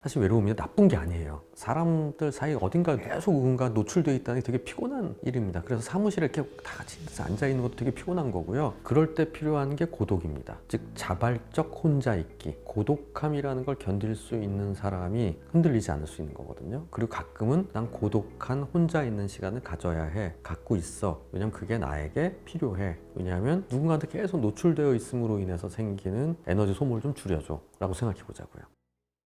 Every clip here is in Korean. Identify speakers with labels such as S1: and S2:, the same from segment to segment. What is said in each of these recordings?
S1: 사실 외로움이 나쁜 게 아니에요. 사람들 사이 어딘가 계속 누군가 노출되어 있다는 게 되게 피곤한 일입니다. 그래서 사무실에 이렇게 다 같이 앉아 있는 것도 되게 피곤한 거고요. 그럴 때 필요한 게 고독입니다. 즉 자발적 혼자 있기. 고독함이라는 걸 견딜 수 있는 사람이 흔들리지 않을 수 있는 거거든요. 그리고 가끔은 난 고독한 혼자 있는 시간을 가져야 해. 갖고 있어. 왜냐면 그게 나에게 필요해. 왜냐하면 누군가한테 계속 노출되어 있음으로 인해서 생기는 에너지 소모를 좀 줄여줘 라고 생각해 보자고요.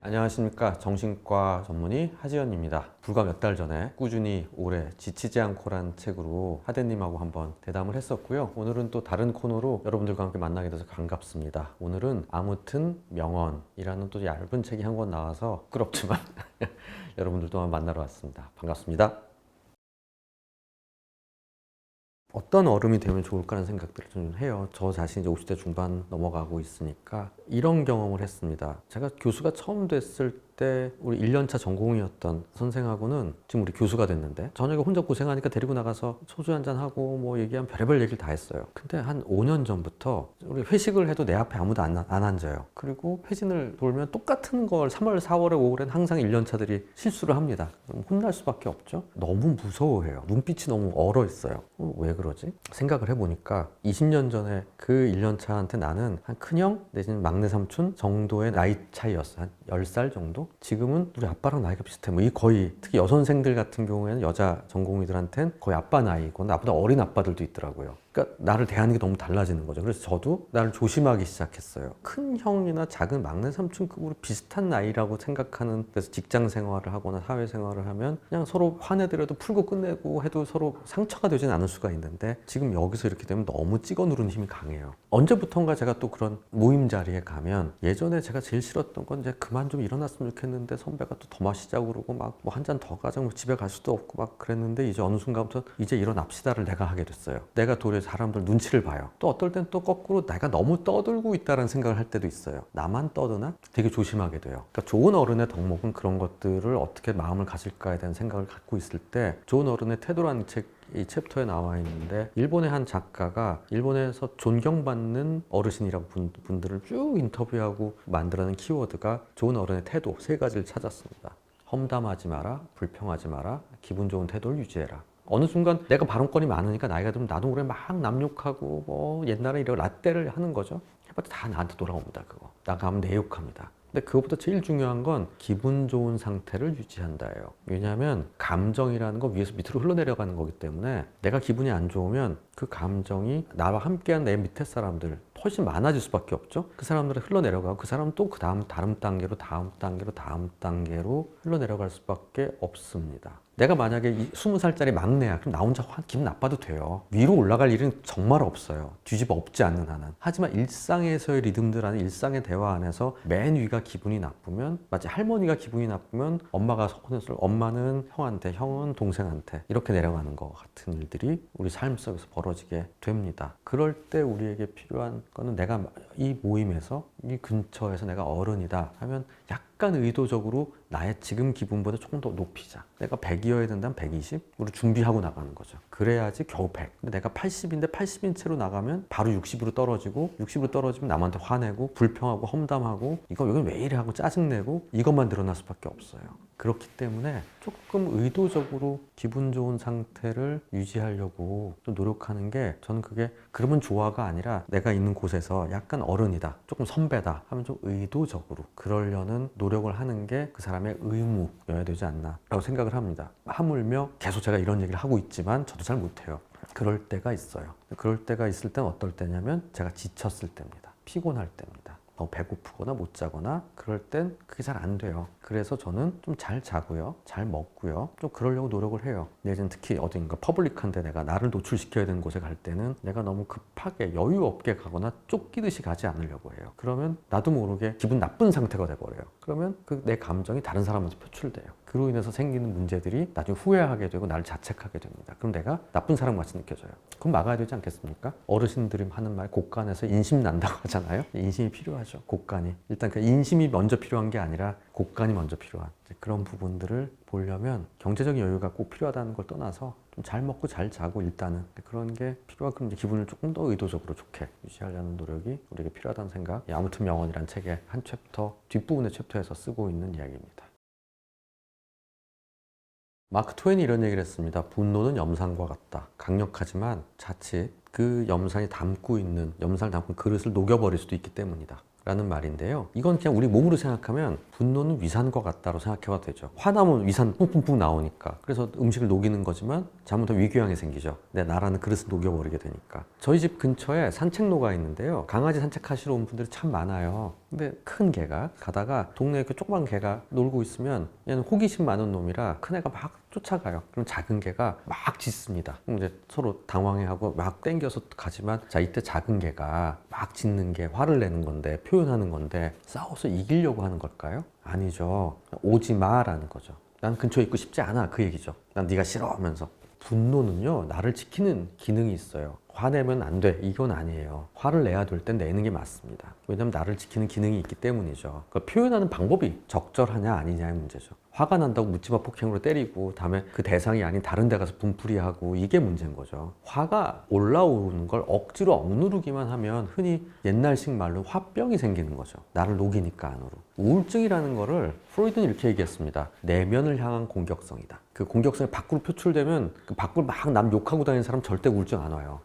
S1: 안녕하십니까. 정신과 전문의 하지연입니다. 불과 몇 달 전에 꾸준히 오래 지치지 않고란 책으로 하대님하고 한번 대담을 했었고요. 오늘은 또 다른 코너로 여러분들과 함께 만나게 돼서 반갑습니다. 오늘은 아무튼 명언이라는 또 얇은 책이 한 권 나와서 부끄럽지만 여러분들도 한번 만나러 왔습니다. 반갑습니다. 어떤 어른이 되면 좋을까라는 생각들을 좀 해요. 저 자신이 이제 50대 중반 넘어가고 있으니까 이런 경험을 했습니다. 제가 교수가 처음 됐을 때 우리 1년차 전공이었던 선생하고는 지금 우리 교수가 됐는데 저녁에 혼자 고생하니까 데리고 나가서 소주 한잔 하고 뭐 얘기하면 별의별 얘기를 다 했어요. 근데 한 5년 전부터 우리 회식을 해도 내 앞에 아무도 안 앉아요. 그리고 회진을 돌면 똑같은 걸 3월, 4월에, 5월엔 항상 1년차들이 실수를 합니다. 그럼 혼날 수밖에 없죠. 너무 무서워해요. 눈빛이 너무 얼어 있어요. 왜 그러지? 생각을 해보니까 20년 전에 그 1년차한테 나는 한 큰형 내지는 막내 삼촌 정도의 나이 차이였어. 한 10살 정도? 지금은 우리 아빠랑 나이가 비슷해. 뭐 이 거의 특히 여선생들 같은 경우에는 여자 전공의들한테는 거의 아빠 나이고 나보다 어린 아빠들도 있더라고요. 그러니까 나를 대하는 게 너무 달라지는 거죠. 그래서 저도 나를 조심하기 시작했어요. 큰 형이나 작은 막내 삼촌급으로 비슷한 나이라고 생각하는 데서 직장 생활을 하거나 사회 생활을 하면 그냥 서로 화내더라도 풀고 끝내고 해도 서로 상처가 되진 않을 수가 있는데 지금 여기서 이렇게 되면 너무 찍어 누르는 힘이 강해요. 언제부턴가 제가 또 그런 모임 자리에 가면 예전에 제가 제일 싫었던 건 이제 그만 좀 일어났으면 좋겠는데 선배가 또 더 마시자고 그러고 막 뭐 한 잔 더 가자고 집에 갈 수도 없고 막 그랬는데 이제 어느 순간부터 이제 일어납시다를 내가 하게 됐어요. 내가 도리어 사람들 눈치를 봐요. 또 어떨 땐 또 거꾸로 내가 너무 떠들고 있다는 생각을 할 때도 있어요. 나만 떠드나? 되게 조심하게 돼요. 그러니까 좋은 어른의 덕목은 그런 것들을 어떻게 마음을 가질까에 대한 생각을 갖고 있을 때 좋은 어른의 태도라는 이 챕터에 나와 있는데 일본의 한 작가가 일본에서 존경받는 어르신이라고 분들을 쭉 인터뷰하고 만들어낸 키워드가 좋은 어른의 태도 3가지를 찾았습니다. 험담하지 마라, 불평하지 마라, 기분 좋은 태도를 유지해라. 어느 순간 내가 발언권이 많으니까 나이가 들면 나도 그래 막 남욕하고 뭐 옛날에 이런 라떼를 하는 거죠. 해봤자 다 나한테 돌아옵니다. 그거 나가면 내 욕합니다. 근데 그것보다 제일 중요한 건 기분 좋은 상태를 유지한다예요. 왜냐하면 감정이라는 건 위에서 밑으로 흘러내려가는 거기 때문에 내가 기분이 안 좋으면 그 감정이 나와 함께한 내 밑에 사람들 훨씬 많아질 수밖에 없죠. 그 사람들은 흘러내려가고 그 사람은 또 그 다음 단계로 다음 단계로 흘러내려갈 수밖에 없습니다. 내가 만약에 20살짜리 막내야 그럼 나 혼자 기분 나빠도 돼요. 위로 올라갈 일은 정말 없어요. 뒤집어 엎지 않는 한은. 하지만 일상에서의 리듬들 안에 일상의 대화 안에서 맨 위가 기분이 나쁘면 마치 할머니가 기분이 나쁘면 엄마가 혼냈을 엄마는 형한테 형은 동생한테 이렇게 내려가는 것 같은 일들이 우리 삶 속에서 벌어지게 됩니다. 그럴 때 우리에게 필요한 거는 내가 이 모임에서 이 근처에서 내가 어른이다 하면 약간 의도적으로 나의 지금 기분보다 조금 더 높이자. 내가 100이어야 된다면 120? 우리 준비하고 나가는 거죠. 그래야지 겨우 100. 근데 내가 80인데 80인 채로 나가면 바로 60으로 떨어지고 60으로 떨어지면 남한테 화내고 불평하고 험담하고 이거 여기 왜 이래 하고 짜증내고 이것만 늘어날 수밖에 없어요. 그렇기 때문에 조금 의도적으로 기분 좋은 상태를 유지하려고 좀 노력하는 게 저는 그게 그러면 좋아가 아니라 내가 있는 곳에서 약간 어른이다, 조금 선배다 하면 좀 의도적으로 그러려는 노력을 하는 게 그 사람의 의무여야 되지 않나 라고 생각을 합니다. 하물며 계속 제가 이런 얘기를 하고 있지만 저도 잘 못해요. 그럴 때가 있어요. 그럴 때가 있을 땐 어떨 때냐면 제가 지쳤을 때입니다. 피곤할 때입니다. 너무 배고프거나 못 자거나 그럴 땐 그게 잘 안 돼요. 그래서 저는 좀 잘 자고요, 잘 먹고요, 좀 그러려고 노력을 해요. 내지는 특히 어딘가 퍼블릭한데 내가 나를 노출시켜야 되는 곳에 갈 때는 내가 너무 급하게 여유 없게 가거나 쫓기듯이 가지 않으려고 해요. 그러면 나도 모르게 기분 나쁜 상태가 돼버려요. 그러면 그 내 감정이 다른 사람한테 표출돼요. 그로 인해서 생기는 문제들이 나중에 후회하게 되고 나를 자책하게 됩니다. 그럼 내가 나쁜 사람 같이 느껴져요. 그럼 막아야 되지 않겠습니까? 어르신들이 하는 말 곳간에서 인심 난다고 하잖아요. 인심이 필요하죠. 곳간이. 일단 그 인심이 먼저 필요한 게 아니라 곳간이 먼저 필요한 그런 부분들을 보려면 경제적인 여유가 꼭 필요하다는 걸 떠나서 좀 잘 먹고 잘 자고 일단은 그런 게 필요하고, 그럼 이제 기분을 조금 더 의도적으로 좋게 유지하려는 노력이 우리에게 필요하다는 생각, 이 아무튼 명언이란 책의 한 챕터 뒷부분의 챕터에서 쓰고 있는 이야기입니다. 마크 트웨인이 이런 얘기를 했습니다. 분노는 염산과 같다. 강력하지만 자칫 그 염산을 담고 있는 그릇을 녹여버릴 수도 있기 때문이다 라는 말인데요. 이건 그냥 우리 몸으로 생각하면 분노는 위산과 같다고 생각해봐도 되죠. 화나면 위산 뿜뿜뿜 나오니까. 그래서 음식을 녹이는 거지만 잘못하면 위궤양이 생기죠. 내 나라는 그릇을 녹여버리게 되니까. 저희 집 근처에 산책로가 있는데요. 강아지 산책하시러 온 분들이 참 많아요. 근데 큰 개가 가다가 동네에 이렇게 조그만 개가 놀고 있으면 얘는 호기심 많은 놈이라 큰 애가 막 쫓아가요. 그럼 작은 개가 막 짖습니다. 그럼 이제 서로 당황해하고 막 땡겨서 가지만, 자, 이때 작은 개가 막 짖는 게 화를 내는 건데, 표현하는 건데 싸워서 이기려고 하는 걸까요? 아니죠. 오지 마라는 거죠. 난 근처에 있고 싶지 않아, 그 얘기죠. 난 네가 싫어 하면서. 분노는요, 나를 지키는 기능이 있어요. 화내면 안 돼, 이건 아니에요. 화를 내야 될 땐 내는 게 맞습니다. 왜냐면 나를 지키는 기능이 있기 때문이죠. 그러니까 표현하는 방법이 적절하냐 아니냐의 문제죠. 화가 난다고 묻지마 폭행으로 때리고 다음에 그 대상이 아닌 다른 데 가서 분풀이하고, 이게 문제인 거죠. 화가 올라오는 걸 억지로 억누르기만 하면 흔히 옛날식 말로 화병이 생기는 거죠. 나를 녹이니까 안으로. 우울증이라는 거를 프로이드는 이렇게 얘기했습니다. 내면을 향한 공격성이다. 그 공격성이 밖으로 표출되면 그 밖으로 막 남 욕하고 다니는 사람 절대 우울증 안 와요.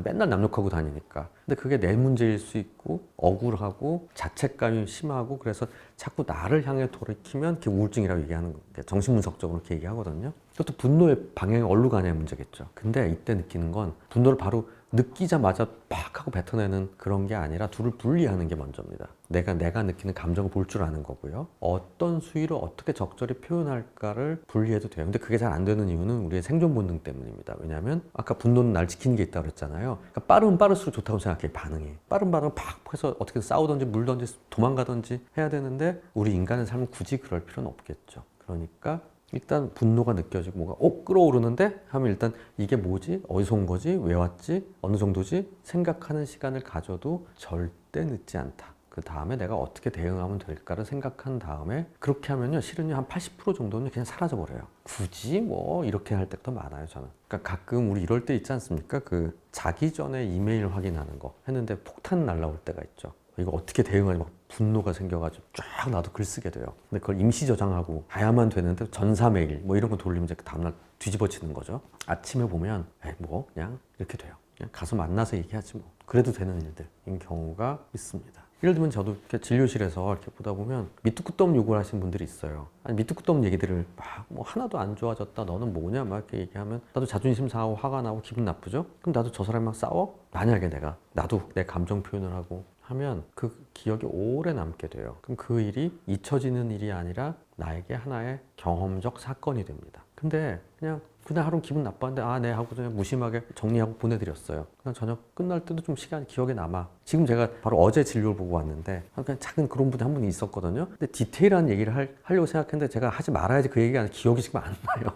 S1: 맨날 남 욕하고 다니니까. 근데 그게 내 문제일 수 있고 억울하고 자책감이 심하고, 그래서 자꾸 나를 향해 돌이키면 그게 우울증이라고 얘기하는 거예요. 정신분석적으로 그렇게 얘기하거든요. 그것도 분노의 방향이 어디로 가냐의 문제겠죠. 근데 이때 느끼는 건 분노를 바로 느끼자마자 팍 하고 뱉어내는 그런 게 아니라 둘을 분리하는 게 먼저입니다. 내가 느끼는 감정을 볼 줄 아는 거고요. 어떤 수위로 어떻게 적절히 표현할까를 분리해도 돼요. 근데 그게 잘 안 되는 이유는 우리의 생존 본능 때문입니다. 왜냐하면 아까 분노는 날 지키는 게 있다고 그랬잖아요. 그러니까 빠르면 빠를수록 좋다고 생각해요, 반응이. 빠르면 팍 해서 어떻게 싸우든지 물든지 도망가든지 해야 되는데, 우리 인간의 삶은 굳이 그럴 필요는 없겠죠. 그러니까 일단 분노가 느껴지고 뭐가 끓어오르는데 하면 일단 이게 뭐지? 어디서 온 거지? 왜 왔지? 어느 정도지? 생각하는 시간을 가져도 절대 늦지 않다. 그 다음에 내가 어떻게 대응하면 될까를 생각한 다음에, 그렇게 하면요, 실은요, 한 80% 정도는 그냥 사라져 버려요. 굳이 뭐 이렇게 할 때가 더 많아요, 저는. 그러니까 가끔 우리 이럴 때 있지 않습니까? 그 자기 전에 이메일 확인하는 거 했는데 폭탄 날라올 때가 있죠. 이거 어떻게 대응하지? 막 분노가 생겨가지고 쫙 나도 글 쓰게 돼요. 근데 그걸 임시 저장하고 봐야만 되는데, 전사 메일 뭐 이런 거 돌리면 이제 그 다음날 뒤집어지는 거죠. 아침에 보면 뭐 그냥 이렇게 돼요. 그냥 가서 만나서 얘기하지 뭐. 그래도 되는 일들인 경우가 있습니다. 예를 들면 저도 이렇게 진료실에서 이렇게 보다 보면 밑도 끝도 없는 요구를 하시는 분들이 있어요. 아니, 밑도 끝도 없는 얘기들을 막 뭐 하나도 안 좋아졌다, 너는 뭐냐 막 이렇게 얘기하면 나도 자존심 상하고 화가 나고 기분 나쁘죠? 그럼 나도 저 사람이랑 싸워? 만약에 나도 내 감정 표현을 하고 하면 그 기억이 오래 남게 돼요. 그럼 그 일이 잊혀지는 일이 아니라 나에게 하나의 경험적 사건이 됩니다. 근데 그냥 그날 하루 기분 나빴는데 네 하고 그냥 무심하게 정리하고 보내드렸어요. 그냥 저녁 끝날 때도 좀 시간이 기억에 남아. 지금 제가 바로 어제 진료를 보고 왔는데 그냥 작은 그런 분이 한 분이 있었거든요. 근데 디테일한 얘기를 하려고 생각했는데 제가 하지 말아야지 그 얘기가 아니라 기억이 지금 안 나요.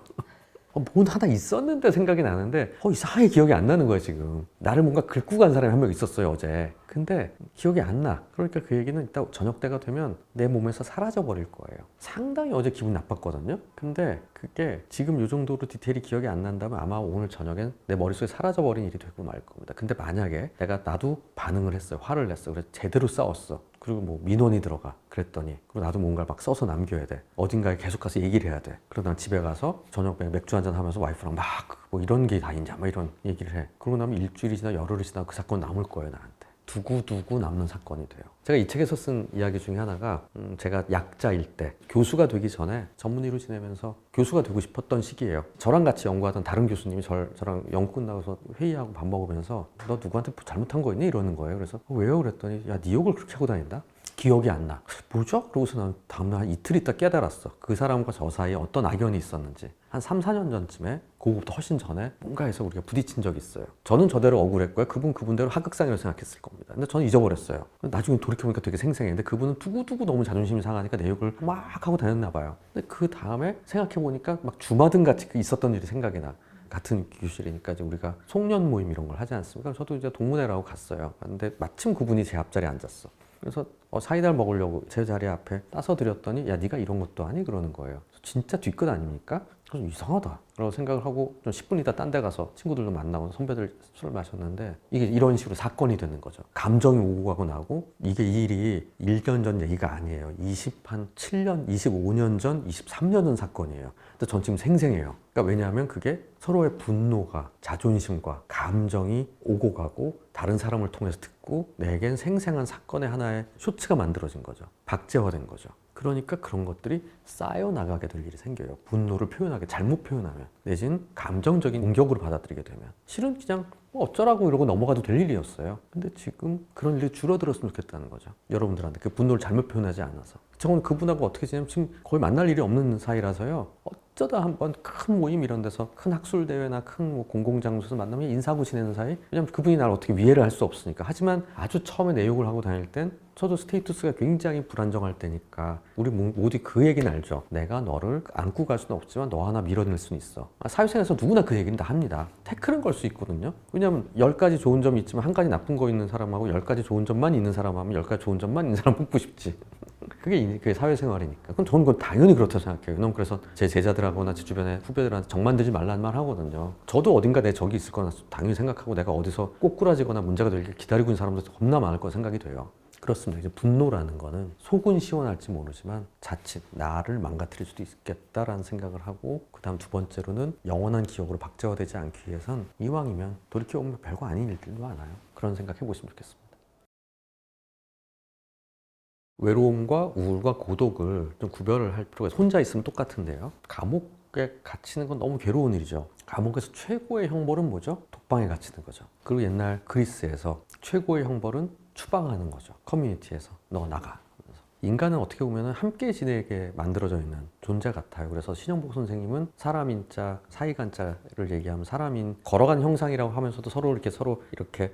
S1: 뭔 하나 있었는데 생각이 나는데 이상하게 기억이 안 나는 거예요. 지금 나를 뭔가 긁고 간 사람이 한 명 있었어요, 어제. 근데 기억이 안 나. 그러니까 그 얘기는 이따 저녁 때가 되면 내 몸에서 사라져 버릴 거예요. 상당히 어제 기분 나빴거든요. 근데 그게 지금 이 정도로 디테일이 기억이 안 난다면 아마 오늘 저녁엔 내 머릿속에 사라져 버린 일이 되고 말 겁니다. 근데 만약에 나도 반응을 했어요. 화를 냈어. 그래서 제대로 싸웠어. 그리고 뭐 민원이 들어가. 그랬더니 그리고 나도 뭔가를 막 써서 남겨야 돼. 어딘가에 계속 가서 얘기를 해야 돼. 그러다 난 집에 가서 저녁에 맥주 한잔 하면서 와이프랑 막 뭐 이런 게 다 있냐 막 이런 얘기를 해. 그러고 나면 일주일이 지나 열흘이 지나 그 사건 남을 거예요, 나한테. 두고두고 남는 사건이 돼요. 제가 이 책에서 쓴 이야기 중에 하나가 제가 약자일 때 교수가 되기 전에 전문의로 지내면서 교수가 되고 싶었던 시기예요. 저랑 같이 연구하던 다른 교수님이 저랑 연구 끝나고서 회의하고 밥 먹으면서 너 누구한테 잘못한 거 있니? 이러는 거예요. 그래서 왜요? 그랬더니 야, 네 욕을 그렇게 하고 다닌다? 기억이 안 나. 뭐죠? 그러고서 난 다음날 한 이틀 있다 깨달았어. 그 사람과 저 사이에 어떤 악연이 있었는지. 한 3, 4년 전쯤에 그거보다 훨씬 전에 뭔가에서 우리가 부딪힌 적이 있어요. 저는 저대로 억울했고요. 그분대로 하극상이라고 생각했을 겁니다. 근데 저는 잊어버렸어요. 나중에 돌이켜보니까 되게 생생해. 근데 그분은 두고두고 너무 자존심이 상하니까 내 욕을 막 하고 다녔나 봐요. 근데 그 다음에 생각해보니까 막 주마등 같이 있었던 일이 생각이 나. 같은 교실이니까 이제 우리가 송년 모임 이런 걸 하지 않습니까? 저도 이제 동문회라고 갔어요. 근데 마침 그분이 제 앞자리에 앉았어. 그래서 사이다를 먹으려고 제 자리 앞에 따서 드렸더니 야, 네가 이런 것도 아니? 그러는 거예요. 진짜 뒤끝 아닙니까? 그래서 이상하다 라고 생각을 하고 좀 10분 있다 딴 데 가서 친구들도 만나고 선배들 술을 마셨는데 이게 이런 식으로 사건이 되는 거죠. 감정이 오고 가고 나고 이게 이 일이 1년 전 얘기가 아니에요. 27년, 25년 전, 23년 전 사건이에요. 근데 전 지금 생생해요. 그러니까 왜냐하면 그게 서로의 분노가 자존심과 감정이 오고 가고 다른 사람을 통해서 듣고 내겐 생생한 사건의 하나의 쇼츠가 만들어진 거죠. 박제화된 거죠. 그러니까 그런 것들이 쌓여나가게 될 일이 생겨요. 분노를 표현하게 잘못 표현하면 내지는 감정적인 공격으로 받아들이게 되면 실은 그냥 뭐 어쩌라고 이러고 넘어가도 될 일이었어요. 근데 지금 그런 일이 줄어들었으면 좋겠다는 거죠. 여러분들한테 그 분노를 잘못 표현하지 않아서. 저는 그분하고 어떻게 지내면 지금 거의 만날 일이 없는 사이라서요. 어쩌다 한번 큰 모임 이런 데서 큰 학술 대회나 큰 뭐 공공장소에서 만나면 인사하고 지내는 사이. 왜냐면 그분이 나를 어떻게 위해를 할 수 없으니까. 하지만 아주 처음에 내 욕을 하고 다닐 땐 저도 스테이투스가 굉장히 불안정할 때니까 우리 모두 그 얘기는 알죠. 내가 너를 안고 갈 수는 없지만 너 하나 밀어낼 수는 있어. 사회생활에서 누구나 그 얘기는 다 합니다. 태클은 걸 수 있거든요. 왜냐하면 10가지 좋은 점이 있지만 한 가지 나쁜 거 있는 사람하고 10가지 좋은 점만 있는 사람하면 10가지 좋은 점만 있는 사람 뽑고 싶지. 그게 사회생활이니까. 그럼 저는 그건 당연히 그렇다고 생각해요. 저는 그래서 제 제자들하고나 제 주변의 후배들한테 정 만들지 말라는 말 하거든요. 저도 어딘가 내 적이 있을 거나 당연히 생각하고 내가 어디서 꼬꾸라지거나 문제가 되길 기다리고 있는 사람들 겁나 많을 거라 생각이 돼요. 그렇습니다. 이제 분노라는 거는 속은 시원할지 모르지만 자칫 나를 망가뜨릴 수도 있겠다라는 생각을 하고 그다음 두 번째로는 영원한 기억으로 박제화되지 않기 위해선 이왕이면 돌이켜보면 별거 아닌 일들도 많아요. 그런 생각 해보시면 좋겠습니다. 외로움과 우울과 고독을 좀 구별을 할 필요가 있어요. 혼자 있으면 똑같은데요. 감옥에 갇히는 건 너무 괴로운 일이죠. 감옥에서 최고의 형벌은 뭐죠? 독방에 갇히는 거죠. 그리고 옛날 그리스에서 최고의 형벌은 추방하는 거죠. 커뮤니티에서 너 나가. 인간은 어떻게 보면 함께 지내게 만들어져 있는 존재 같아요. 그래서 신영복 선생님은 사람인자, 사이간자를 얘기하면 사람인 걸어간 형상이라고 하면서도 서로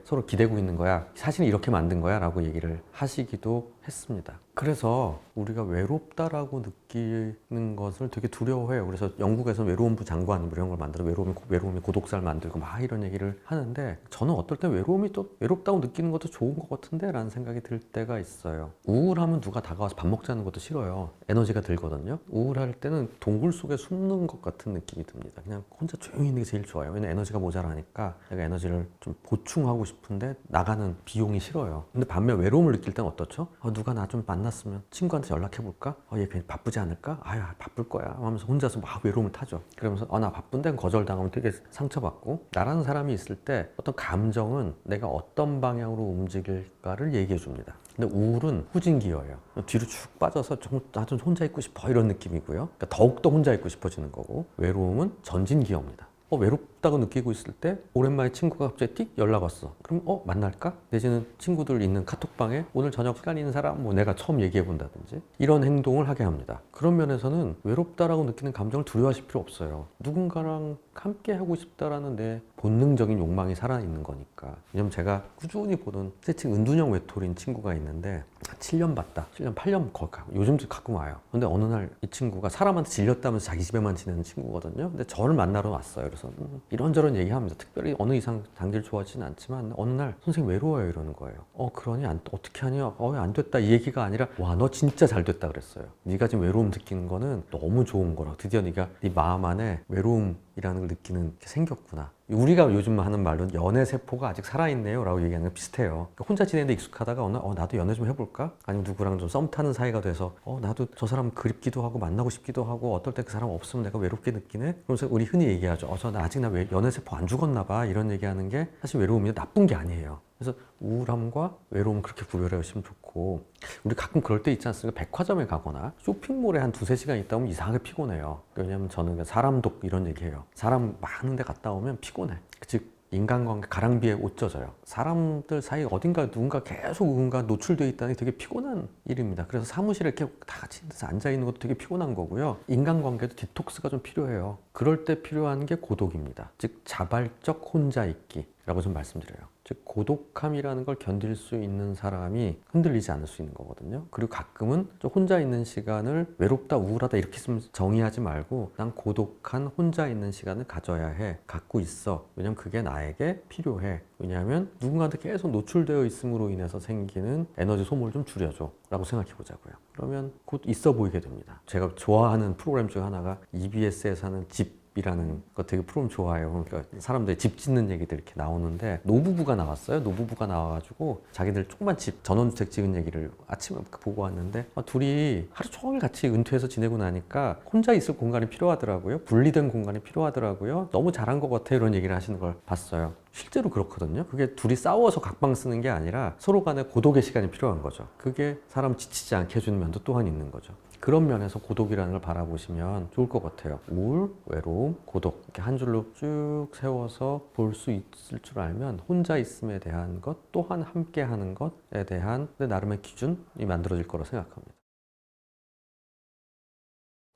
S1: 서로 기대고 있는 거야. 사실은 이렇게 만든 거야 라고 얘기를 하시기도 했습니다. 그래서 우리가 외롭다라고 느끼는 것을 되게 두려워해요. 그래서 영국에서 외로움부 장관 이런 걸 만들어 외로움이 고독사를 만들고 막 이런 얘기를 하는데 저는 어떨 때 외로움이 또 외롭다고 느끼는 것도 좋은 것 같은데 라는 생각이 들 때가 있어요. 우울하면 누가 다가와서 밥 먹자는 것도 싫어요. 에너지가 들거든요. 우울할 때는 동굴 속에 숨는 것 같은 느낌이 듭니다. 그냥 혼자 조용히 있는 게 제일 좋아요. 왜냐면 에너지가 모자라니까 내가 에너지를 좀 보충하고 싶은데 나가는 비용이 싫어요. 근데 반면 외로움을 느낄 땐 어떻죠? 누가 나 좀 만났으면 친구한테 연락해볼까? 얘 괜히 바쁘지 않을까? 아유 바쁠 거야 하면서 혼자서 막 외로움을 타죠. 그러면서 나 바쁜데 거절당하면 되게 상처받고 나라는 사람이 있을 때 어떤 감정은 내가 어떤 방향으로 움직일까를 얘기해 줍니다. 근데 우울은 후진기어예요. 뒤로 쭉 빠져서 나 좀 혼자 있고 싶어 이런 느낌이고요. 그러니까 더욱더 혼자 있고 싶어지는 거고 외로움은 전진기어입니다. 외롭다고 느끼고 있을 때 오랜만에 친구가 갑자기 띡 연락 왔어. 그럼 만날까? 내지는 친구들 있는 카톡방에 오늘 저녁 시간 있는 사람 내가 처음 얘기해 본다든지 이런 행동을 하게 합니다. 그런 면에서는 외롭다라고 느끼는 감정을 두려워하실 필요 없어요. 누군가랑 함께 하고 싶다라는 내 본능적인 욕망이 살아있는 거니까. 왜냐면 제가 꾸준히 보던 세칭 은둔형 외톨이인 친구가 있는데 7년 봤다. 7년, 8년 거의 요즘도 가끔 와요. 근데 어느 날 이 친구가 사람한테 질렸다면서 자기 집에만 지내는 친구거든요. 근데 저를 만나러 왔어요. 그래서 이런저런 얘기합니다. 특별히 어느 이상 단계를 좋아하지는 않지만 어느 날 선생님 외로워요 이러는 거예요. 그러니 어떻게 하냐? 안 됐다 이 얘기가 아니라 와 너 진짜 잘 됐다 그랬어요. 네가 지금 외로움 느끼는 거는 너무 좋은 거라. 드디어 네가 네 마음 안에 외로움이라는 걸 느끼는 게 생겼구나. 우리가 요즘 하는 말로는 연애 세포가 아직 살아있네요 라고 얘기하는 거 비슷해요. 그러니까 혼자 지내는데 익숙하다가 나도 연애 좀 해볼까? 아니면 누구랑 좀 썸 타는 사이가 돼서 나도 저 사람 그립기도 하고 만나고 싶기도 하고 어떨 때 그 사람 없으면 내가 외롭게 느끼네? 그러면서 우리 흔히 얘기하죠. 아직 나 연애 세포 안 죽었나 봐 이런 얘기하는 게 사실 외로움이 나쁜 게 아니에요. 그래서 우울함과 외로움 그렇게 구별해 보시면 좋고 우리 가끔 그럴 때 있지 않습니까? 백화점에 가거나 쇼핑몰에 한 2-3시간 있다 오면 이상하게 피곤해요. 왜냐면 저는 사람독 이런 얘기해요. 사람 많은 데 갔다 오면 피곤해. 즉 인간관계 가랑비에 옷 젖어요. 사람들 사이 어딘가 누군가 계속 누군가 노출되어 있다는 게 되게 피곤한 일입니다. 그래서 사무실에 이렇게 다 같이 앉아있는 것도 되게 피곤한 거고요. 인간관계도 디톡스가 좀 필요해요. 그럴 때 필요한 게 고독입니다. 즉 자발적 혼자 있기라고 좀 말씀드려요. 즉 고독함이라는 걸 견딜 수 있는 사람이 흔들리지 않을 수 있는 거거든요. 그리고 가끔은 좀 혼자 있는 시간을 외롭다 우울하다 이렇게 정의하지 말고 난 고독한 혼자 있는 시간을 가져야 해, 갖고 있어. 왜냐면 그게 나에게 필요해. 왜냐하면 누군가한테 계속 노출되어 있음으로 인해서 생기는 에너지 소모를 좀 줄여줘 라고 생각해 보자고요. 그러면 곧 있어 보이게 됩니다. 제가 좋아하는 프로그램 중 하나가 EBS에서 하는 집이라는 거 되게 프로그램 좋아해요. 그러니까 사람들이 집 짓는 얘기들 이렇게 나오는데 노부부가 나왔어요. 노부부가 나와가지고 자기들 조그만 집 전원주택 지은 얘기를 아침에 보고 왔는데 둘이 하루 종일 같이 은퇴해서 지내고 나니까 혼자 있을 공간이 필요하더라고요. 분리된 공간이 필요하더라고요. 너무 잘한 것 같아 이런 얘기를 하시는 걸 봤어요. 실제로 그렇거든요. 그게 둘이 싸워서 각방 쓰는 게 아니라 서로 간에 고독의 시간이 필요한 거죠. 그게 사람 지치지 않게 해주는 면도 또한 있는 거죠. 그런 면에서 고독이라는 걸 바라보시면 좋을 것 같아요. 우울, 외로움, 고독 이렇게 한 줄로 쭉 세워서 볼 수 있을 줄 알면 혼자 있음에 대한 것 또한 함께 하는 것에 대한 내 나름의 기준이 만들어질 거라고 생각합니다.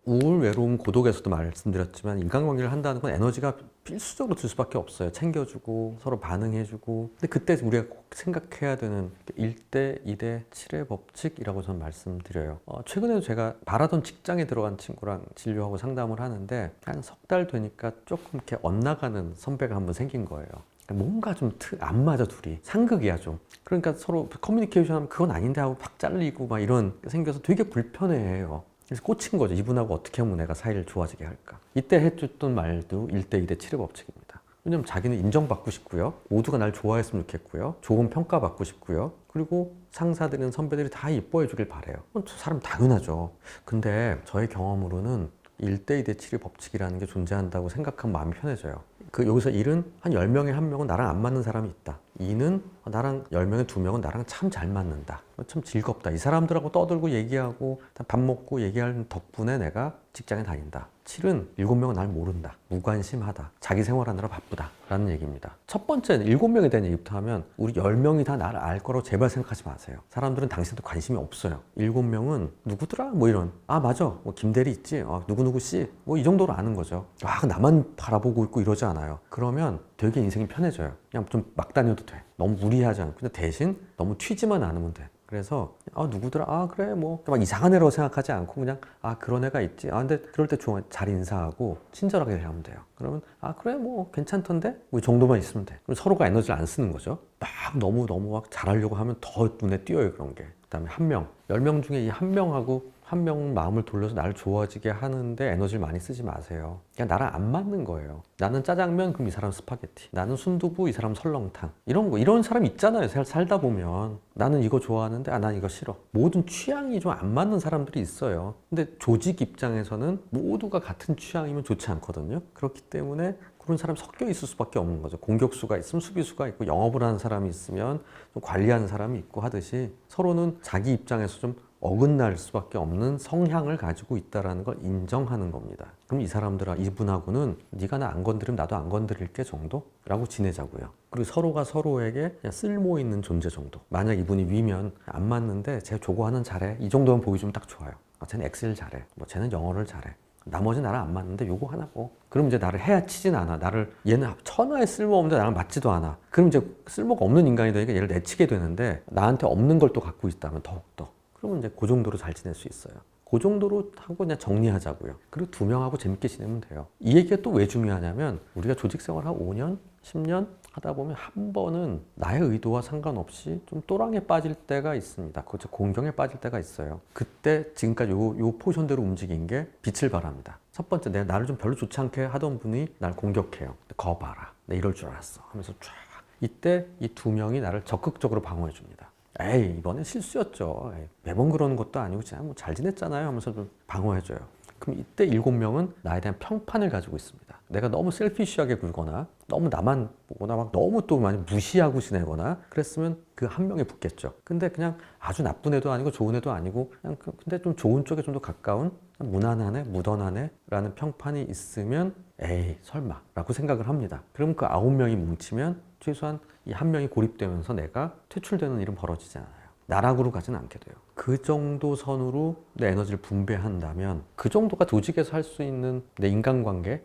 S1: 우울, 외로움, 고독에서도 말씀드렸지만 인간관계를 한다는 건 에너지가 필수적으로 들 수밖에 없어요. 챙겨주고 서로 반응해주고. 근데 그때 우리가 꼭 생각해야 되는 1대 2대 7의 법칙이라고 저는 말씀드려요. 최근에도 제가 바라던 직장에 들어간 친구랑 진료하고 상담을 하는데 한 석 달 되니까 조금 이렇게 엇나가는 선배가 한 번 생긴 거예요. 뭔가 좀 안 맞아 둘이. 상극이야 좀. 그러니까 서로 커뮤니케이션 하면 그건 아닌데 하고 팍 잘리고 막 이런 게 생겨서 되게 불편해해요. 그래서 꽂힌 거죠. 이분하고 어떻게 하면 내가 사이를 좋아지게 할까. 이때 해줬던 말도 1대 2대 7의 법칙입니다. 왜냐면 자기는 인정받고 싶고요. 모두가 날 좋아했으면 좋겠고요. 좋은 평가받고 싶고요. 그리고 상사들이나 선배들이 다 예뻐해 주길 바래요. 저 사람 당연하죠. 근데 저의 경험으로는 1대 2대 7의 법칙이라는 게 존재한다고 생각하면 마음이 편해져요. 여기서 1은 한 10명에 1명은 나랑 안 맞는 사람이 있다. 2는 나랑 10명에 2명은 나랑 참 잘 맞는다. 참 즐겁다. 이 사람들하고 떠들고 얘기하고 밥 먹고 얘기하는 덕분에 내가 직장에 다닌다. 7은 7명은 날 모른다. 무관심하다. 자기 생활하느라 바쁘다. 라는 얘기입니다. 첫 번째는 7명에 대한 얘기부터 하면 우리 10명이 다 나를 알 거라고 제발 생각하지 마세요. 사람들은 당신한테 관심이 없어요. 7명은 누구더라? 뭐 이런. 아 맞아. 뭐 김대리 있지? 누구누구 씨? 뭐 이 정도로 아는 거죠. 나만 바라보고 있고 이러지 않아요. 그러면 되게 인생이 편해져요. 그냥 좀 막 다녀도 돼. 너무 무리하지 않고. 근데 대신 너무 튀지만 않으면 돼. 그래서 누구더라? 그래 뭐 막 이상한 애라고 생각하지 않고 그냥 그런 애가 있지. 근데 그럴 때 잘 인사하고 친절하게 대하면 돼요. 그러면 그래 뭐 괜찮던데? 뭐 이 정도만 있으면 돼. 그럼 서로가 에너지를 안 쓰는 거죠. 막 너무 막 잘하려고 하면 더 눈에 띄어요 그런 게. 그다음에 1명, 10명 중에 이 1명하고 한 명 마음을 돌려서 나를 좋아지게 하는데 에너지를 많이 쓰지 마세요. 그냥 나랑 안 맞는 거예요. 나는 짜장면, 그럼 이 사람 스파게티. 나는 순두부, 이 사람 설렁탕. 이런 사람 있잖아요. 살다 보면. 나는 이거 좋아하는데 난 이거 싫어. 모든 취향이 좀 안 맞는 사람들이 있어요. 근데 조직 입장에서는 모두가 같은 취향이면 좋지 않거든요. 그렇기 때문에 그런 사람이 섞여 있을 수밖에 없는 거죠. 공격수가 있으면 수비수가 있고 영업을 하는 사람이 있으면 좀 관리하는 사람이 있고 하듯이 서로는 자기 입장에서 좀 어긋날 수밖에 없는 성향을 가지고 있다는 걸 인정하는 겁니다. 그럼 이 사람들아, 이분하고는 네가 나 안 건드리면 나도 안 건드릴게 정도라고 지내자고요. 그리고 서로가 서로에게 그냥 쓸모 있는 존재 정도. 만약 이분이 위면 안 맞는데 쟤 저거 잘해. 이 정도만 보여주면 딱 좋아요. 쟤는 엑셀 잘해. 뭐 쟤는 영어를 잘해. 나머지 나랑 안 맞는데 요거 하나 뭐. 그럼 이제 나를 해치진 않아. 얘는 천하에 쓸모없는데 나랑 맞지도 않아. 그럼 이제 쓸모가 없는 인간이 되니까 얘를 내치게 되는데 나한테 없는 걸 또 갖고 있다면 더욱더. 그러면 이제 그 정도로 잘 지낼 수 있어요. 그 정도로 하고 그냥 정리하자고요. 그리고 2명하고 재밌게 지내면 돼요. 이 얘기가 또 왜 중요하냐면 우리가 조직 생활 한 5년, 10년 하다 보면 한 번은 나의 의도와 상관없이 좀 또랑에 빠질 때가 있습니다. 그렇죠. 공경에 빠질 때가 있어요. 그때 지금까지 요 포션대로 움직인 게 빛을 발합니다. 첫 번째, 나를 좀 별로 좋지 않게 하던 분이 날 공격해요. 거 봐라. 내 이럴 줄 알았어. 하면서 쫙. 이때 이 2명이 나를 적극적으로 방어해 줍니다. 에이 이번엔 실수였죠. 매번 그러는 것도 아니고 그냥 잘 지냈잖아요 하면서 좀 방어해줘요. 그럼 이때 7명은 나에 대한 평판을 가지고 있습니다. 내가 너무 셀피쉬하게 굴거나 너무 나만 보거나 막 너무 또 많이 무시하고 지내거나 그랬으면 그 한 명에 붙겠죠. 근데 그냥 아주 나쁜 애도 아니고 좋은 애도 아니고 그냥 근데 좀 좋은 쪽에 좀 더 가까운 무난하네, 무던하네 라는 평판이 있으면 에이 설마 라고 생각을 합니다. 그럼 그 9명이 뭉치면 최소한 이 한 명이 고립되면서 내가 퇴출되는 일은 벌어지지 않아요. 나락으로 가지는 않게 돼요. 그 정도 선으로 내 에너지를 분배한다면 그 정도가 조직에서 할 수 있는 내 인간관계에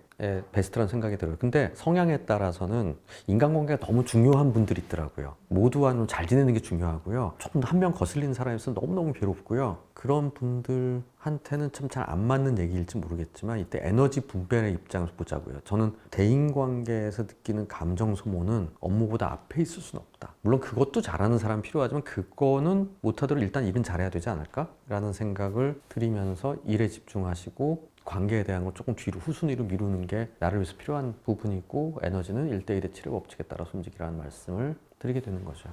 S1: 베스트라는 생각이 들어요. 근데 성향에 따라서는 인간관계가 너무 중요한 분들이 있더라고요. 모두와 좀 잘 지내는 게 중요하고요. 조금 더 한 명 거슬리는 사람이 있으면 너무너무 괴롭고요. 그런 분들한테는 참 잘 안 맞는 얘기일지 모르겠지만 이때 에너지 분배의 입장에서 보자고요. 저는 대인관계에서 느끼는 감정 소모는 업무보다 앞에 있을 수는 없다. 물론 그것도 잘하는 사람이 필요하지만 그거는 못하도록 일단 일은 잘해야 되지 않을까? 라는 생각을 들이면서 일에 집중하시고 관계에 대한 걸 조금 뒤로 후순위로 미루는 게 나를 위해서 필요한 부분이고 에너지는 1대1의 치료 법칙에 따라서 움직이라는 말씀을 드리게 되는 거죠.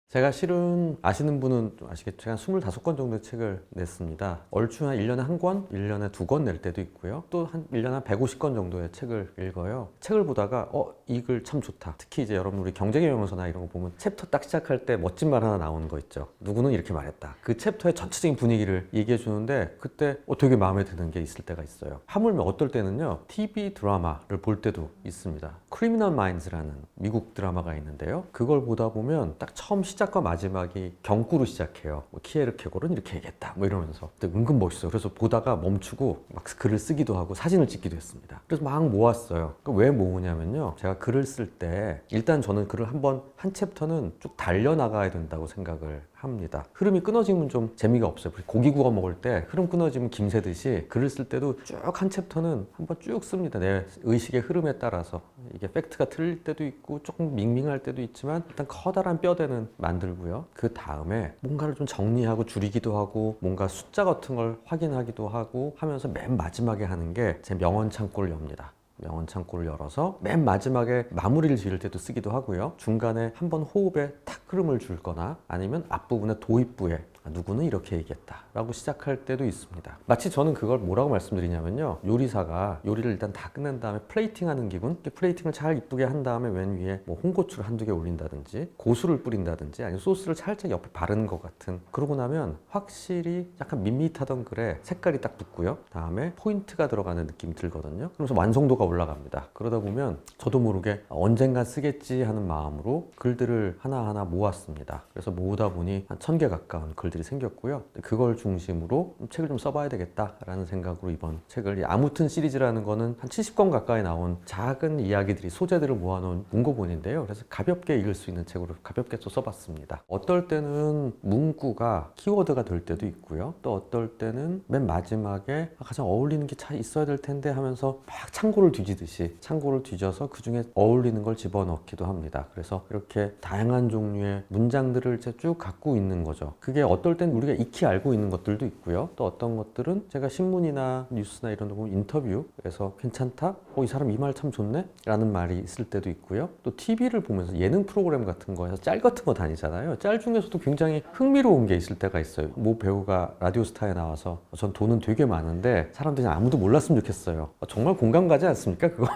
S1: 제가 실은 아시는 분은 좀 아시겠지만 25권 정도의 책을 냈습니다. 얼추 한 1년에 한 권, 1년에 2권 낼 때도 있고요. 또 한 1년에 한 150권 정도의 책을 읽어요. 책을 보다가 이 글 참 좋다. 특히 이제 여러분 우리 경제경영서나 이런 거 보면 챕터 딱 시작할 때 멋진 말 하나 나오는 거 있죠. 누구는 이렇게 말했다. 그 챕터의 전체적인 분위기를 얘기해 주는데 그때 되게 마음에 드는 게 있을 때가 있어요. 하물며 어떨 때는요. TV 드라마를 볼 때도 있습니다. 크리미널 마인즈라는 미국 드라마가 있는데요. 그걸 보다 보면 딱 처음 시작과 마지막이 경구로 시작해요. 키에르 케고르는 이렇게 얘기했다. 이러면서 은근 멋있어요. 그래서 보다가 멈추고 막 글을 쓰기도 하고 사진을 찍기도 했습니다. 그래서 막 모았어요. 왜 모으냐면요. 제가 글을 쓸 때 일단 저는 글을 한 챕터는 쭉 달려나가야 된다고 생각을 합니다. 흐름이 끊어지면 좀 재미가 없어요. 고기 구워 먹을 때 흐름 끊어지면 김새듯이 글을 쓸 때도 쭉 한 챕터는 한번 쭉 씁니다. 내 의식의 흐름에 따라서. 이게 팩트가 틀릴 때도 있고 조금 밍밍할 때도 있지만 일단 커다란 뼈대는 만들고요. 그 다음에 뭔가를 좀 정리하고 줄이기도 하고 뭔가 숫자 같은 걸 확인하기도 하고 하면서 맨 마지막에 하는 게 제 명언 창고를 엽니다. 명언 창고를 열어서 맨 마지막에 마무리를 지을 때도 쓰기도 하고요. 중간에 한번 호흡에 탁 흐름을 줄거나 아니면 앞부분의 도입부에 누구는 이렇게 얘기했다 라고 시작할 때도 있습니다. 마치 저는 그걸 뭐라고 말씀드리냐면요. 요리사가 요리를 일단 다 끝낸 다음에 플레이팅 하는 기분, 플레이팅을 잘 이쁘게 한 다음에 맨 위에 홍고추를 한두 개 올린다든지 고수를 뿌린다든지 아니면 소스를 살짝 옆에 바르는 것 같은, 그러고 나면 확실히 약간 밋밋하던 글에 색깔이 딱 붙고요. 다음에 포인트가 들어가는 느낌이 들거든요. 그러면서 완성도가 올라갑니다. 그러다 보면 저도 모르게 언젠간 쓰겠지 하는 마음으로 글들을 하나하나 모았습니다. 그래서 모으다 보니 한 1000개 가까운 글들이 생겼고요. 그걸 중심으로 책을 좀 써봐야 되겠다라는 생각으로 이번 책을, 아무튼 시리즈라는 거는 한 70권 가까이 나온 작은 이야기들이, 소재들을 모아놓은 문고본인데요. 그래서 가볍게 읽을 수 있는 책으로 가볍게 또 써봤습니다. 어떨 때는 문구가 키워드가 될 때도 있고요. 또 어떨 때는 맨 마지막에 가장 어울리는 게 잘 있어야 될 텐데 하면서 막 창고를 뒤지듯이 창고를 뒤져서 그 중에 어울리는 걸 집어넣기도 합니다. 그래서 이렇게 다양한 종류의 문장들을 쭉 갖고 있는 거죠. 그게 어떨 땐 우리가 익히 알고 있는 것들도 있고요. 또 어떤 것들은 제가 신문이나 뉴스나 이런 데 보면 인터뷰에서 괜찮다? 이 사람 이 말 참 좋네? 라는 말이 있을 때도 있고요. 또 TV를 보면서 예능 프로그램 같은 거에서 짤 같은 거 다니잖아요. 짤 중에서도 굉장히 흥미로운 게 있을 때가 있어요. 모 배우가 라디오스타에 나와서 전 돈은 되게 많은데 사람들이 아무도 몰랐으면 좋겠어요. 정말 공감 가지 않습니까? 그거?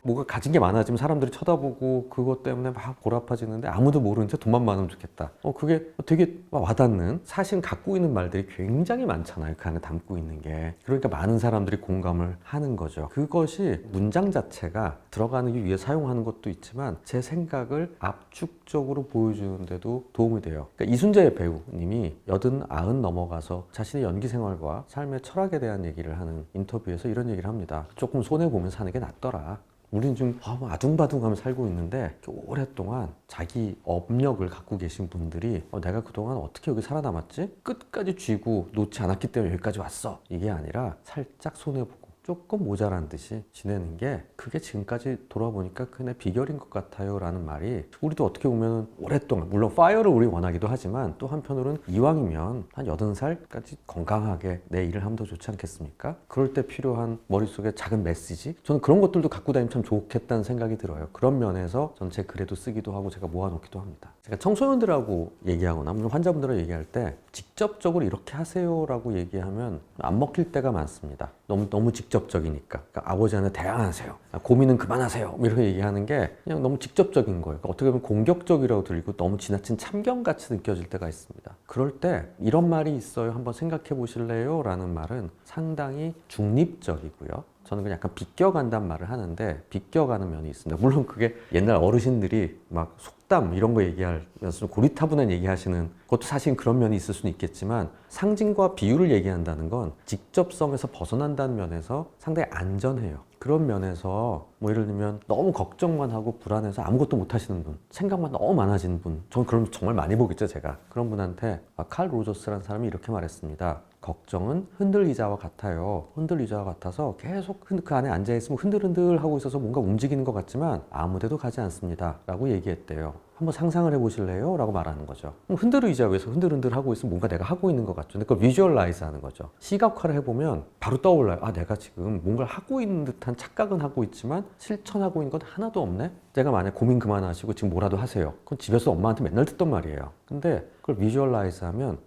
S1: 뭐가 가진 게 많아지면 사람들이 쳐다보고 그것 때문에 막 고라파지는데 아무도 모르는 채 돈만 많으면 좋겠다. 그게 되게 와닿는, 사실 갖고 있는 말들이 굉장히 많잖아요. 그 안에 담고 있는 게. 그러니까 많은 사람들이 공감을 하는 거죠. 그것이 문장 자체가 들어가기 위해 사용하는 것도 있지만 제 생각을 압축적으로 보여주는 데도 도움이 돼요. 그러니까 이순재 배우님이 80, 90 넘어가서 자신의 연기 생활과 삶의 철학에 대한 얘기를 하는 인터뷰에서 이런 얘기를 합니다. 조금 손해보면 사는 게 낫더라. 우리는 좀 아둥바둥하며 살고 있는데 오랫동안 자기 업력을 갖고 계신 분들이 내가 그동안 어떻게 여기 살아남았지? 끝까지 쥐고 놓지 않았기 때문에 여기까지 왔어. 이게 아니라 살짝 손해보고 조금 모자란 듯이 지내는 게, 그게 지금까지 돌아보니까 그게 비결인 것 같아요 라는 말이, 우리도 어떻게 보면 오랫동안, 물론 파이어를 우리 원하기도 하지만 또 한편으로는 이왕이면 한 80살까지 건강하게 내 일을 하면 더 좋지 않겠습니까? 그럴 때 필요한 머릿속에 작은 메시지, 저는 그런 것들도 갖고 다니면 참 좋겠다는 생각이 들어요. 그런 면에서 전 제 글에도 쓰기도 하고 제가 모아놓기도 합니다. 제가 청소년들하고 얘기하거나 환자분들하고 얘기할 때 직접적으로 이렇게 하세요 라고 얘기하면 안 먹힐 때가 많습니다. 너무 직접적이니까. 그러니까 아버지한테 대항하세요, 고민은 그만하세요, 이렇게 얘기하는 게 그냥 너무 직접적인 거예요. 그러니까 어떻게 보면 공격적이라고 들리고 너무 지나친 참견같이 느껴질 때가 있습니다. 그럴 때 이런 말이 있어요, 한번 생각해 보실래요? 라는 말은 상당히 중립적이고요, 저는 그냥 약간 비껴간단 말을 하는데 비껴가는 면이 있습니다. 물론 그게 옛날 어르신들이 막 속담 이런 거 얘기하면서 좀 고리타분한 얘기하시는 것도 사실 그런 면이 있을 수는 있겠지만 상징과 비유를 얘기한다는 건 직접성에서 벗어난다는 면에서 상당히 안전해요. 그런 면에서 뭐 예를 들면 너무 걱정만 하고 불안해서 아무것도 못 하시는 분, 생각만 너무 많아지는 분, 저는 그런 정말 많이 보겠죠, 제가. 그런 분한테 칼 로저스라는 사람이 이렇게 말했습니다. 걱정은 흔들의자와 같아요. 흔들의자와 같아서 계속 그 안에 앉아있으면 흔들흔들 하고 있어서 뭔가 움직이는 것 같지만 아무 데도 가지 않습니다. 라고 얘기했대요. 한번 상상을 해보실래요? 라고 말하는 거죠. 흔들의자 위에서 흔들흔들 하고 있으면 뭔가 내가 하고 있는 것 같죠. 근데 그걸 비주얼라이즈 하는 거죠. 시각화를 해보면 바로 떠올라요. 아, 내가 지금 뭔가를 하고 있는 듯한 착각은 하고 있지만 실천하고 있는 건 하나도 없네? 제가 만약 고민 그만하시고 지금 뭐라도 하세요. 그건 집에서 엄마한테 맨날 듣던 말이에요. 근데 그걸 비주얼라이즈 하면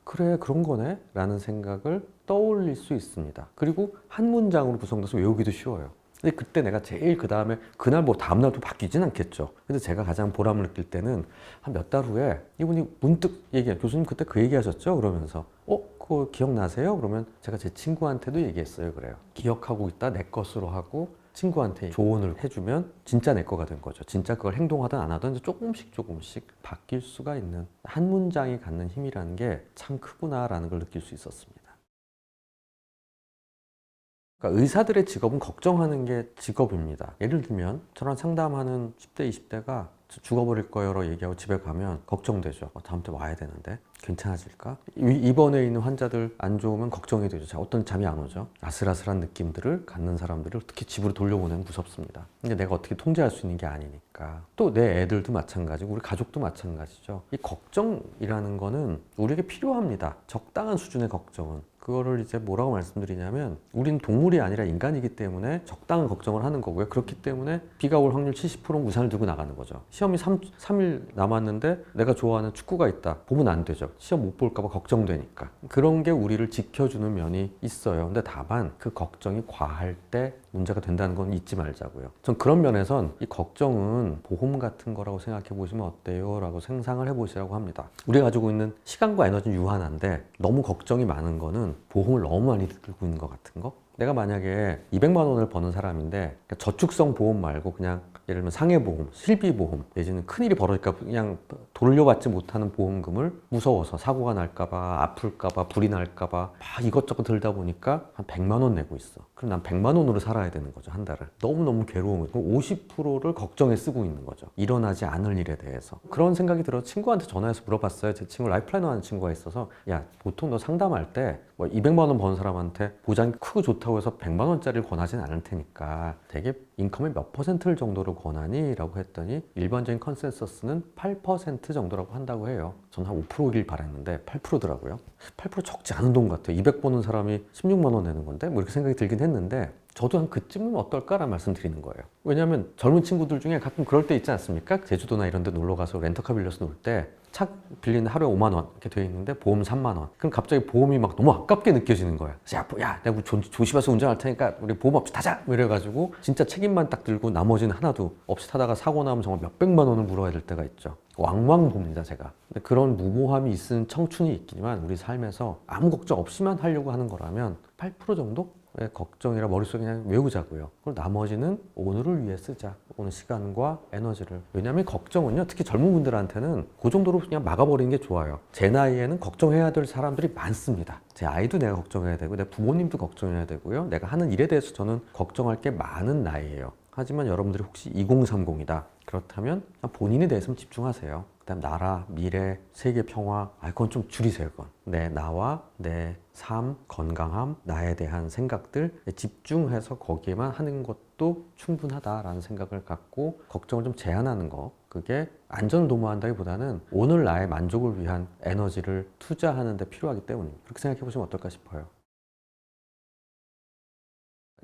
S1: 그래, 그런 거네? 라는 생각을 떠올릴 수 있습니다. 그리고 한 문장으로 구성돼서 외우기도 쉬워요. 근데 그때 내가 제일 그 다음에 그날 뭐 다음날 또 바뀌진 않겠죠. 그래서 제가 가장 보람을 느낄 때는 한 몇 달 후에 이분이 문득 얘기해요. 교수님 그때 그 얘기하셨죠? 그러면서 그거 기억나세요? 그러면 제가 제 친구한테도 얘기했어요. 그래요. 기억하고 있다 내 것으로 하고 친구한테 조언을 해주면 진짜 내 거가 된 거죠. 진짜 그걸 행동하든 안 하든 조금씩 바뀔 수가 있는 한 문장이 갖는 힘이라는 게 참 크구나라는 걸 느낄 수 있었습니다. 그러니까 의사들의 직업은 걱정하는 게 직업입니다. 예를 들면 저랑 상담하는 10대, 20대가 죽어버릴 거예요라고 얘기하고 집에 가면 걱정되죠. 다음 주 와야 되는데 괜찮아질까? 입원해 있는 환자들 안 좋으면 걱정이 되죠. 자, 어떤 잠이 안 오죠. 아슬아슬한 느낌들을 갖는 사람들을 어떻게 집으로 돌려보내면 무섭습니다. 근데 내가 어떻게 통제할 수 있는 게 아니니까. 또 내 애들도 마찬가지고 우리 가족도 마찬가지죠. 이 걱정이라는 거는 우리에게 필요합니다. 적당한 수준의 걱정은. 그거를 이제 뭐라고 말씀드리냐면 우린 동물이 아니라 인간이기 때문에 적당한 걱정을 하는 거고요. 그렇기 때문에 비가 올 확률 70%는 우산을 들고 나가는 거죠. 시험이 3일 남았는데 내가 좋아하는 축구가 있다. 보면 안 되죠. 시험 못 볼까 봐 걱정되니까. 그런 게 우리를 지켜주는 면이 있어요. 근데 다만 그 걱정이 과할 때 문제가 된다는 건 잊지 말자고요. 전 그런 면에선 이 걱정은 보험 같은 거라고 생각해 보시면 어때요? 라고 상상을 해보시라고 합니다. 우리가 가지고 있는 시간과 에너지는 유한한데 너무 걱정이 많은 거는 보험을 너무 많이 들고 있는 것 같은 거? 내가 만약에 200만 원을 버는 사람인데 저축성 보험 말고 그냥 예를 들면 상해보험, 실비보험 내지는 큰일이 벌어질까 그냥 돌려받지 못하는 보험금을 무서워서 사고가 날까봐 아플까봐 불이 날까봐 막 이것저것 들다 보니까 한 100만 원 내고 있어. 그럼 난 100만 원으로 살아야 되는 거죠, 한 달을. 너무너무 괴로운 거죠. 50%를 걱정에 쓰고 있는 거죠. 일어나지 않을 일에 대해서. 그런 생각이 들어 친구한테 전화해서 물어봤어요. 제 친구 라이프라이너 하는 친구가 있어서 야, 보통 너 상담할 때 뭐 200만 원 버는 사람한테 보장이 크고 좋다고 해서 100만 원짜리를 권하진 않을 테니까 되게 인컴의 몇 퍼센트를 정도로 권하니? 라고 했더니 일반적인 컨센서스는 8% 정도라고 한다고 해요. 저는 한 5%길 바랐는데 8%더라고요. 8% 적지 않은 돈 같아요. 200 버는 사람이 16만 원 내는 건데 뭐 이렇게 생각이 들긴 했는데 저도 한 그쯤은 어떨까라는 말씀 드리는 거예요. 왜냐하면 젊은 친구들 중에 가끔 그럴 때 있지 않습니까? 제주도나 이런 데 놀러 가서 렌터카 빌려서 놀 때 차 빌리는 하루에 5만 원 이렇게 돼 있는데 보험 3만 원. 그럼 갑자기 보험이 막 너무 아깝게 느껴지는 거예요. 야, 내가 조심해서 운전할 테니까 우리 보험 없이 타자! 이래가지고 진짜 책임만 딱 들고 나머지는 하나도 없이 타다가 사고 나면 정말 몇백만 원을 물어야 될 때가 있죠. 왕왕 봅니다, 제가. 근데 그런 무모함이 있는 청춘이 있지만 우리 삶에서 아무 걱정 없이만 하려고 하는 거라면 8% 정도? 걱정이라 머릿속에 그냥 외우자고요. 그리고 나머지는 오늘을 위해 쓰자. 오늘 시간과 에너지를. 왜냐하면 걱정은요, 특히 젊은 분들한테는 그 정도로 그냥 막아버리는 게 좋아요. 제 나이에는 걱정해야 될 사람들이 많습니다. 제 아이도 내가 걱정해야 되고 내 부모님도 걱정해야 되고요. 내가 하는 일에 대해서 저는 걱정할 게 많은 나이예요. 하지만 여러분들이 혹시 2030이다. 그렇다면 본인에 대해서 집중하세요. 그다음 나라, 미래, 세계 평화, 그건 좀 줄이세요. 그건. 나와 내 삶, 건강함, 나에 대한 생각들 집중해서 거기에만 하는 것도 충분하다라는 생각을 갖고 걱정을 좀 제한하는 거. 그게 안전을 도모한다기보다는 오늘 나의 만족을 위한 에너지를 투자하는 데 필요하기 때문입니다. 그렇게 생각해 보시면 어떨까 싶어요.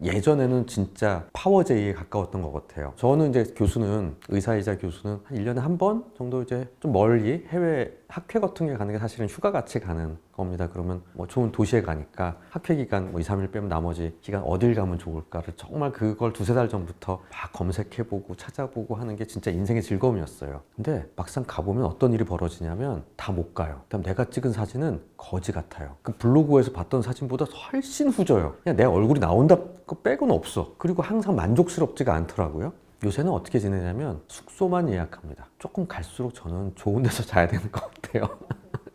S1: 예전에는 진짜 파워제이에 가까웠던 것 같아요. 저는 이제 교수는, 의사이자 교수는 한 1년에 한 번 정도 이제 좀 멀리 해외 학회 같은 게 가는 게 사실은 휴가 같이 가는 겁니다. 그러면 뭐 좋은 도시에 가니까 학회 기간 뭐 2, 3일 빼면 나머지 기간 어딜 가면 좋을까를 정말 그걸 두세 달 전부터 막 검색해보고 찾아보고 하는 게 진짜 인생의 즐거움이었어요. 근데 막상 가보면 어떤 일이 벌어지냐면 다 못 가요. 그다음 내가 찍은 사진은 거지 같아요. 그 블로그에서 봤던 사진보다 훨씬 후져요. 그냥 내 얼굴이 나온다 그 빼고는 없어. 그리고 항상 만족스럽지가 않더라고요. 요새는 어떻게 지내냐면 숙소만 예약합니다. 조금 갈수록 저는 좋은 데서 자야 되는 것 같아요.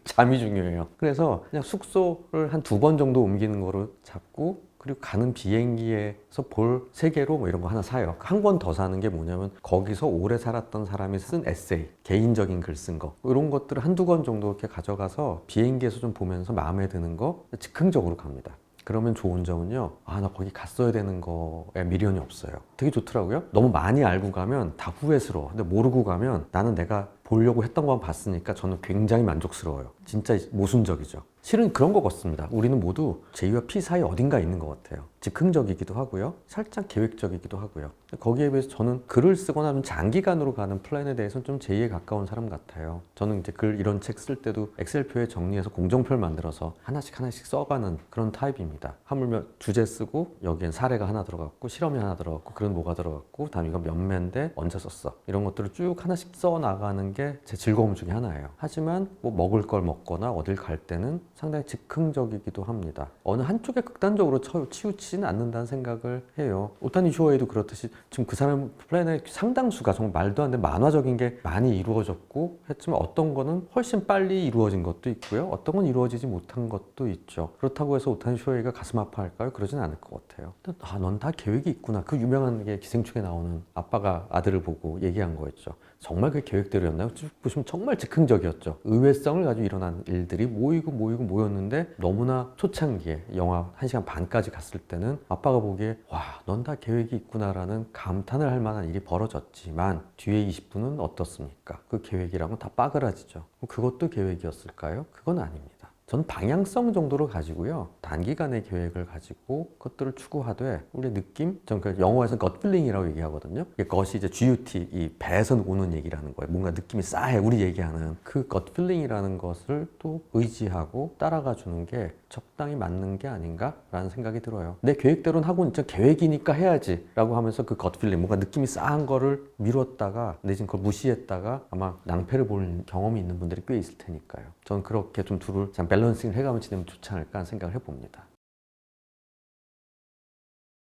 S1: 잠이 중요해요. 그래서 그냥 숙소를 한 2번 정도 옮기는 거로 잡고, 그리고 가는 비행기에서 볼 세계로 뭐 이런 거 하나 사요. 한 권 더 사는 게 뭐냐면 거기서 오래 살았던 사람이 쓴 에세이, 개인적인 글 쓴 거, 이런 것들을 한두 권 정도 이렇게 가져가서 비행기에서 좀 보면서 마음에 드는 거 즉흥적으로 갑니다. 그러면 좋은 점은요, 나 거기 갔어야 되는 거에 미련이 없어요. 되게 좋더라고요. 너무 많이 알고 가면 다 후회스러워. 근데 모르고 가면 나는 내가 보려고 했던 것만 봤으니까 저는 굉장히 만족스러워요. 진짜 모순적이죠. 실은 그런 것 같습니다. 우리는 모두 J와 P 사이 어딘가에 있는 것 같아요. 즉흥적이기도 하고요, 살짝 계획적이기도 하고요. 거기에 비해서 저는 글을 쓰거나 하면 장기간으로 가는 플랜에 대해서는 좀 J에 가까운 사람 같아요. 저는 이제 이런 책 쓸 때도 엑셀표에 정리해서 공정표를 만들어서 하나씩 써가는 그런 타입입니다. 하물며 주제 쓰고 여기엔 사례가 하나 들어갔고 실험이 하나 들어갔고 그런 뭐가 들어갔고 다음 이거 몇 면데 언제 썼어, 이런 것들을 쭉 하나씩 써 나가는 게 제 즐거움 중에 하나예요. 하지만 뭐 먹을 걸 먹거나 어딜 갈 때는 상당히 즉흥적이기도 합니다. 어느 한쪽에 극단적으로 치우치지는 않는다는 생각을 해요. 오타니 쇼헤이도 그렇듯이 지금 그 사람 플랜의 상당수가 정말 말도 안 되는 만화적인 게 많이 이루어졌고 했지만 어떤 거는 훨씬 빨리 이루어진 것도 있고요, 어떤 건 이루어지지 못한 것도 있죠. 그렇다고 해서 오타니 쇼헤이가 가슴 아파할까요? 그러진 않을 것 같아요. 넌 다 계획이 있구나. 그 유명한 게 기생충에 나오는 아빠가 아들을 보고 얘기한 거였죠. 정말 그게 계획대로였나요? 쭉 보시면 정말 즉흥적이었죠. 의외성을 가지고 일어난 일들이 모였는데 너무나 초창기에 영화 1시간 반까지 갔을 때는 아빠가 보기에 와, 넌 다 계획이 있구나라는 감탄을 할 만한 일이 벌어졌지만 뒤에 20분은 어떻습니까? 그 계획이랑은 다 빠그라지죠. 그것도 계획이었을까요? 그건 아닙니다. 저는 방향성 정도로 가지고요, 단기간의 계획을 가지고 그것들을 추구하되 우리 느낌, 전 영어에서는 겉필링이라고 얘기하거든요. 그것이 이제 GUT, 이 배에서 오는 얘기라는 거예요. 뭔가 느낌이 싸해, 우리 얘기하는 그 겉필링이라는 것을 또 의지하고 따라가 주는 게 적당히 맞는 게 아닌가라는 생각이 들어요. 내 계획대로는 하고 있죠. 계획이니까 해야지 라고 하면서 그 겉필링, 뭔가 느낌이 싸한 거를 미뤘다가 내지는 그걸 무시했다가 아마 낭패를 볼 경험이 있는 분들이 꽤 있을 테니까요. 저는 그렇게 좀 둘을 참 밸런싱을 해가면 지내면 좋지 않을까 하는 생각을 해봅니다.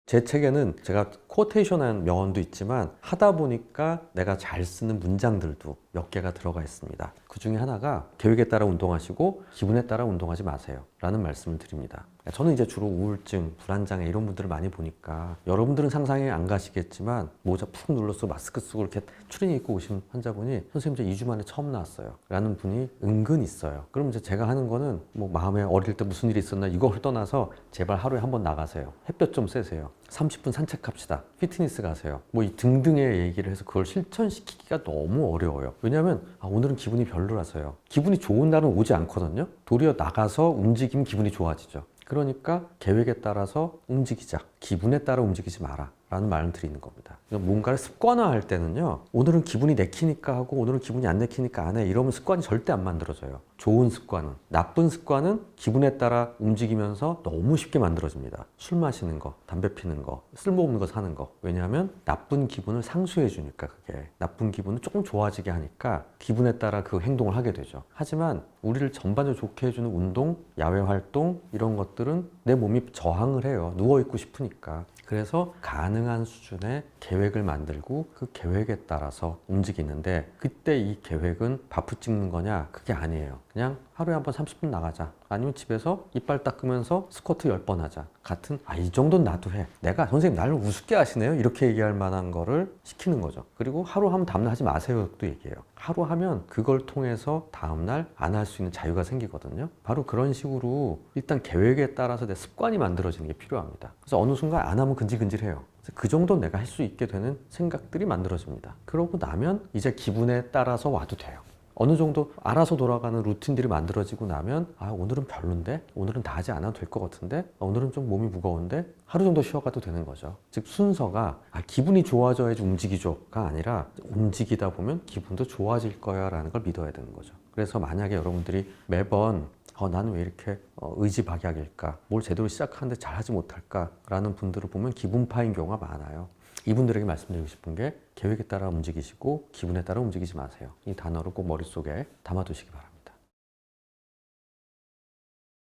S1: 제 책에는 제가 코테이션한 명언도 있지만 하다 보니까 내가 잘 쓰는 문장들도 몇 개가 들어가 있습니다. 그 중에 하나가 계획에 따라 운동하시고 기분에 따라 운동하지 마세요 라는 말씀을 드립니다. 저는 이제 주로 우울증, 불안장애 이런 분들을 많이 보니까 여러분들은 상상이 안 가시겠지만 모자 푹 눌러서 마스크 쓰고 이렇게 추리닝 입고 오신 환자분이 선생님 저 2주 만에 처음 나왔어요 라는 분이 은근 있어요. 그럼 이제 제가 하는 거는 뭐 마음에 어릴 때 무슨 일이 있었나 이걸 떠나서 제발 하루에 한 번 나가세요. 햇볕 좀 쐬세요. 30분 산책합시다. 피트니스 가세요. 뭐 이 등등의 얘기를 해서 그걸 실천시키기가 너무 어려워요. 왜냐하면 오늘은 기분이 별로라서요. 기분이 좋은 날은 오지 않거든요. 도리어 나가서 움직이면 기분이 좋아지죠. 그러니까 계획에 따라서 움직이자, 기분에 따라 움직이지 마라 라는 말을 드리는 겁니다. 뭔가를 습관화할 때는요, 오늘은 기분이 내키니까 하고 오늘은 기분이 안 내키니까 안 해, 이러면 습관이 절대 안 만들어져요. 좋은 습관은, 나쁜 습관은 기분에 따라 움직이면서 너무 쉽게 만들어집니다. 술 마시는 거, 담배 피는 거, 쓸모없는 거 사는 거. 왜냐하면 나쁜 기분을 상쇄해 주니까, 그게 나쁜 기분을 조금 좋아지게 하니까 기분에 따라 그 행동을 하게 되죠. 하지만 우리를 전반적으로 좋게 해주는 운동, 야외 활동 이런 것들은 내 몸이 저항을 해요. 누워있고 싶으니까. 그래서 가능한 수준의 계획을 만들고 그 계획에 따라서 움직이는데, 그때 이 계획은 바프 찍는 거냐? 그게 아니에요. 그냥 하루에 한 번 30분 나가자, 아니면 집에서 이빨 닦으면서 스쿼트 10번 하자 같은, 이 정도는 나도 해. 내가 선생님 나를 우습게 하시네요 이렇게 얘기할 만한 거를 시키는 거죠. 그리고 하루 하면 다음날 하지 마세요 또 얘기해요. 하루 하면 그걸 통해서 다음날 안 할 수 있는 자유가 생기거든요. 바로 그런 식으로 일단 계획에 따라서 내 습관이 만들어지는 게 필요합니다. 그래서 어느 순간 안 하면 근질근질해요. 그 정도 내가 할 수 있게 되는 생각들이 만들어집니다. 그러고 나면 이제 기분에 따라서 와도 돼요. 어느 정도 알아서 돌아가는 루틴들이 만들어지고 나면 오늘은 별론데? 오늘은 다 하지 않아도 될 것 같은데? 오늘은 좀 몸이 무거운데? 하루 정도 쉬어가도 되는 거죠. 즉 순서가 기분이 좋아져야지 움직이죠가 아니라 움직이다 보면 기분도 좋아질 거야 라는 걸 믿어야 되는 거죠. 그래서 만약에 여러분들이 매번 나는 왜 이렇게 의지박약일까? 뭘 제대로 시작하는데 잘하지 못할까? 라는 분들을 보면 기분파인 경우가 많아요. 이분들에게 말씀드리고 싶은 게 계획에 따라 움직이시고 기분에 따라 움직이지 마세요. 이 단어를 꼭 머릿속에 담아두시기 바랍니다.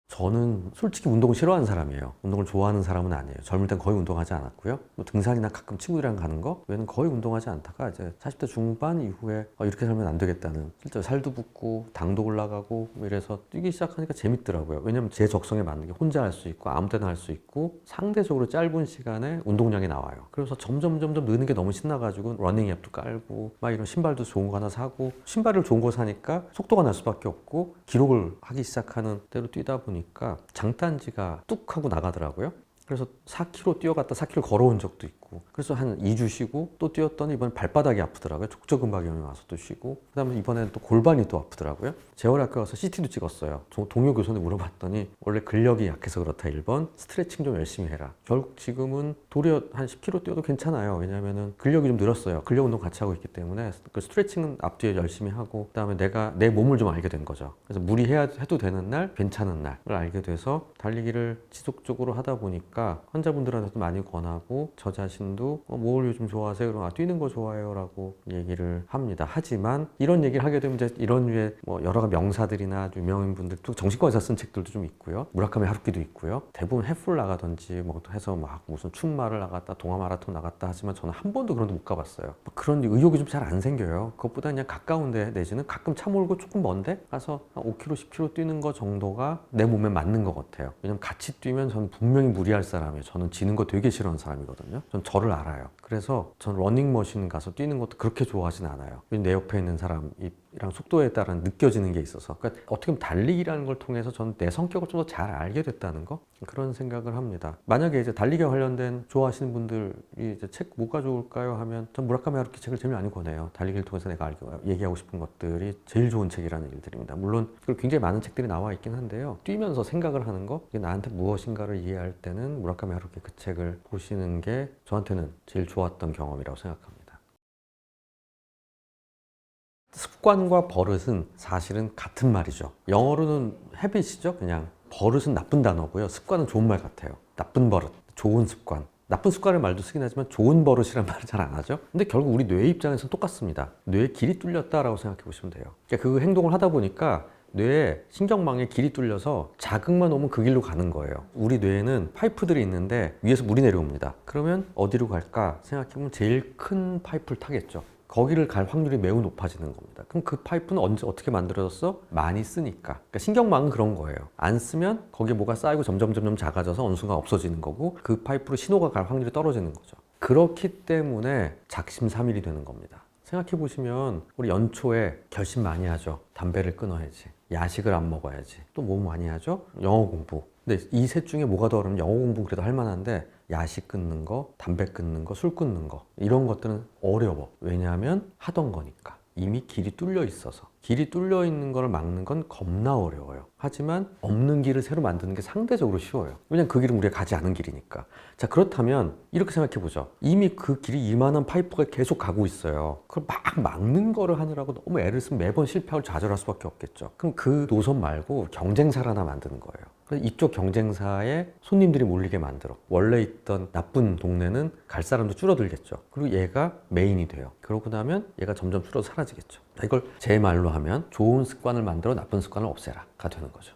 S1: 저는 솔직히 운동을 싫어하는 사람이에요. 운동을 좋아하는 사람은 아니에요. 젊을 땐 거의 운동하지 않았고요. 뭐 등산이나 가끔 친구들이랑 가는 거 외에는 거의 운동하지 않다가 이제 40대 중반 이후에 이렇게 살면 안 되겠다는, 실제로 살도 붓고 당도 올라가고 뭐 이래서 뛰기 시작하니까 재밌더라고요. 왜냐면 제 적성에 맞는 게 혼자 할 수 있고 아무 때나 할 수 있고 상대적으로 짧은 시간에 운동량이 나와요. 그래서 점점 느는 게 너무 신나가지고 러닝 앱도 깔고 막 이런 신발도 좋은 거 하나 사고, 신발을 좋은 거 사니까 속도가 날 수밖에 없고 기록을 하기 시작하는 대로 뛰다 보니 장단지가 뚝 하고 나가더라고요. 그래서 4km 뛰어갔다 4km 걸어온 적도 있고, 그래서 한 2주 쉬고 또 뛰었더니 이번에 발바닥이 아프더라고요. 족저근박염이 와서 또 쉬고, 그 다음에 이번에는 또 골반이 또 아프더라고요. 재활학교 가서 CT도 찍었어요. 동료 교수한테 물어봤더니 원래 근력이 약해서 그렇다 1번, 스트레칭 좀 열심히 해라. 결국 지금은 도리어 한 10km 뛰어도 괜찮아요. 왜냐하면 근력이 좀 늘었어요. 근력 운동 같이 하고 있기 때문에 그 스트레칭은 앞뒤에 열심히 하고, 그 다음에 내가 내 몸을 좀 알게 된 거죠. 그래서 무리해도 되는 날, 괜찮은 날을 알게 돼서 달리기를 지속적으로 하다 보니까 환자분들한테도 많이 권하고, 저 자신도 뭘 요즘 좋아하세요? 그럼 뛰는 거 좋아해요 라고 얘기를 합니다. 하지만 이런 얘기를 하게 되면 이제 이런 류의 여러 가지 명사들이나 유명인 분들, 또 정신과에서 쓴 책들도 좀 있고요. 무라카미 하루키도 있고요. 대부분 해플 나가든지 뭐 해서 막 무슨 춘마를 나갔다 동아 마라톤 나갔다 하지만 저는 한 번도 그런 데 못 가봤어요. 그런 의욕이 좀 잘 안 생겨요. 그것보다 그냥 가까운 데 내지는 가끔 차 몰고 조금 먼데 가서 5km, 10km 뛰는 거 정도가 내 몸에 맞는 것 같아요. 왜냐면 같이 뛰면 저는 분명히 무리할 사람이에요. 저는 지는 거 되게 싫어하는 사람이거든요. 전 저를 알아요. 그래서 전 러닝머신 가서 뛰는 것도 그렇게 좋아하진 않아요. 내 옆에 있는 사람이랑 속도에 따라 느껴지는 게 있어서, 그러니까 어떻게 보면 달리기라는 걸 통해서 저는 내 성격을 좀 더 잘 알게 됐다는 거, 그런 생각을 합니다. 만약에 이제 달리기와 관련된 좋아하시는 분들이 이제 책 뭐가 좋을까요 하면 전 무라카미 하루키 책을 제일 많이 권해요. 달리기를 통해서 내가 얘기하고 싶은 것들이 제일 좋은 책이라는 얘기를 드립니다. 물론 굉장히 많은 책들이 나와 있긴 한데요. 뛰면서 생각을 하는 거, 이게 나한테 무엇인가를 이해할 때는 무라카미 하루키 그 책을 보시는 게 저한테는 제일 좋았던 경험이라고 생각합니다. 습관과 버릇은 사실은 같은 말이죠. 영어로는 habit이죠. 그냥 버릇은 나쁜 단어고요. 습관은 좋은 말 같아요. 나쁜 버릇, 좋은 습관. 나쁜 습관을 말도 쓰긴 하지만 좋은 버릇이란 말을 잘 안 하죠. 근데 결국 우리 뇌의 입장에서는 똑같습니다. 뇌의 길이 뚫렸다라고 생각해 보시면 돼요. 그러니까 그 행동을 하다 보니까 뇌에 신경망에 길이 뚫려서 자극만 오면 그 길로 가는 거예요. 우리 뇌에는 파이프들이 있는데 위에서 물이 내려옵니다. 그러면 어디로 갈까 생각해보면 제일 큰 파이프를 타겠죠. 거기를 갈 확률이 매우 높아지는 겁니다. 그럼 그 파이프는 언제 어떻게 만들어졌어? 많이 쓰니까. 그러니까 신경망은 그런 거예요. 안 쓰면 거기에 뭐가 쌓이고 점점 작아져서 어느 순간 없어지는 거고, 그 파이프로 신호가 갈 확률이 떨어지는 거죠. 그렇기 때문에 작심삼일이 되는 겁니다. 생각해 보시면 우리 연초에 결심 많이 하죠. 담배를 끊어야지, 야식을 안 먹어야지, 또 뭐 많이 하죠? 영어 공부. 근데 이 셋 중에 뭐가 더 어려우면 영어 공부 그래도 할 만한데, 야식 끊는 거, 담배 끊는 거, 술 끊는 거, 이런 것들은 어려워. 왜냐하면 하던 거니까. 이미 길이 뚫려 있어서. 길이 뚫려 있는 걸 막는 건 겁나 어려워요. 하지만 없는 길을 새로 만드는 게 상대적으로 쉬워요. 왜냐면 그 길은 우리가 가지 않은 길이니까. 자, 그렇다면 이렇게 생각해 보죠. 이미 그 길이 이만한 파이프가 계속 가고 있어요. 그걸 막 막는 거를 하느라고 너무 애를 쓰면 매번 실패하고 좌절할 수밖에 없겠죠. 그럼 그 노선 말고 경쟁사를 하나 만드는 거예요. 그래서 이쪽 경쟁사에 손님들이 몰리게 만들어. 원래 있던 나쁜 동네는 갈 사람도 줄어들겠죠. 그리고 얘가 메인이 돼요. 그러고 나면 얘가 점점 줄어서 사라지겠죠. 이걸 제 말로 하면 좋은 습관을 만들어 나쁜 습관을 없애라가 되는 거죠.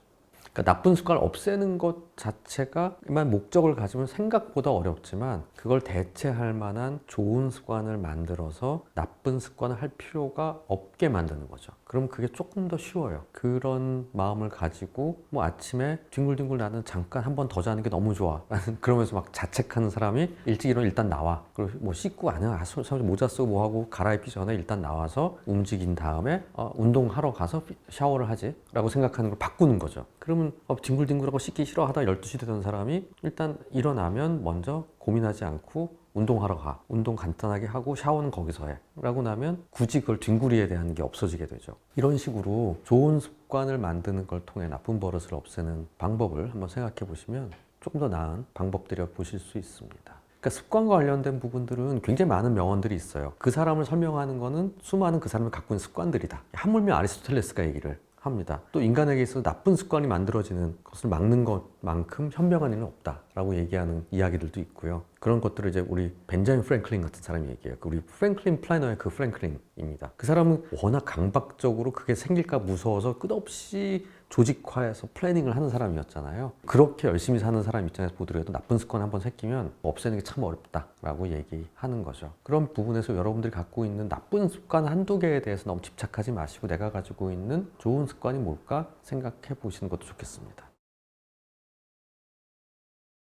S1: 그러니까 나쁜 습관을 없애는 것 자체가 이만 목적을 가지면 생각보다 어렵지만, 그걸 대체할 만한 좋은 습관을 만들어서 나쁜 습관을 할 필요가 없게 만드는 거죠. 그럼 그게 조금 더 쉬워요. 그런 마음을 가지고 뭐 아침에 뒹굴뒹굴 나는 잠깐 한 번 더 자는 게 너무 좋아 그러면서 막 자책하는 사람이 일찍 일어나 일단 나와. 그리고 뭐 씻고 아니야, 모자 쓰고 뭐 하고 갈아입기 전에 일단 나와서 움직인 다음에 운동하러 가서 샤워를 하지 라고 생각하는 걸 바꾸는 거죠. 그러면 뒹굴뒹굴하고 씻기 싫어하다 12시 되던 사람이 일단 일어나면 먼저 고민하지 않고 운동하러 가. 운동 간단하게 하고 샤워는 거기서 해. 라고 나면 굳이 그걸 뒹구리에 대한 게 없어지게 되죠. 이런 식으로 좋은 습관을 만드는 걸 통해 나쁜 버릇을 없애는 방법을 한번 생각해 보시면 조금 더 나은 방법들을 보실 수 있습니다. 그러니까 습관과 관련된 부분들은 굉장히 많은 명언들이 있어요. 그 사람을 설명하는 거는 수많은 그 사람이 갖고 있는 습관들이다. 하물며 아리스토텔레스가 얘기를 합니다. 또 인간에게 있어서 나쁜 습관이 만들어지는 것을 막는 것만큼 현명한 일은 없다라고 얘기하는 이야기들도 있고요. 그런 것들을 이제 우리 벤자민 프랭클린 같은 사람이 얘기해요. 우리 프랭클린 플래너의 그 프랭클린입니다. 그 사람은 워낙 강박적으로 그게 생길까 무서워서 끝없이 조직화해서 플래닝을 하는 사람이었잖아요. 그렇게 열심히 사는 사람 입장에서 보더라도 나쁜 습관 한번 생기면 없애는 게 참 어렵다라고 얘기하는 거죠. 그런 부분에서 여러분들이 갖고 있는 나쁜 습관 한두 개에 대해서 너무 집착하지 마시고 내가 가지고 있는 좋은 습관이 뭘까 생각해 보시는 것도 좋겠습니다.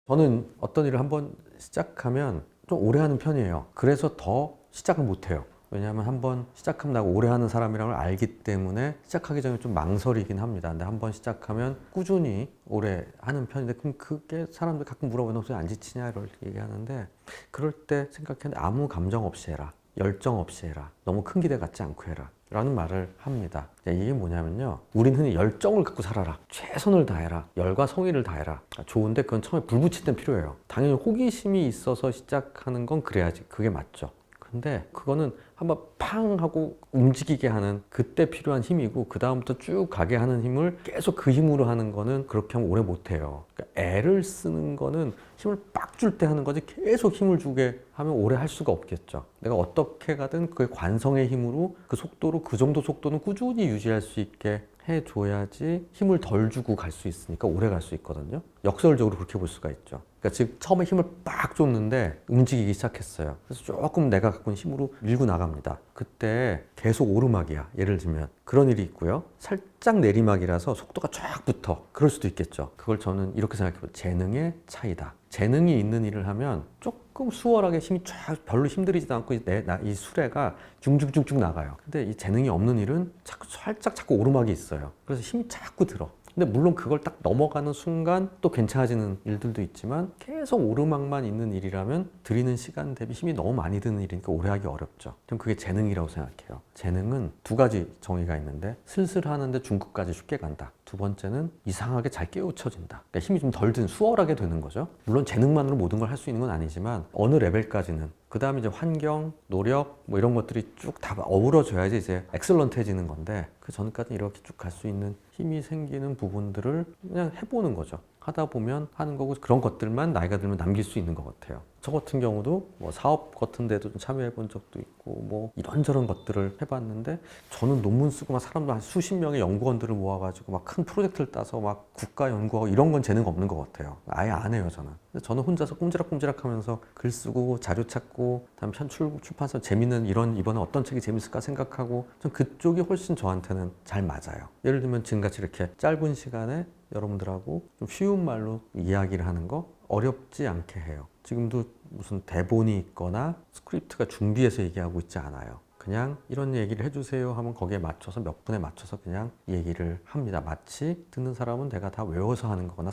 S1: 저는 어떤 일을 한번 시작하면 좀 오래 하는 편이에요. 그래서 더 시작을 못 해요. 왜냐하면 한번 시작하면 내가 오래 하는 사람이라는 걸 알기 때문에 시작하기 전에 좀 망설이긴 합니다. 근데 한번 시작하면 꾸준히 오래 하는 편인데, 그럼 그게 사람들 가끔 물어보는 왜 안 지치냐 이렇게 얘기하는데, 그럴 때 생각했는데 아무 감정 없이 해라, 열정 없이 해라, 너무 큰 기대 갖지 않고 해라 라는 말을 합니다. 이게 뭐냐면요, 우린 흔히 열정을 갖고 살아라, 최선을 다해라, 열과 성의를 다해라, 좋은데 그건 처음에 불 붙일 땐 필요해요. 당연히 호기심이 있어서 시작하는 건 그래야지 그게 맞죠. 근데 그거는 한번 팡 하고 움직이게 하는 그때 필요한 힘이고, 그 다음부터 쭉 가게 하는 힘을 계속 그 힘으로 하는 거는 그렇게 하면 오래 못해요. 그러니까 애를 쓰는 거는 힘을 빡 줄 때 하는 거지, 계속 힘을 주게 하면 오래 할 수가 없겠죠. 내가 어떻게 가든 그 관성의 힘으로 그 속도로, 그 정도 속도는 꾸준히 유지할 수 있게 해줘야지 힘을 덜 주고 갈 수 있으니까 오래 갈 수 있거든요. 역설적으로 그렇게 볼 수가 있죠. 그러니까 즉 처음에 힘을 빡 줬는데 움직이기 시작했어요. 그래서 조금 내가 갖고 있는 힘으로 밀고 나갑니다. 그때 계속 오르막이야, 예를 들면. 그런 일이 있고요. 살짝 내리막이라서 속도가 쫙 붙어. 그럴 수도 있겠죠. 그걸 저는 이렇게 생각해요. 재능의 차이다. 재능이 있는 일을 하면 조금 수월하게 힘이 쫙, 별로 힘들이지도 않고 이 수레가 중중중중 나가요. 근데 이 재능이 없는 일은 자꾸 오르막이 있어요. 그래서 힘이 자꾸 들어. 근데 물론 그걸 딱 넘어가는 순간 또 괜찮아지는 일들도 있지만, 계속 오르막만 있는 일이라면 들이는 시간 대비 힘이 너무 많이 드는 일이니까 오래 하기 어렵죠. 전 그게 재능이라고 생각해요. 재능은 두 가지 정의가 있는데, 슬슬 하는데 중급까지 쉽게 간다. 두 번째는 이상하게 잘 깨우쳐진다. 그러니까 힘이 좀 덜 든, 수월하게 되는 거죠. 물론 재능만으로 모든 걸 할 수 있는 건 아니지만 어느 레벨까지는. 그 다음에 이제 환경, 노력 뭐 이런 것들이 쭉 다 어우러져야지 이제 엑셀런트해지는 건데, 그 전까지 이렇게 쭉 갈 수 있는 힘이 생기는 부분들을 그냥 해보는 거죠. 하다 보면 하는 거고, 그런 것들만 나이가 들면 남길 수 있는 것 같아요. 저 같은 경우도 뭐 사업 같은 데도 좀 참여해 본 적도 있고, 뭐 이런저런 것들을 해봤는데, 저는 논문 쓰고 막 사람들 한 수십 명의 연구원들을 모아가지고 막 큰 프로젝트를 따서 막 국가 연구하고 이런 건 재능 없는 것 같아요. 아예 안 해요, 저는. 근데 저는 혼자서 꼼지락꼼지락 하면서 글 쓰고 자료 찾고, 다음 출판사 재밌는 이번에 어떤 책이 재밌을까 생각하고, 전 그쪽이 훨씬 저한테는 잘 맞아요. 예를 들면 지금같이 이렇게 짧은 시간에 여러분들하고 좀 쉬운 말로 이야기를 하는 거 어렵지 않게 해요. 지금도 무슨 대본이 있거나 스크립트가 준비해서 얘기하고 있지 않아요. 그냥 이런 얘기를 해주세요 하면 거기에 맞춰서 몇 분에 맞춰서 그냥 얘기를 합니다. 마치 듣는 사람은 내가 다 외워서 하는 거거나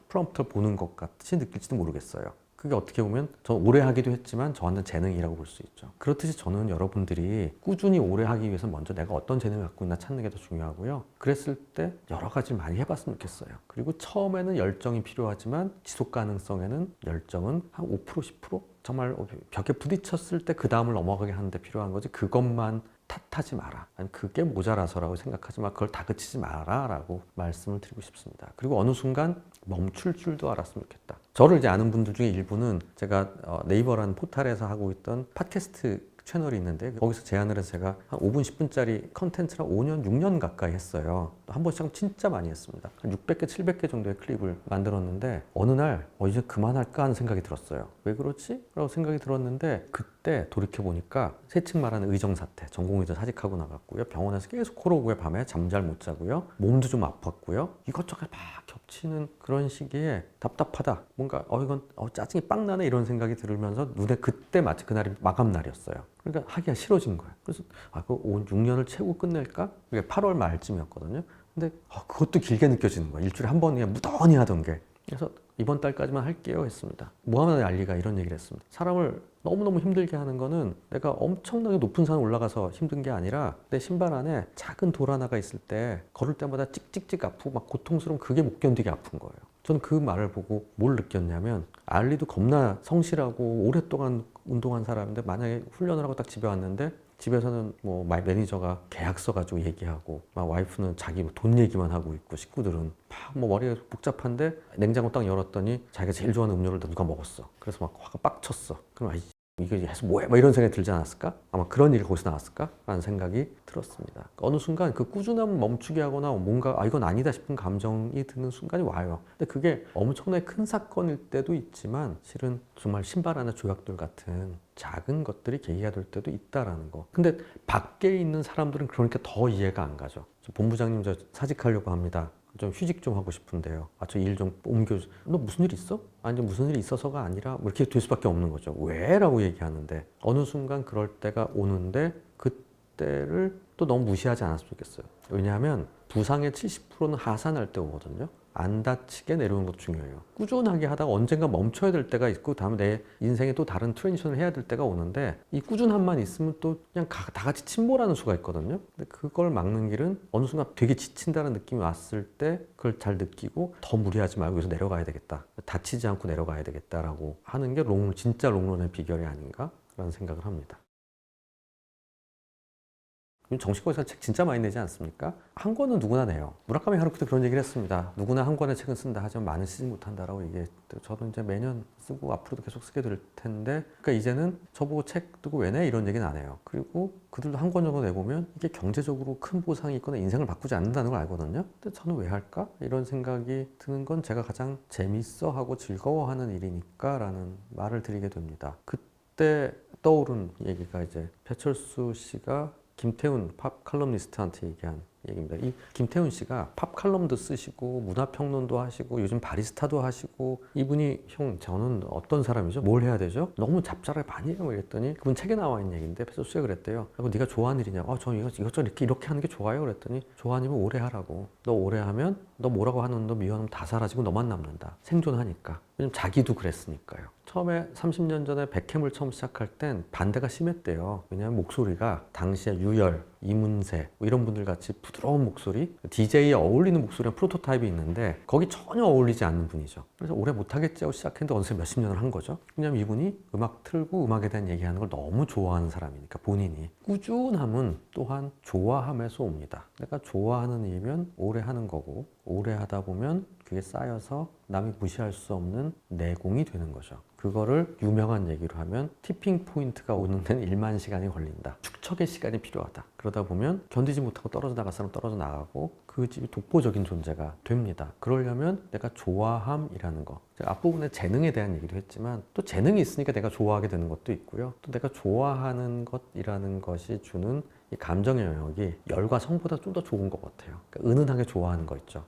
S1: 프롬프트를 보는 것 같이 느낄지도 모르겠어요. 그게 어떻게 보면 저는 오래 하기도 했지만 저한테는 재능이라고 볼 수 있죠. 그렇듯이 저는 여러분들이 꾸준히 오래 하기 위해서 먼저 내가 어떤 재능을 갖고 있나 찾는 게 더 중요하고요. 그랬을 때 여러 가지 많이 해봤으면 좋겠어요. 그리고 처음에는 열정이 필요하지만 지속 가능성에는 열정은 한 5%, 10%? 정말 벽에 부딪혔을 때 그 다음을 넘어가게 하는데 필요한 거지, 그것만 탓하지 마라. 아니, 그게 모자라서라고 생각하지 마. 그걸 다그치지 마라 라고 말씀을 드리고 싶습니다. 그리고 어느 순간 멈출 줄도 알았으면 좋겠다. 저를 이제 아는 분들 중에 일부는 제가 네이버라는 포털에서 하고 있던 팟캐스트 채널이 있는데, 거기서 제안을 해서 제가 한 5분, 10분짜리 컨텐츠를 5년, 6년 가까이 했어요. 한 번씩 하면 진짜 많이 했습니다. 한 600개, 700개 정도의 클립을 만들었는데, 어느 날 이제 그만할까 하는 생각이 들었어요. 왜 그렇지? 라고 생각이 들었는데, 그때 돌이켜보니까 세칭 말하는 의정사태, 전공의도 사직하고 나갔고요. 병원에서 계속 코로고에 밤에 잠 잘 못 자고요. 몸도 좀 아팠고요. 이것저것 막 겹치는 그런 시기에 답답하다. 뭔가 이건 짜증이 빵 나네 이런 생각이 들으면서 눈에 그때 마치 그날이 마감 날이었어요. 그러니까 하기가 싫어진 거예요. 그래서 그거 6년을 채우고 끝낼까? 이게 8월 말쯤이었거든요. 근데 그것도 길게 느껴지는 거예요. 일주일에 한 번 그냥 무던히 하던 게. 그래서 이번 달까지만 할게요 했습니다. 무하마드 알리가 이런 얘기를 했습니다. 사람을 너무너무 힘들게 하는 거는 내가 엄청나게 높은 산 올라가서 힘든 게 아니라 내 신발 안에 작은 돌 하나가 있을 때 걸을 때마다 찍찍찍 아프고 막 고통스러운, 그게 못 견디게 아픈 거예요. 전 그 말을 보고 뭘 느꼈냐면 알리도 겁나 성실하고 오랫동안 운동한 사람인데 만약에 훈련을 하고 딱 집에 왔는데 집에서는 뭐 매니저가 계약서 가지고 얘기하고 막 와이프는 자기 돈 얘기만 하고 있고 식구들은 막 뭐 머리가 복잡한데 냉장고 딱 열었더니 자기가 제일 좋아하는 음료를 누가 먹었어. 그래서 막 화가 빡쳤어. 그럼 이게 해서 뭐해? 막 이런 생각이 들지 않았을까? 아마 그런 일이 거기서 나왔을까? 라는 생각이 들었습니다. 어느 순간 그 꾸준함을 멈추게 하거나 뭔가 이건 아니다 싶은 감정이 드는 순간이 와요. 근데 그게 엄청나게 큰 사건일 때도 있지만 실은 정말 신발 하나 조약돌 같은 작은 것들이 계기가 될 때도 있다라는 거. 근데 밖에 있는 사람들은 그러니까 더 이해가 안 가죠. 본부장님 저 사직하려고 합니다. 좀 휴직 좀 하고 싶은데요. 저 일 좀 너 무슨 일 있어? 아니 무슨 일이 있어서가 아니라 뭐 이렇게 될 수밖에 없는 거죠. 왜? 라고 얘기하는데 어느 순간 그럴 때가 오는데 그때를 또 너무 무시하지 않았으면 좋겠어요. 왜냐하면 부상의 70%는 하산할 때 오거든요. 안 다치게 내려오는 것도 중요해요. 꾸준하게 하다가 언젠가 멈춰야 될 때가 있고 다음에 내 인생에 또 다른 트랜지션을 해야 될 때가 오는데 이 꾸준함만 있으면 또 그냥 다 같이 침몰하는 수가 있거든요. 근데 그걸 막는 길은 어느 순간 되게 지친다는 느낌이 왔을 때 그걸 잘 느끼고 더 무리하지 말고 여기서 내려가야 되겠다. 다치지 않고 내려가야 되겠다라고 하는 게 진짜 롱런의 비결이 아닌가라는 생각을 합니다. 정신과에서 책 진짜 많이 내지 않습니까? 한 권은 누구나 내요. 무라카미 하루키도 그런 얘기를 했습니다. 누구나 한 권의 책은 쓴다 하지만 많이 쓰지 못한다라고 얘기했죠. 저도 이제 매년 쓰고 앞으로도 계속 쓰게 될 텐데 그러니까 이제는 저보고 책 쓰고 왜 내? 이런 얘기는 안 해요. 그리고 그들도 한 권 정도 내보면 이게 경제적으로 큰 보상이 있거나 인생을 바꾸지 않는다는 걸 알거든요. 근데 저는 왜 할까? 이런 생각이 드는 건 제가 가장 재밌어하고 즐거워하는 일이니까 라는 말을 드리게 됩니다. 그때 떠오른 얘기가 이제 배철수 씨가 김태훈 팝 칼럼니스트한테 얘기한 얘기입니다. 이 김태훈 씨가 팝 칼럼도 쓰시고 문화평론도 하시고 요즘 바리스타도 하시고 이분이 형 저는 어떤 사람이죠? 뭘 해야 되죠? 너무 잡잘하게 많이 해요. 이랬더니 그분 책에 나와 있는 얘기인데 배철수가 그랬대요. 네가 좋아하는 일이냐고. 저 이것저것 이렇게 하는 게 좋아요. 그랬더니 좋아하면 오래 하라고. 너 오래 하면 너 뭐라고 하는 너 미워하면 다 사라지고 너만 남는다. 생존하니까. 왜냐면 자기도 그랬으니까요. 처음에 30년 전에 백햄을 처음 시작할 땐 반대가 심했대요. 왜냐하면 목소리가 당시에 유열, 이문세 뭐 이런 분들 같이 부드러운 목소리, DJ에 어울리는 목소리랑 프로토타입이 있는데 거기 전혀 어울리지 않는 분이죠. 그래서 오래 못하겠지 하고 시작했는데 어느새 몇십 년을 한 거죠. 왜냐하면 이분이 음악 틀고 음악에 대한 얘기하는 걸 너무 좋아하는 사람이니까 본인이. 꾸준함은 또한 좋아함에서 옵니다. 내가 좋아하는 일이면 오래 하는 거고 오래 하다 보면 그게 쌓여서 남이 무시할 수 없는 내공이 되는 거죠. 그거를 유명한 얘기로 하면 티핑 포인트가 오는 데는 1만 시간이 걸린다. 축적의 시간이 필요하다. 그러다 보면 견디지 못하고 떨어져 나갈 사람 떨어져 나가고 그 집이 독보적인 존재가 됩니다. 그러려면 내가 좋아함이라는 거. 제가 앞부분에 재능에 대한 얘기도 했지만 또 재능이 있으니까 내가 좋아하게 되는 것도 있고요. 또 내가 좋아하는 것이라는 것이 주는 이 감정의 영역이 열과 성보다 좀 더 좋은 것 같아요. 그러니까 은은하게 좋아하는 거 있죠.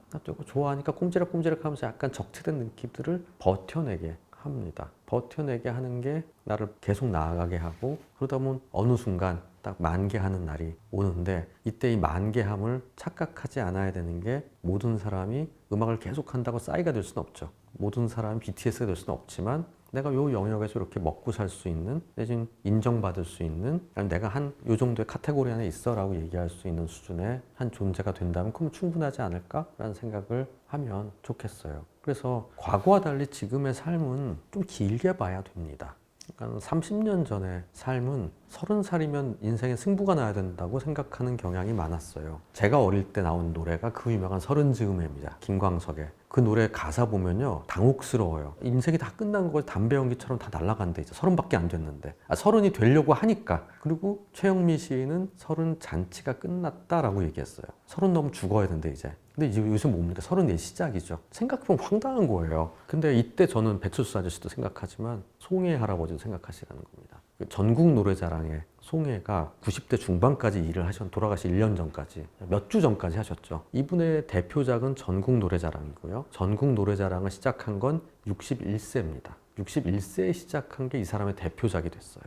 S1: 좋아하니까 꼼지락꼼지락 하면서 약간 적체된 느낌들을 버텨내게 합니다. 버텨내게 하는 게 나를 계속 나아가게 하고 그러다 보면 어느 순간 딱 만개하는 날이 오는데 이때 이 만개함을 착각하지 않아야 되는 게 모든 사람이 음악을 계속한다고 싸이가 될 수는 없죠. 모든 사람이 BTS가 될 수는 없지만 내가 요 영역에서 이렇게 먹고 살 수 있는 내지는 인정받을 수 있는 내가 한 요 정도의 카테고리 안에 있어 라고 얘기할 수 있는 수준의 한 존재가 된다면 그럼 충분하지 않을까라는 생각을 하면 좋겠어요. 그래서 과거와 달리 지금의 삶은 좀 길게 봐야 됩니다. 그러니까 30년 전의 삶은 30살이면 인생에 승부가 나야 된다고 생각하는 경향이 많았어요. 제가 어릴 때 나온 노래가 그 유명한 서른 즈음에입니다. 김광석의. 그 노래 가사 보면요 당혹스러워요. 인생이 다 끝난 거 담배 연기처럼 다 날아간대. 이제 30밖에 안 됐는데 30이 되려고 하니까. 그리고 최영미 시인은 30 잔치가 끝났다라고 얘기했어요. 30 넘으면 죽어야 된대 이제. 근데 이제 요새 뭡니까? 34 시작이죠. 생각해보면 황당한 거예요. 근데 이때 저는 배철수 아저씨도 생각하지만 송혜 할아버지도 생각하시라는 겁니다. 전국 노래자랑에 송혜가 90대 중반까지 일을 돌아가시 1년 전까지 몇 주 전까지 하셨죠. 이분의 대표작은 전국 노래자랑이고요. 전국 노래자랑을 시작한 건 61세입니다. 61세에 시작한 게 이 사람의 대표작이 됐어요.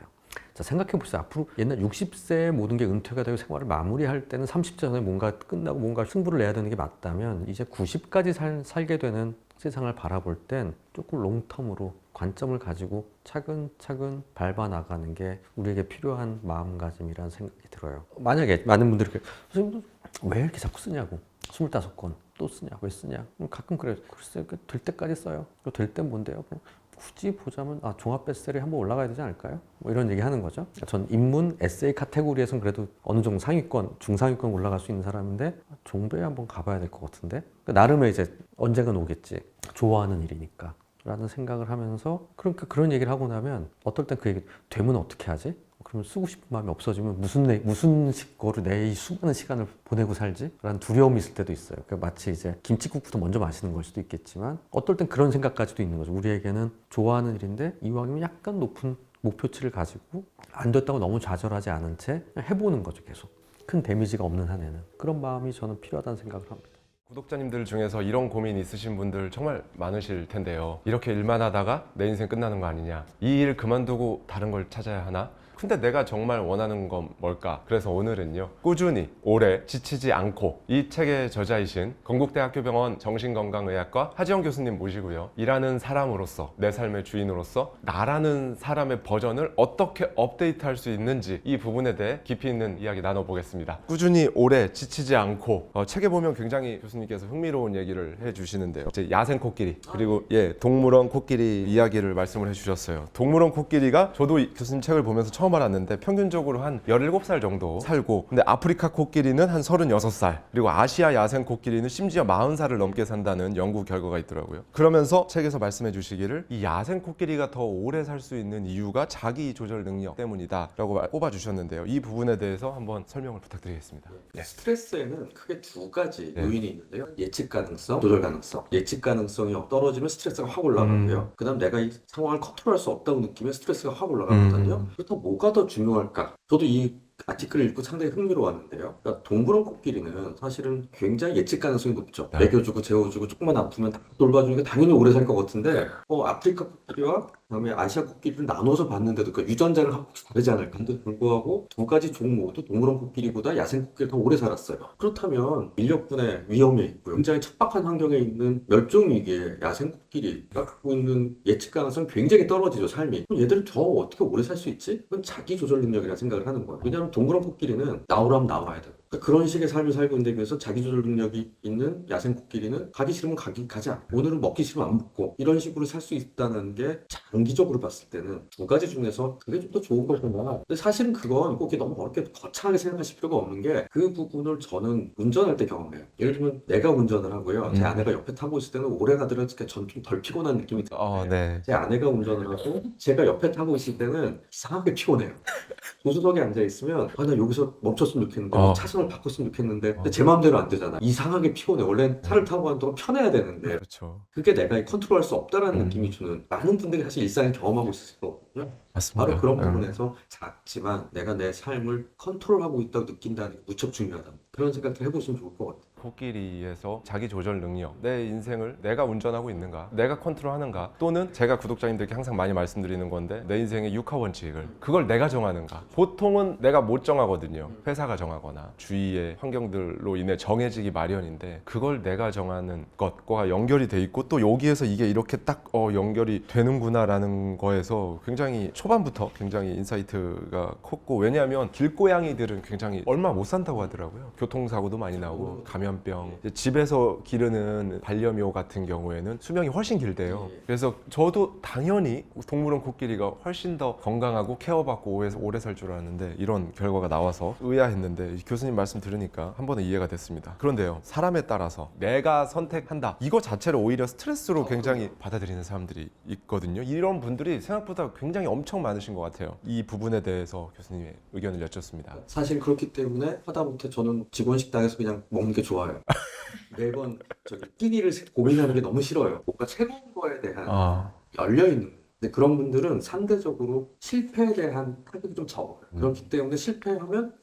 S1: 자, 생각해보세요. 앞으로 옛날 60세에 모든 게 은퇴가 되고 생활을 마무리할 때는 30대 전에 뭔가 끝나고 뭔가 승부를 내야 되는 게 맞다면 이제 90까지 살게 되는 세상을 바라볼 땐 조금 롱텀으로 관점을 가지고 차근차근 밟아 나가는 게 우리에게 필요한 마음가짐이라는 생각이 들어요. 만약에 많은 분들이 선생님 왜 이렇게 자꾸 쓰냐고, 25권 또 쓰냐, 왜 쓰냐, 가끔 그래요. 글쎄 될 때까지 써요. 될 땐 뭔데요? 굳이 보자면 종합 베스트셀러에 한번 올라가야 되지 않을까요? 뭐 이런 얘기 하는 거죠. 전 인문 에세이 카테고리에서는 그래도 어느 정도 상위권, 중상위권 올라갈 수 있는 사람인데 종배에 한번 가봐야 될 것 같은데, 나름의 이제 언젠간 오겠지, 좋아하는 일이니까 라는 생각을 하면서, 그러니까 그런 얘기를 하고 나면 어떨 땐 그 얘기, 되면 어떻게 하지? 그러면 쓰고 싶은 마음이 없어지면 무슨 식거로 내 이 수많은 시간을 보내고 살지? 라는 두려움이 있을 때도 있어요. 그러니까 마치 이제 김치국부터 먼저 마시는 걸 수도 있겠지만, 어떨 땐 그런 생각까지도 있는 거죠. 우리에게는 좋아하는 일인데 이왕이면 약간 높은 목표치를 가지고 안 됐다고 너무 좌절하지 않은 채 그냥 해보는 거죠. 계속 큰 데미지가 없는 한에는. 그런 마음이 저는 필요하다는 생각을 합니다.
S2: 구독자님들 중에서 이런 고민 있으신 분들 정말 많으실 텐데요. 이렇게 일만 하다가 내 인생 끝나는 거 아니냐, 이 일 그만두고 다른 걸 찾아야 하나? 근데 내가 정말 원하는 건 뭘까? 그래서 오늘은요, 꾸준히 오래 지치지 않고, 이 책의 저자이신 건국대학교병원 정신건강의학과 하지영 교수님 모시고요, 일하는 사람으로서, 내 삶의 주인으로서 나라는 사람의 버전을 어떻게 업데이트할 수 있는지, 이 부분에 대해 깊이 있는 이야기 나눠보겠습니다. 꾸준히 오래 지치지 않고, 책에 보면 굉장히 교수님께서 흥미로운 얘기를 해주시는데요, 이제 야생 코끼리, 그리고 동물원 코끼리 이야기를 말씀을 해주셨어요. 동물원 코끼리가, 저도 교수님 책을 보면서 처음 알았는데 평균적으로 한 17살 정도 살고, 근데 아프리카 코끼리는 한 36살, 그리고 아시아 야생 코끼리는 심지어 40살을 넘게 산다는 연구 결과가 있더라고요. 그러면서 책에서 말씀해 주시기를, 이 야생 코끼리가 더 오래 살 수 있는 이유가 자기 조절 능력 때문이다 라고 꼽아 주셨는데요. 이 부분에 대해서 한번 설명을 부탁드리겠습니다.
S3: 스트레스에는 크게 두 가지 요인이 있는데요. 예측 가능성, 조절 가능성. 예측 가능성이 떨어지면 스트레스가 확 올라가고요. 그다음 내가 이 상황을 컨트롤할 수 없다고 느끼면 스트레스가 확 올라가거든요. 그렇다면 뭐가 더 중요할까? 저도 이 아티클을 읽고 상당히 흥미로웠는데요. 그러니까 동물원 코끼리는 사실은 굉장히 예측 가능성이 높죠. 먹여주고 재워주고 조금만 아프면 다 돌봐주니까 당연히 오래 살 것 같은데, 아프리카 코끼리와 그다음에 아시아 코끼리를 나눠서 봤는데도 그 유전자를 혹시 다르지 않을까 한데 불구하고 두 가지 종 모두 동물원 코끼리보다 야생 코끼리가 더 오래 살았어요. 그렇다면 인력분의 위험에 있고요, 굉장히 척박한 환경에 있는 멸종위기의 야생 코끼리가 갖고 있는 예측 가능성이 굉장히 떨어지죠, 삶이. 그럼 얘들은 더 어떻게 오래 살 수 있지? 그건 자기 조절 능력이라 생각을 하는 거예요. 왜냐하면 동물원 코끼리는 나오라면 나와야 돼요. 그런 식의 삶을 살고 있는데, 비해서 자기 조절 능력이 있는 야생 코끼리는 가기 싫으면 가지 않고, 오늘은 먹기 싫으면 안 먹고, 이런 식으로 살 수 있다는 게 장기적으로 봤을 때는 두 가지 중에서 그게 좀 더 좋은 거구나. 근데 사실은 그건 꼭 너무 어렵게 거창하게 생각하실 필요가 없는 게, 그 부분을 저는 운전할 때 경험해요. 예를 들면 내가 운전을 하고요, 제 아내가 옆에 타고 있을 때는 오래 가더라도 전 좀 덜 피곤한 느낌이 들어요. 제 아내가 운전을 하고 제가 옆에 타고 있을 때는 이상하게 피곤해요. 조수석에 앉아있으면 나 여기서 멈췄으면 좋겠는데, 차선을 바꿨으면 좋겠는데, 근데 제 마음대로 안 되잖아. 이상하게 피곤해. 원래 차를 타고 가는 동안 편해야 되는데,
S2: 그렇죠.
S3: 그게 내가 컨트롤할 수 없다라는 느낌이 주는, 많은 분들이 사실 일상에 경험하고 있을 거거든요.
S2: 맞습니다.
S3: 바로 그런 부분에서 작지만 내가 내 삶을 컨트롤하고 있다고 느낀다는 게 무척 중요하다. 그런 생각을 해보시면 좋을 것 같아요.
S2: 코끼리에서 자기 조절 능력, 내 인생을 내가 운전하고 있는가, 내가 컨트롤하는가, 또는 제가 구독자님들께 항상 많이 말씀드리는 건데, 내 인생의 육하 원칙을, 그걸 내가 정하는가. 보통은 내가 못 정하거든요. 회사가 정하거나 주위의 환경들로 인해 정해지기 마련인데, 그걸 내가 정하는 것과 연결이 돼 있고, 또 여기에서 이게 이렇게 딱 연결이 되는구나라는 거에서 굉장히 초반부터 굉장히 인사이트가 컸고, 왜냐하면 길고양이들은 굉장히 얼마 못 산다고 하더라고요. 교통사고도 많이 나오고 감염병, 집에서 기르는 반려묘 같은 경우에는 수명이 훨씬 길대요. 그래서 저도 당연히 동물원 코끼리가 훨씬 더 건강하고 케어받고 오래 살 줄 알았는데, 이런 결과가 나와서 의아했는데, 교수님 말씀 들으니까 한 번에 이해가 됐습니다. 그런데요, 사람에 따라서 내가 선택한다, 이거 자체를 오히려 스트레스로 굉장히 받아들이는 사람들이 있거든요. 이런 분들이 생각보다 굉장히 엄청 많으신 것 같아요. 이 부분에 대해서 교수님의 의견을 여쭙습니다.
S3: 사실 그렇기 때문에 하다못해 저는 직원 식당에서 그냥 먹는 게 좋아요. 매번 끼니를 고민하는 게 너무 싫어요. 뭔가 새로운 거에 대한 열려있는. 근데 그런 분들은 상대적으로 실패에 대한 타격이 좀 적어요. 그렇기 때문에 실패하면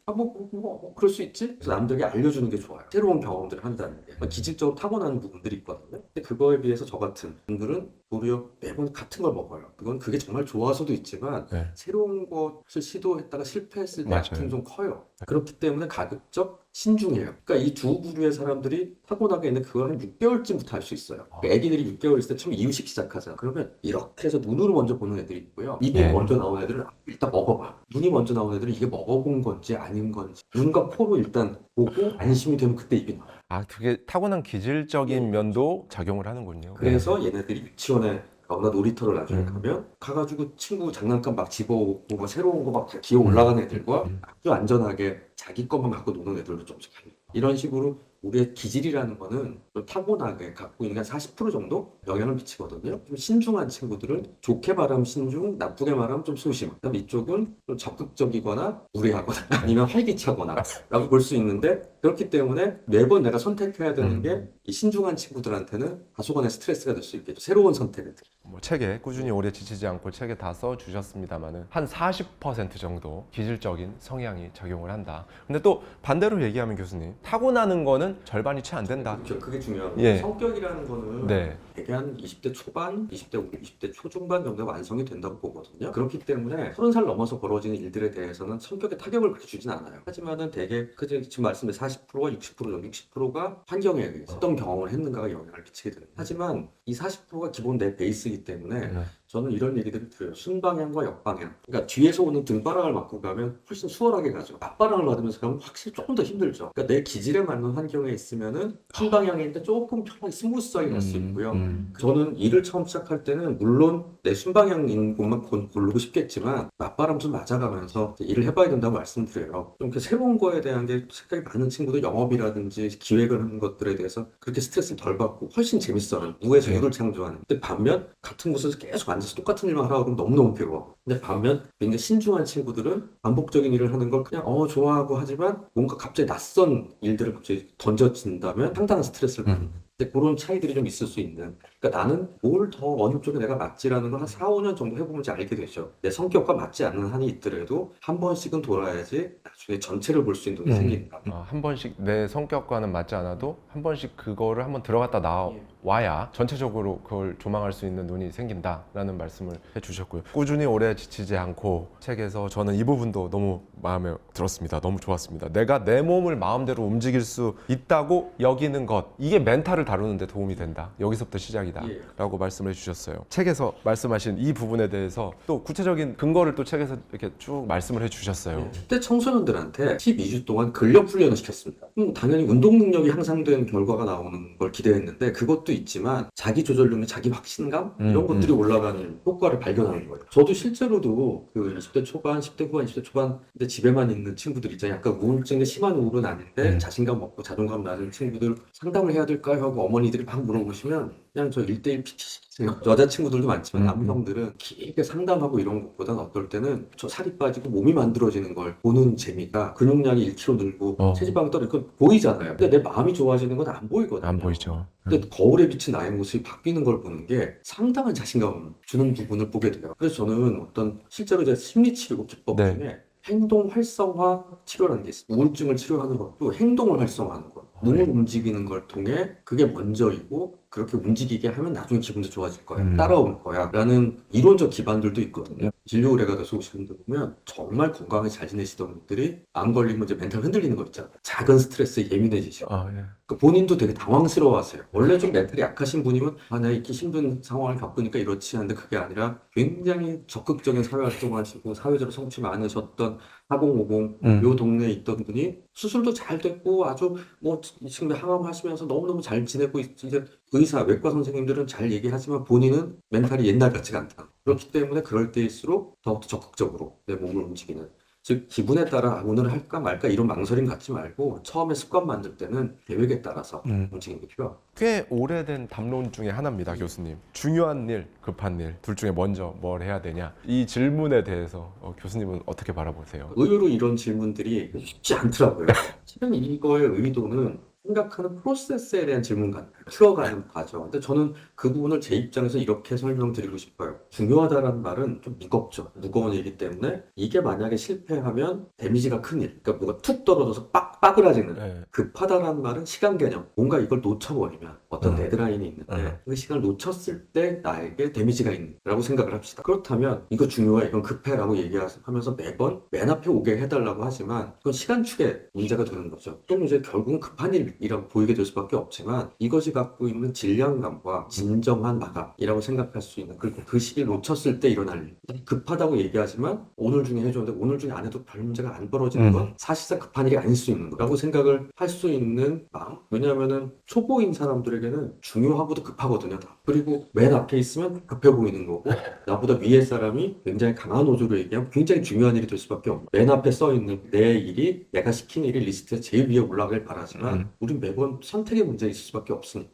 S3: 그럴 수 있지? 그래서 남들에게 알려주는 게 좋아요. 새로운 경험들을 한다는 게. 기질적으로 타고나는 부분들이 있거든요. 근데 그거에 비해서 저 같은 분들은 도리어 매번 같은 걸 먹어요. 그게 정말 좋아서도 있지만
S2: 네.
S3: 새로운 것을 시도했다가 실패했을 때
S2: 맞아요.
S3: 아픔이 좀 커요. 그렇기 때문에 가급적 신중해요. 그러니까 이 두 부류의 사람들이 타고나게 있는 그걸 한 6개월쯤부터 할 수 있어요. 그러니까 애기들이 6개월 있을 때 처음 이유식 시작하잖아. 그러면 이렇게 해서 눈으로 먼저 보는 애들이 있고요. 입이
S2: 네.
S3: 먼저 나온 애들은 일단 먹어봐. 눈이 먼저 나온 애들은 이게 먹어본 건지 아닌 건지 눈과 코로 일단 보고 안심이 되면 그때 입이 나와요.
S2: 아, 그게 타고난 기질적인 면도 작용을 하는군요.
S3: 그래서 얘네들이 유치원에 가거나 놀이터를 나중에
S2: 음.
S3: 가면 가가지고 친구 장난감 막 집어오고 막 새로운 거 막 다 기어 올라가는 애들과 아주 안전하게 자기 것만 갖고 노는 애들도 좀씩 달라요. 이런 식으로 우리의 기질이라는 거는 좀 타고나게 갖고 있는 한 40% 정도 영향을 미치거든요. 좀 신중한 친구들은 좋게 말하면 신중, 나쁘게 말하면 좀 소심. 그다음 이쪽은 좀 적극적이거나 무례하거나 아니면 활기차거나 라고 볼 수 있는데 그렇기 때문에 매번 내가 선택해야 되는 게 이 신중한 친구들한테는 다소간의 스트레스가 될 수 있겠죠. 새로운 선택을.
S2: 뭐 책에 꾸준히 오래 지치지 않고 책에 다 써주셨습니다만은 한 40% 정도 기질적인 성향이 작용을 한다. 근데 또 반대로 얘기하면 교수님, 타고나는 거는 절반이 채 안 된다.
S3: 그렇죠. 그게 중요하고
S2: 예.
S3: 성격이라는 거는
S2: 네.
S3: 대개 한 20대 초반, 20대 초중반 정도가 완성이 된다고 보거든요. 그렇기 때문에 30살 넘어서 벌어지는 일들에 대해서는 성격에 타격을 그렇게 주진 않아요. 하지만은 대개 지금 말씀드린 40%와 60% 정도, 60%가 환경에 의해서 어떤 경험을 했는가가 영향을 미치게 됩니다. 하지만 이 40%가 기본 내 베이스이기 때문에
S2: 네.
S3: 저는 이런 얘기들을 드려요. 순방향과 역방향. 그러니까 뒤에서 오는 등바람을 맞고 가면 훨씬 수월하게 가죠. 앞바람을 맞으면서 가면 확실히 조금 더 힘들죠. 그러니까 내 기질에 맞는 환경에 있으면은 순방향인데 조금 편하게 스무스하게 갈 수 있고요. 저는 일을 처음 시작할 때는 물론 내 순방향인 곳만 고르고 싶겠지만 맞바람 좀 맞아가면서 일을 해봐야 된다고 말씀드려요. 좀 이렇게 새로운 거에 대한 게 생각이 많은 친구들 영업이라든지 기획을 하는 것들에 대해서 그렇게 스트레스를 덜 받고 훨씬 재밌어요. 무에서 유를 창조하는. 근데 반면 같은 곳에서 계속 앉아서 똑같은 일만 하라고 그러면 너무너무 괴로워. 근데 반면 굉장히 신중한 친구들은 반복적인 일을 하는 걸 그냥 좋아하고 하지만 뭔가 갑자기 낯선 일들을 갑자기 던져진다면 상당한 스트레스를 받는. 근데 그런 차이들이 좀 있을 수 있는. 그러니까 나는 뭘 더 어느 쪽에 내가 맞지라는 걸 한 4, 5년 정도 해보면서 알게 되죠. 내 성격과 맞지 않는 한이 있더라도 한 번씩은 돌아야지 나중에 전체를 볼 수 있는 눈이 생긴다.
S2: 한 번씩 내 성격과는 맞지 않아도 한 번씩 그거를 한번 들어갔다 나와야 전체적으로 그걸 조망할 수 있는 눈이 생긴다라는 말씀을 해주셨고요. 꾸준히 오래 지치지 않고 책에서 저는 이 부분도 너무 마음에 들었습니다. 너무 좋았습니다. 내가 내 몸을 마음대로 움직일 수 있다고 여기는 것, 이게 멘탈을 다루는데 도움이 된다. 여기서부터 시작이다 라고 말씀을 해주셨어요. 책에서 말씀하신 이 부분에 대해서 또 구체적인 근거를 또 책에서 이렇게 쭉 말씀을 해주셨어요.
S3: 10대 청소년들한테 12주 동안 근력 훈련을 시켰습니다. 당연히 운동 능력이 향상된 결과가 나오는 걸 기대했는데 그것도 있지만 자기 조절 능력, 자기 확신감 이런 것들이 올라가는 효과를 발견하는 거예요. 저도 실제로도 그 20대 초반, 10대 후반, 20대 초반 근데 집에만 있는 친구들 있잖아요. 약간 우울증의 심한 우울은 아닌데 자신감 없고 자존감 낮은 친구들 상담을 해야 될까요? 하고 어머니들이 막 물어보시면 그냥 저 1대1 PT 시키세요. 여자친구들도 많지만 남성들은 길게 상담하고 이런 것보다는 어떨 때는 저 살이 빠지고 몸이 만들어지는 걸 보는 재미가 근육량이 1kg 늘고 체지방이 떨어지고 그건 보이잖아요. 근데 내 마음이 좋아지는 건 안 보이거든요.
S2: 안 보이죠.
S3: 근데 거울에 비친 나의 모습이 바뀌는 걸 보는 게 상당한 자신감 주는 부분을 보게 돼요. 그래서 저는 어떤 실제로 제 심리치료 기법
S2: 네.
S3: 중에 행동 활성화 치료라는 게 있어요. 우울증을 치료하는 것도 행동을 활성화하는 거예요. 몸을 움직이는 걸 통해 그게 먼저이고 그렇게 움직이게 하면 나중에 기분도 좋아질 거야. 따라올 거야. 라는 이론적 기반들도 있거든요. 진료 의뢰가 돼서 오시는 분들 보면 정말 건강하게 잘 지내시던 분들이 안 걸리면 이제 멘탈 흔들리는 거 있잖아요. 작은 스트레스에 예민해지시고. 그 본인도 되게 당황스러워하세요. 원래 좀 멘탈이 약하신 분이면 내가 이렇게 힘든 상황을 겪으니까 이렇지 하는데 그게 아니라 굉장히 적극적인 사회활동하시고 사회적으로 성취 많으셨던 4050 요 동네에 있던 분이 수술도 잘 됐고 아주 뭐 지금 항암하시면서 너무너무 잘 지내고 이제 의사, 외과 선생님들은 잘 얘기하지만 본인은 멘탈이 옛날 같지가 않다. 그렇기 때문에 그럴 때일수록 더욱더 적극적으로 내 몸을 움직이는 즉 기분에 따라 오늘 할까 말까 이런 망설임 갖지 말고 처음에 습관 만들 때는 계획에 따라서 움직이는 게 필요하고
S2: 꽤 오래된 담론 중에 하나입니다, 교수님. 중요한 일, 급한 일, 둘 중에 먼저 뭘 해야 되냐? 이 질문에 대해서 교수님은 어떻게 바라보세요?
S3: 의외로 이런 질문들이 쉽지 않더라고요. 실은 이거의 의도는 생각하는 프로세스에 대한 질문 같아요. 풀어가는 과정. 근데 저는 그 부분을 제 입장에서 이렇게 설명드리고 싶어요. 중요하다는 말은 좀 무겁죠. 무거운 일이기 때문에 이게 만약에 실패하면 데미지가 큰 일. 그러니까 뭐가 툭 떨어져서 빠그라지는.
S2: 네.
S3: 급하다는 말은 시간 개념. 뭔가 이걸 놓쳐버리면 어떤 데드라인이 있는데 그 시간을 놓쳤을 때 나에게 데미지가 있다고 생각을 합시다. 그렇다면 이거 중요해, 이건 급해라고 얘기하면서 매번 맨 앞에 오게 해달라고 하지만 그건 시간축에 문제가 되는 거죠. 또는 이제 결국은 급한 일이라고 보이게 될 수밖에 없지만 이것이 갖고 있는 질량감과 진정한 마감이라고 생각할 수 있는, 그리고 그 시기를 놓쳤을 때 일어날 일. 급하다고 얘기하지만 오늘 중에 해줬는데 오늘 중에 안 해도 별 문제가 안 벌어지는 건 사실상 급한 일이 아닐 수 있는 거라고 생각을 할 수 있는 마음. 왜냐하면은 초보인 사람들에게는 중요하고도 급하거든요. 다. 그리고 맨 앞에 있으면 급해 보이는 거고 나보다 위에 사람이 굉장히 강한 어조로 얘기하면 굉장히 중요한 일이 될 수밖에 없는, 맨 앞에 써 있는 내 일이, 내가 시킨 일이 리스트에 제일 위에 올라가길 바라지만 우린 매번 선택의 문제가 있을 수밖에 없으니까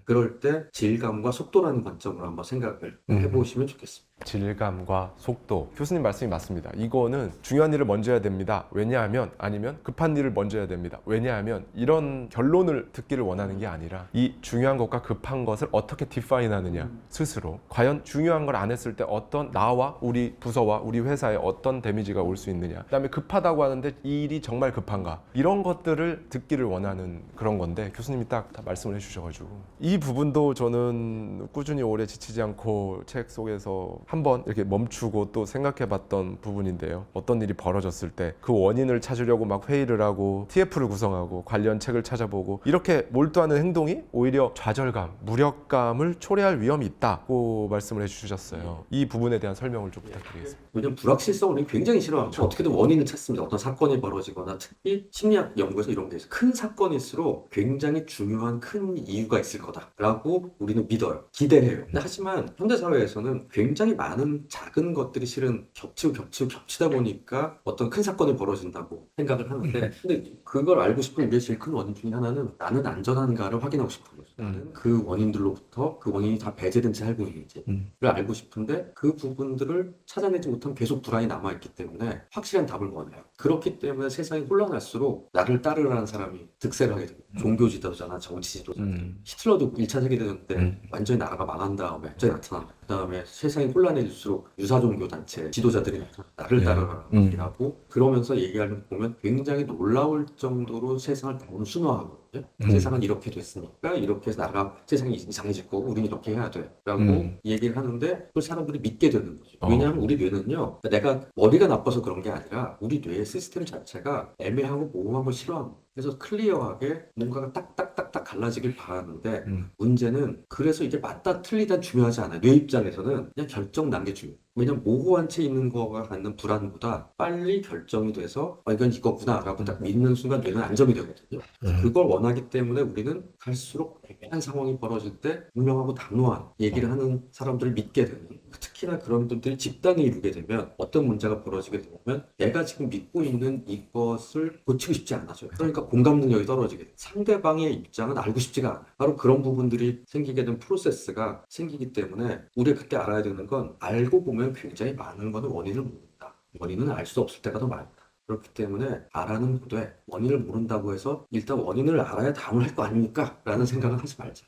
S3: 그럴 때 질감과 속도라는 관점으로 한번 생각을 해보시면 좋겠습니다.
S2: 질감과 속도. 교수님 말씀이 맞습니다. 이거는 중요한 일을 먼저 해야 됩니다. 왜냐하면, 아니면 급한 일을 먼저 해야 됩니다. 왜냐하면, 이런 결론을 듣기를 원하는 게 아니라 이 중요한 것과 급한 것을 어떻게 디파인 하느냐, 스스로 과연 중요한 걸 안 했을 때 어떤, 나와 우리 부서와 우리 회사에 어떤 데미지가 올 수 있느냐, 그 다음에 급하다고 하는데 이 일이 정말 급한가, 이런 것들을 듣기를 원하는 그런 건데 교수님이 딱 다 말씀을 해주셔가지고 이 부분도 저는 꾸준히 오래 지치지 않고 책 속에서 한번 이렇게 멈추고 또 생각해봤던 부분인데요. 어떤 일이 벌어졌을 때 그 원인을 찾으려고 막 회의를 하고 TF를 구성하고 관련 책을 찾아보고 이렇게 몰두하는 행동이 오히려 좌절감, 무력감을 초래할 위험이 있다고 말씀을 해주셨어요. 이 부분에 대한 설명을 좀 부탁드리겠습니다.
S3: 왜냐면 불확실성을 우리는 굉장히 싫어하고 어떻게든 원인을 찾습니다. 어떤 사건이 벌어지거나, 특히 심리학 연구에서 이런 게 있어요. 큰 사건일수록 굉장히 중요한 큰 이유가 있을 거다라고 우리는 믿어요. 기대를 해요. 근데 하지만 현대사회에서는 굉장히 많은 작은 것들이 실은 겹치다 보니까 어떤 큰 사건이 벌어진다고 생각을 하는데, 근데 그걸 알고 싶은 우리의 제일 큰 원인 중에 하나는 나는 안전한가를 확인하고 싶은 거죠. 나는 그 원인들로부터 그 원인이 다 배제된 채 살고 있는지를 알고 싶은데 그 부분들을 찾아내지 못하면 계속 불안이 남아있기 때문에 확실한 답을 원해요. 그렇기 때문에 세상이 혼란할수록 나를 따르라는 사람이 득세를 하게 됩니다. 종교 지도자나 정치 지도자들. 히틀러도 1차 세계대전 때 완전히 나라가 망한 다음에 갑자기 나타납니다. 그 다음에 세상이 혼란해질수록 유사종교 단체 지도자들이 나를 따르라고 하고, 그러면서 얘기하는 거 보면 굉장히 놀라울 정도로 세상을 너무 순화하거든요. 세상은 이렇게 됐으니까 이렇게 해서 나라가 세상이 이상해질 거고 우리는 이렇게 해야 돼 라고 얘기를 하는데 그 사람들이 믿게 되는 거죠. 왜냐하면 우리 뇌는요, 내가 머리가 나빠서 그런 게 아니라 우리 뇌의 시스템 자체가 애매하고 모호한 걸 싫어합니다. 그래서 클리어하게 뭔가가 딱딱딱딱 갈라지길 바라는데 문제는, 그래서 이게 맞다 틀리다 중요하지 않아요. 뇌 입장에서는 그냥 결정 난 게 중요해요. 왜냐면 모호한 채 있는 거가 갖는 불안보다 빨리 결정이 돼서 이건 이거구나 라고 딱 믿는 순간 뇌는 안정이 되거든요. 그걸 원하기 때문에 우리는 갈수록 애매한 상황이 벌어질 때 분명하고 단호한 얘기를 하는 사람들을 믿게 되는, 특히나 그런 분들이 집단을 이루게 되면 어떤 문제가 벌어지게 되면 내가 지금 믿고 있는 이것을 고치고 싶지 않아져요. 그러니까 공감 능력이 떨어지게 돼요. 상대방의 입장은 알고 싶지가 않아요. 바로 그런 부분들이 생기게 된 프로세스가 생기기 때문에 우리가 그때 알아야 되는 건, 알고 보면 굉장히 많은 거는 원인을 모른다. 원인은 알 수 없을 때가 더 많다. 그렇기 때문에 알아는 돼. 원인을 모른다고 해서 일단 원인을 알아야 다음을 할 거 아닙니까? 라는 생각은 하지 말자.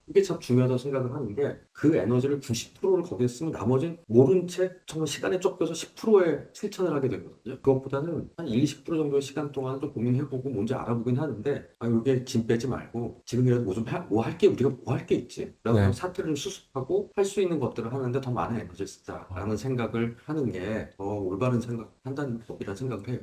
S3: 이게 참 중요하다고 생각을 하는 게, 그 에너지를 90%를 거기에 쓰면 나머지는 모른 채 정말 시간에 쫓겨서 10%의 실천을 하게 되거든요. 그것보다는 한 20% 정도의 시간 동안 좀 고민해보고 뭔지 알아보긴 하는데, 이게 짐 빼지 말고 지금이라도 뭐 할게, 우리가 뭐 할 게 있지 라고 사태를 좀 수습하고 할 수 있는 것들을 하는데 더 많은 에너지를 쓰자라는 생각을 하는 게 더 올바른 판단법이라는 생각을 해요.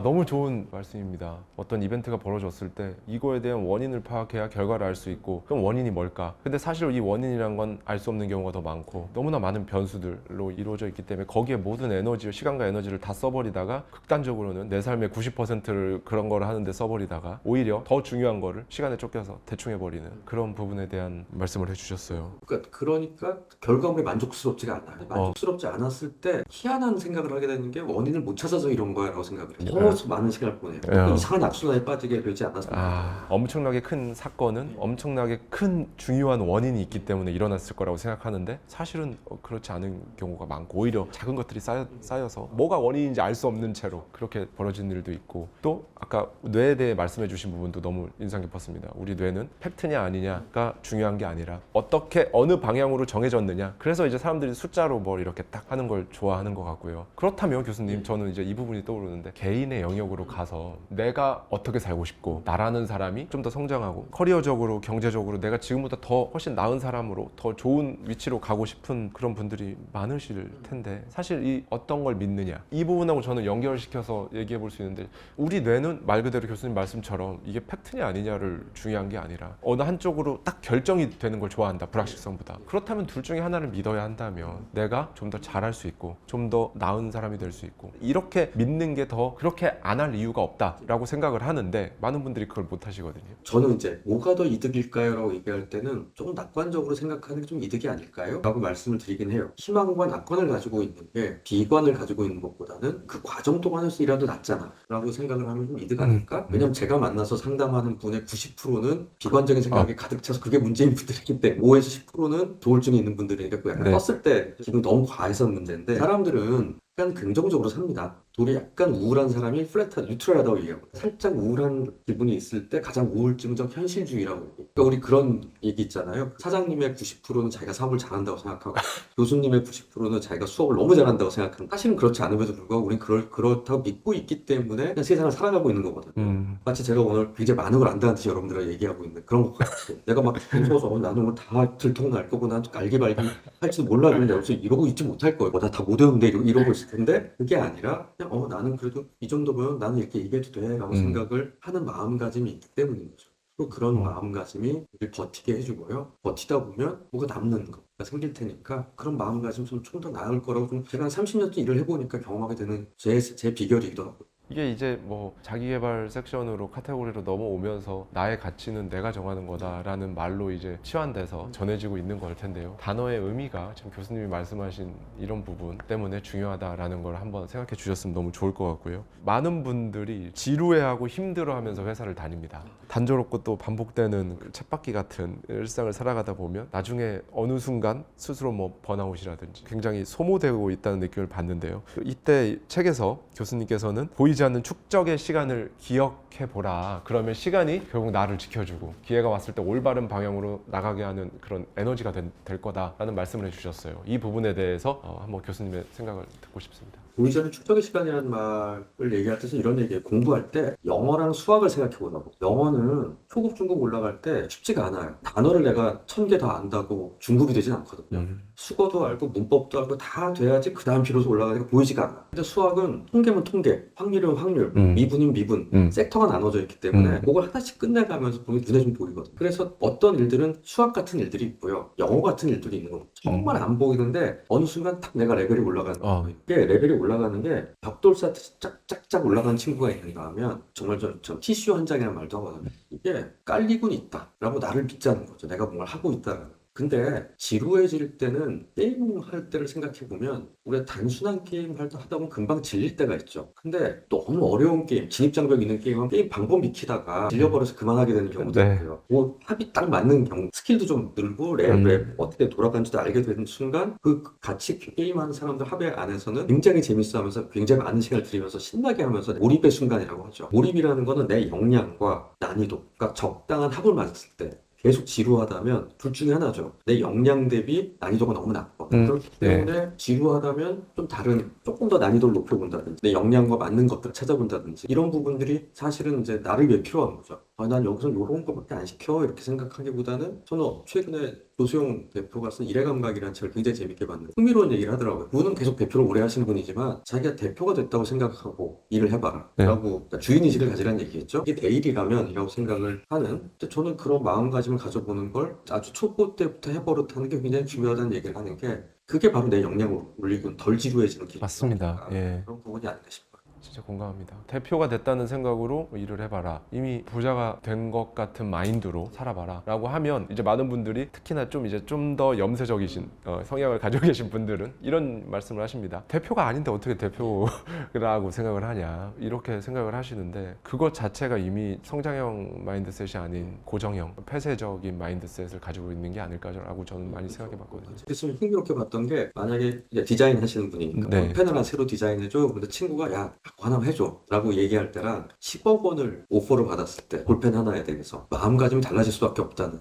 S2: 너무 좋은 말씀입니다. 어떤 이벤트가 벌어졌을 때 이거에 대한 원인을 파악해야 결과를 알 수 있고, 그럼 원인이 뭘까? 근데 사실 이 원인이란 건 알 수 없는 경우가 더 많고 너무나 많은 변수들로 이루어져 있기 때문에 거기에 모든 에너지를, 시간과 에너지를 다 써버리다가 극단적으로는 내 삶의 90%를 그런 거를 하는데 써버리다가 오히려 더 중요한 거를 시간에 쫓겨서 대충 해버리는 그런 부분에 대한 말씀을 해주셨어요.
S3: 그러니까 결과물이 만족스럽지가 않아요. 만족스럽지 않았을 때 희한한 생각을 하게 되는 게, 원인을 못 찾아서 이런 거야 생각을 해요. 너무 많은 시간을 보내요. 이상한 악순환에 빠지게 되지 않았습니까?
S2: 엄청나게 큰 사건은 엄청나게 큰 중요한 원인이 있기 때문에 일어났을 거라고 생각하는데 사실은 그렇지 않은 경우가 많고, 오히려 작은 것들이 쌓여서 뭐가 원인인지 알 수 없는 채로 그렇게 벌어진 일도 있고, 또 아까 뇌에 대해 말씀해 주신 부분도 너무 인상 깊었습니다. 우리 뇌는 팩트냐 아니냐가 중요한 게 아니라 어떻게 어느 방향으로 정해졌느냐, 그래서 이제 사람들이 숫자로 뭘 이렇게 딱 하는 걸 좋아하는 것 같고요. 그렇다면 교수님, 저는 이제 이 부분이 떠오르는 보는데 개인의 영역으로 가서 내가 어떻게 살고 싶고 나라는 사람이 좀 더 성장하고 커리어적으로 경제적으로 내가 지금보다 더 훨씬 나은 사람으로 더 좋은 위치로 가고 싶은 그런 분들이 많으실 텐데 사실 이 어떤 걸 믿느냐 이 부분하고 저는 연결시켜서 얘기해 볼 수 있는데 우리 뇌는 말 그대로 교수님 말씀처럼 이게 팩트냐 아니냐를 중요한 게 아니라 어느 한쪽으로 딱 결정이 되는 걸 좋아한다 불확실성보다 그렇다면 둘 중에 하나를 믿어야 한다면 내가 좀 더 잘할 수 있고 좀 더 나은 사람이 될 수 있고 이렇게 믿는 게 더 그렇게 안 할 이유가 없다라고 생각을 하는데 많은 분들이 그걸 못 하시거든요.
S3: 저는 이제 뭐가 더 이득일까요? 라고 얘기할 때는 조금 낙관적으로 생각하는 게 좀 이득이 아닐까요? 라고 말씀을 드리긴 해요. 희망과 낙관을 가지고 있는 게 비관을 가지고 있는 것보다는 그 과정 동안에서이라도 낫잖아 라고 생각을 하면 좀 이득 아닐까? 왜냐면 제가 만나서 상담하는 분의 90%는 비관적인 생각에 가득 차서 그게 문제인 분들이기 때문에 5에서 10%는 조울증이 있는 분들이니까 그 약간
S2: 네.
S3: 떴을 때 기분이 너무 과해서 문제인데 사람들은 약간 긍정적으로 삽니다. 돌이 약간 우울한 사람이 플랫한 뉴트럴하다고 얘기하고 살짝 우울한 기분이 있을 때 가장 우울증적 현실주의라고 얘기해요. 그러니까 우리 그런 얘기 있잖아요. 사장님의 90%는 자기가 사업을 잘한다고 생각하고 교수님의 90%는 자기가 수업을 너무 잘한다고 생각하는 사실은 그렇지 않음에도 불구하고 우리는 그렇다고 믿고 있기 때문에 그냥 세상을 살아가고 있는 거거든요. 마치 제가 오늘 굉장히 많은 걸 안다는 듯이 여러분들과 얘기하고 있는 그런 것 같아요. 내가 막 무서워서 나는 오늘 다 들통날 거고 난 알기발기 할지도 몰라 그런데 여기서 이러고 있지 못할 거예요. 나 다 못 외운데 이러고 있을 텐데 그게 아니라 그냥 나는 그래도 이 정도면 나는 이렇게 얘기해도 돼 라고 생각을 하는 마음가짐이 있기 때문인 거죠. 또 그런 마음가짐이 우리를 버티게 해주고요. 버티다 보면 뭐가 남는 거가 생길 테니까 그런 마음가짐 좀 더 나을 거라고 좀 제가 한 30년째 일을 해보니까 경험하게 되는 제 비결이기도 하고요.
S2: 이게 이제 뭐 자기계발 섹션으로 카테고리로 넘어오면서 나의 가치는 내가 정하는 거다라는 말로 이제 치환돼서 전해지고 있는 걸 텐데요. 단어의 의미가 지금 교수님이 말씀하신 이런 부분 때문에 중요하다라는 걸 한번 생각해 주셨으면 너무 좋을 것 같고요. 많은 분들이 지루해하고 힘들어하면서 회사를 다닙니다. 단조롭고 또 반복되는 그 쳇바퀴 같은 일상을 살아가다 보면 나중에 어느 순간 스스로 뭐 번아웃이라든지 굉장히 소모되고 있다는 느낌을 받는데요. 이때 책에서 교수님께서는 보이지 않는 축적의 시간을 기억해 보라. 그러면 시간이 결국 나를 지켜주고 기회가 왔을 때 올바른 방향으로 나가게 하는 그런 에너지가 될 거다라는 말씀을 해주셨어요. 이 부분에 대해서 한번 교수님의 생각을 듣고 싶습니다.
S3: 보이지 않는 축적의 시간이라는 말을 얘기할 때서 이런 얘기예요. 공부할 때 영어랑 수학을 생각해 보라고. 영어는 초급, 중급 올라갈 때 쉽지가 않아요. 단어를 내가 1000개 다 안다고 중급이 되진 않거든요. 수거도 알고 문법도 알고 다 돼야지 그 다음 비로소 올라가니까 보이지가 않아. 근데 수학은 통계면 통계, 확률은 확률, 미분은 미분, 섹터가 나눠져 있기 때문에 그걸 하나씩 끝내가면서 보면 눈에 좀 보이거든. 그래서 어떤 일들은 수학 같은 일들이 있고요. 영어 같은 일들이 있는 거 정말 안 보이는데 어느 순간 딱 내가 레벨이 올라가는 거예요. 이게 레벨이 올라가는 게 벽돌 쌓듯이 쫙쫙쫙 올라가는 친구가 있는가 하면 정말 저 티슈 한 장이라는 말도 하거든요. 이게 깔리곤 있다 라고 나를 믿자는 거죠. 내가 뭔가를 하고 있다라는. 근데 지루해질 때는 게임할 때를 생각해보면 우리가 단순한 게임 하다 보면 금방 질릴 때가 있죠. 근데 너무 어려운 게임, 진입장벽 있는 게임은 게임 방법 익히다가 질려버려서 그만하게 되는 경우도 있고요. 뭐 합이 딱 맞는 경우, 스킬도 좀 늘고 랩 어떻게 돌아가는지도 알게 되는 순간 그 같이 게임하는 사람들 합의 안에서는 굉장히 재밌어하면서 굉장히 많은 시간을 들이면서 신나게 하면서 몰입의 순간이라고 하죠. 몰입이라는 거는 내 역량과 난이도, 그러니까 적당한 합을 맞았을 때 계속 지루하다면 둘 중에 하나죠. 내 역량 대비 난이도가 너무 낮고 그렇기 때문에 지루하다면 좀 다른 조금 더 난이도를 높여본다든지 내 역량과 맞는 것들을 찾아본다든지 이런 부분들이 사실은 이제 나를 위해 필요한 거죠. 난 여기서 이런 것밖에 안 시켜 이렇게 생각하기보다는 저는 최근에 조수용 대표가 쓴 일의 감각이라는 책을 굉장히 재밌게 봤는데 흥미로운 얘기를 하더라고요. 그분은 계속 대표를 오래 하시는 분이지만 자기가 대표가 됐다고 생각하고 일을 해봐라 라고 그러니까 주인의식을 가지라는 얘기겠죠. 이게 내 일이라면 이라고 생각을 하는 근데 저는 그런 마음가짐을 가져보는 걸 아주 초보 때부터 해버릇하는 게 굉장히 중요하다는 얘기를 하는 게 그게 바로 내 역량으로 올리고 덜 지루해지는 길이
S2: 맞습니다. 예.
S3: 그런 부분이 아닌가 싶어요.
S2: 진짜 공감합니다. 대표가 됐다는 생각으로 일을 해봐라. 이미 부자가 된 것 같은 마인드로 살아봐라 라고 하면 이제 많은 분들이 특히나 좀 더 염세적이신 성향을 가지고 계신 분들은 이런 말씀을 하십니다. 대표가 아닌데 어떻게 대표라고 생각을 하냐 이렇게 생각을 하시는데 그것 자체가 이미 성장형 마인드셋이 아닌 고정형 폐쇄적인 마인드셋을 가지고 있는 게 아닐까라고 저는 많이 생각해 봤거든요.
S3: 그래서 흥미롭게 봤던 게 만약에 이제 디자인 하시는 분이 펜을 하나 새로 디자인해줘. 근데 친구가 야 하나 해줘 라고 얘기할 때랑 10억 원을 오퍼를 받았을 때 볼펜 하나에 대해서 마음가짐이 달라질 수밖에 없다는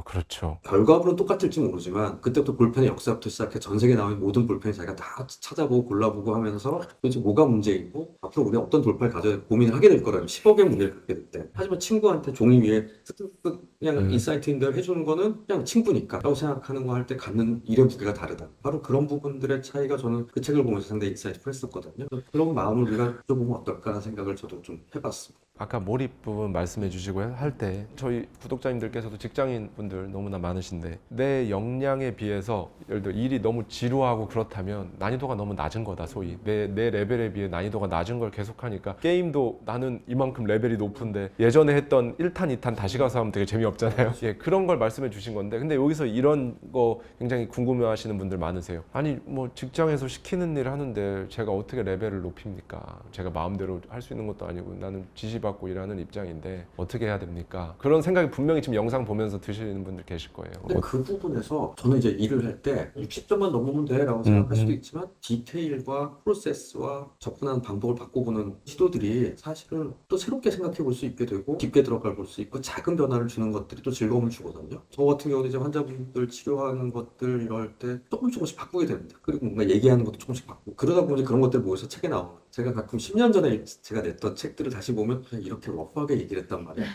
S2: 그렇죠.
S3: 결과물은 똑같을지 모르지만 그때부터 볼펜의 역사부터 시작해 전 세계에 나오는 모든 볼펜 자기가 다 찾아보고 골라보고 하면서 도대체 뭐가 문제이고 앞으로 우리가 어떤 돌파를 가져야 고민을 하게 될 거라면 10억의 문제를 갖게 될 때. 하지만 친구한테 종이 위에 쓱쓱쓱 그냥 인사이트인 대로 해주는 거는 그냥 친구니까 라고 생각하는 거 할 때 갖는 일의 무게가 다르다. 바로 그런 부분들의 차이가 저는 그 책을 보면서 상당히 인사이트를 했었거든요. 그런 마음을 우리가 줘보면 어떨까라는 생각을 저도 좀 해봤습니다.
S2: 아까 몰입 부분 말씀해 주시고 할 때 저희 구독자님들께서도 직장인 분들 너무나 많으신데 내 역량에 비해서 예를 들어 일이 너무 지루하고 그렇다면 난이도가 너무 낮은 거다 소위 내 레벨에 비해 난이도가 낮은 걸 계속하니까 게임도 나는 이만큼 레벨이 높은데 예전에 했던 1탄 2탄 다시 가서 하면 되게 재미없잖아요. 예, 그런 걸 말씀해 주신 건데 근데 여기서 이런 거 굉장히 궁금해 하시는 분들 많으세요. 아니 뭐 직장에서 시키는 일을 하는데 제가 어떻게 레벨을 높입니까? 제가 마음대로 할 수 있는 것도 아니고 나는 지시받고 일하는 입장인데 어떻게 해야 됩니까? 그런 생각이 분명히 지금 영상 보면서 드시는 분들 계실 거예요.
S3: 근데 그 부분에서 저는 이제 일을 할 때 60점만 넘으면 돼라고 생각할 수도 있지만 디테일과 프로세스와 접근하는 방법을 바꿔보는 시도들이 사실은 또 새롭게 생각해 볼 수 있게 되고 깊게 들어가 볼 수 있고 작은 변화를 주는 것들이 또 즐거움을 주거든요. 저 같은 경우는 이제 환자분들 치료하는 것들 이럴 때 조금씩 바꾸게 됩니다. 그리고 뭔가 얘기하는 것도 조금씩 바꾸고 그러다 보니 그런 것들 모여서 책에 나오는 제가 가끔 10년 전에 제가 냈던 책들을 다시 보면 그냥 이렇게 러프하게 얘기를 했단 말이에요.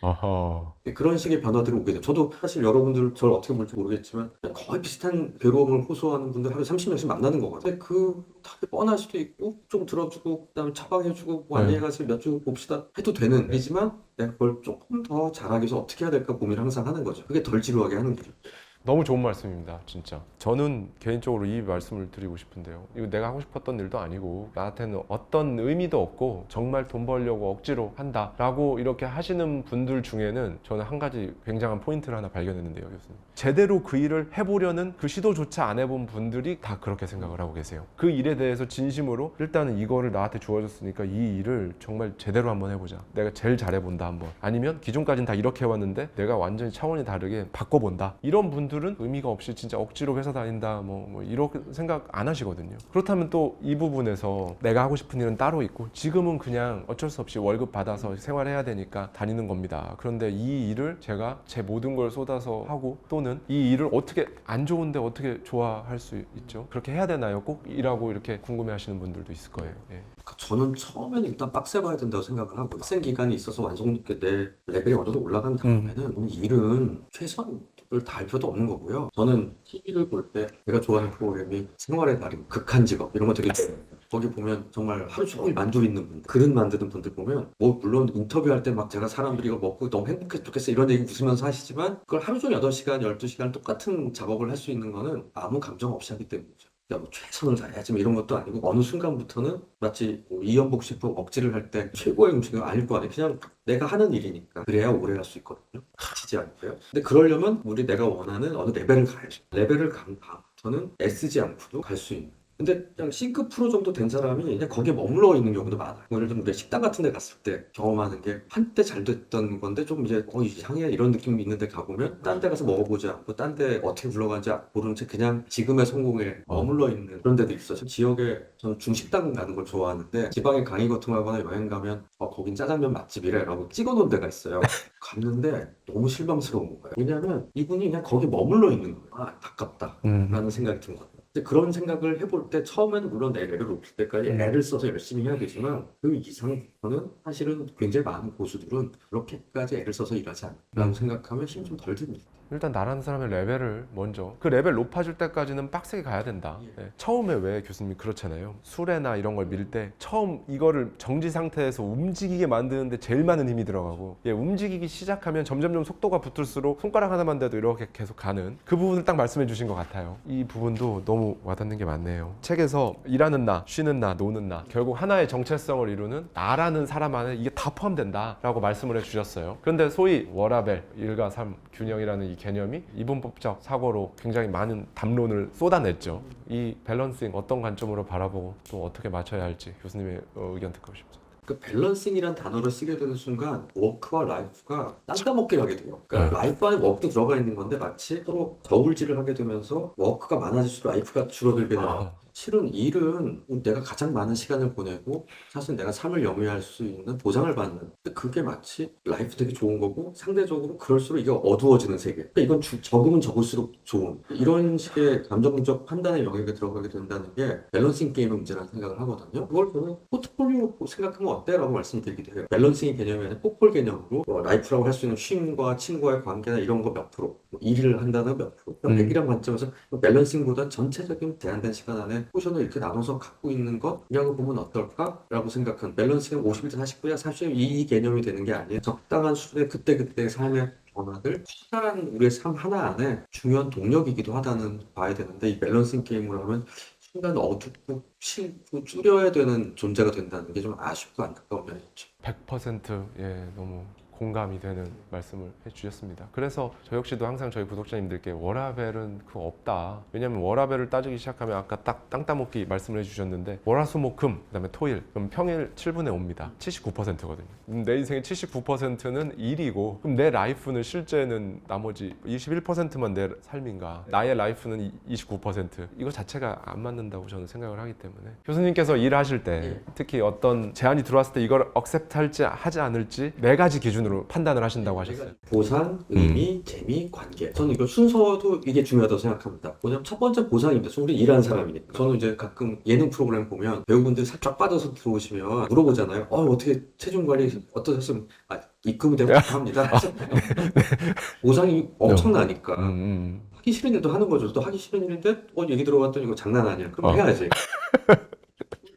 S2: 어허.
S3: 그런 식의 변화들을 오게 돼요. 저도 사실 여러분들 저를 어떻게 볼지 모르겠지만 그냥 거의 비슷한 괴로움을 호소하는 분들 하루에 30명씩 만나는 거거든요. 그 되게 뻔할 수도 있고 좀 들어주고 그다음에 처방해주고 뭐 안녕히 가세요 몇 주 봅시다 해도 되는 일이지만 내가 그걸 조금 더 잘하기 위해서 어떻게 해야 될까 고민을 항상 하는 거죠. 그게 덜 지루하게 하는 거죠.
S2: 너무 좋은 말씀입니다, 진짜. 저는 개인적으로 이 말씀을 드리고 싶은데요. 이거 내가 하고 싶었던 일도 아니고 나한테는 어떤 의미도 없고 정말 돈 벌려고 억지로 한다라고 이렇게 하시는 분들 중에는 저는 한 가지 굉장한 포인트를 하나 발견했는데요, 교수님. 제대로 그 일을 해보려는 그 시도조차 안 해본 분들이 다 그렇게 생각을 하고 계세요. 그 일에 대해서 진심으로 일단은 이거를 나한테 주어졌으니까 이 일을 정말 제대로 한번 해보자. 내가 제일 잘해본다 한번. 아니면 기존까지는 다 이렇게 해왔는데 내가 완전히 차원이 다르게 바꿔본다. 이런 분들은 의미가 없이 진짜 억지로 회사 다닌다 뭐 이렇게 생각 안 하시거든요. 그렇다면 또 이 부분에서 내가 하고 싶은 일은 따로 있고 지금은 그냥 어쩔 수 없이 월급 받아서 생활해야 되니까 다니는 겁니다. 그런데 이 일을 제가 제 모든 걸 쏟아서 하고 또는 이 일을 어떻게 안 좋은데 어떻게 좋아할 수 있죠? 그렇게 해야 되나요? 꼭 일하고 이렇게 궁금해 하시는 분들도 있을 거예요. 예.
S3: 저는 처음에는 일단 빡세봐야 된다고 생각을 하고 빡센 기간이 있어서 완성도있게 내 레벨이 어느 정도 올라간 다음에는 일은 최선을 다할 필요도 없는 거고요. 저는 TV를 볼 때 제가 좋아하는 프로그램이 생활의 달인, 극한 직업 이런 거 되게 좋아해요. 거기 보면 정말 하루 종일 만두 있는 분들, 그릇 만드는 분들 보면 뭐 물론 인터뷰할 때 막 제가 사람들이 이거 먹고 너무 행복했으면 좋겠어 이런 얘기 웃으면서 하시지만 그걸 하루 종일 8시간, 12시간 똑같은 작업을 할 수 있는 거는 아무 감정 없이 하기 때문이죠. 야, 뭐 최선을 다해야지 뭐 이런 것도 아니고 어느 순간부터는 마치 뭐 이연복 셰프 억지를 할 때 최고의 음식을 아닐 거 아니에요. 그냥 내가 하는 일이니까 그래야 오래 할 수 있거든요. 지지 않고요. 근데 그러려면 우리 내가 원하는 어느 레벨을 가야죠. 레벨을 간 다음부터는 애쓰지 않고도 갈 수 있는. 근데 그냥 싱크 프로 정도 된 사람이 그냥 거기에 머물러 있는 경우도 많아요. 예를 들면 우리가 식당 같은 데 갔을 때 경험하는 게 한때 잘 됐던 건데 좀 이제 이상해 이런 느낌이 있는데 가보면 딴 데 가서 먹어보지 않고 딴 데 어떻게 굴러가는지 모르는 채 그냥 지금의 성공에 머물러 있는 그런 데도 있어요. 지역에 저는 중식당 가는 걸 좋아하는데 지방에 강의 같은 거 하거나 여행 가면 거긴 짜장면 맛집이래 라고 찍어놓은 데가 있어요. 갔는데 너무 실망스러운 거예요. 왜냐하면 이분이 그냥 거기 머물러 있는 거예요. 아, 아깝다 라는 생각이 든 거예요. 근데 그런 생각을 해볼 때 처음에는 물론 내 레벨을 높일 때까지 애를 써서 열심히 해야 되지만 그 이상부터는 사실은 굉장히 많은 고수들은 그렇게까지 애를 써서 일하지 않는다고 생각하면 힘이 좀 덜 듭니다.
S2: 일단 나라는 사람의 레벨을 먼저 그 레벨 높아질 때까지는 빡세게 가야 된다. 예. 처음에 왜 교수님이 그렇잖아요. 수레나 이런 걸 밀 때 처음 이거를 정지 상태에서 움직이게 만드는데 제일 많은 힘이 들어가고 움직이기 시작하면 점점점 속도가 붙을수록 손가락 하나만 돼도 이렇게 계속 가는 그 부분을 딱 말씀해 주신 것 같아요. 이 부분도 너무 와닿는 게 많네요. 책에서 일하는 나, 쉬는 나, 노는 나 결국 하나의 정체성을 이루는 나라는 사람 안에 이게 다 포함된다라고 말씀을 해주셨어요. 그런데 소위 워라벨, 일과 삶 균형이라는 이 개념이 이분법적 사고로 굉장히 많은 담론을 쏟아냈죠. 이 밸런싱 어떤 관점으로 바라보고 또 어떻게 맞춰야 할지 교수님의 의견 듣고 싶습니다.
S3: 그 밸런싱이란 단어를 쓰게 되는 순간 워크와 라이프가 딴따먹게 하게 돼요. 그러니까 라이프 안에 워크도 들어가 있는 건데 마치 서로 저울질을 하게 되면서 워크가 많아질수록 라이프가 줄어들게 되는 실은 일은 내가 가장 많은 시간을 보내고 사실 내가 삶을 영위할 수 있는 보장을 받는 근데 그게 마치 라이프 되게 좋은 거고 상대적으로 그럴수록 이게 어두워지는 세계 그러니까 이건 적으면 적을수록 좋은 이런 식의 감정적 판단의 영역에 들어가게 된다는 게 밸런싱 게임의 문제라는 생각을 하거든요. 그걸 저는 포트폴리오 생각하면 어때? 라고 말씀드리기도 해요. 밸런싱의 개념이 아니라 포폴 개념으로 라이프라고 할 수 있는 쉼과 친구와의 관계나 이런 거 몇 프로 일을 한다는 몇 프로 100이란 관점에서 밸런싱보다 전체적인 제한된 시간 안에 포션을 이렇게 나눠서 갖고 있는 것이라고 보면 어떨까라고 생각한 밸런싱은 51대 49야 42 이 개념이 되는 게 아니에요. 적당한 수준의 그때그때의 삶의 변화들 커다란 우리의 삶 하나 안에 중요한 동력이기도 하다는 봐야 되는데 이 밸런싱 게임을 하면 순간 어둡고 싫고 줄여야 되는 존재가 된다는 게 좀 아쉽고 안타까운 면이 있죠.
S2: 100% 예, 너무 공감이 되는 말씀을 해주셨습니다. 그래서 저 역시도 항상 저희 구독자님들께 워라벨은 그거 없다. 왜냐하면 워라벨을 따지기 시작하면 아까 딱 땅 따먹기 말씀을 해주셨는데 월화수목금 그다음에 토일 그럼 평일 7분의 5입니다. 79%거든요. 내 인생의 79%는 일이고 그럼 내 라이프는 실제는 나머지 21%만 내 삶인가? 나의 라이프는 29% 이거 자체가 안 맞는다고 저는 생각을 하기 때문에 교수님께서 일하실 때 특히 어떤 제안이 들어왔을 때 이걸 억셉트 할지 하지 않을지 4가지 기준으로 판단을 하신다고 하셨어요.
S3: 보상, 의미, 재미, 관계. 저는 이거 순서도 이게 중요하다고 생각합니다. 뭐냐면 첫 번째 보상입니다. 우리 일하는 사람이니까. 저는 이제 가끔 예능 프로그램 보면 배우분들 살짝 빠져서 들어오시면 물어보잖아요. 어떻게 체중 관리 어떠셨으면 입금이 되고 합니다. 보상이 엄청나니까. 하기 싫은 일도 하는 거죠. 또 하기 싫은 일인데 얘기 들어봤더니 이거 장난 아니야. 그럼 해야지.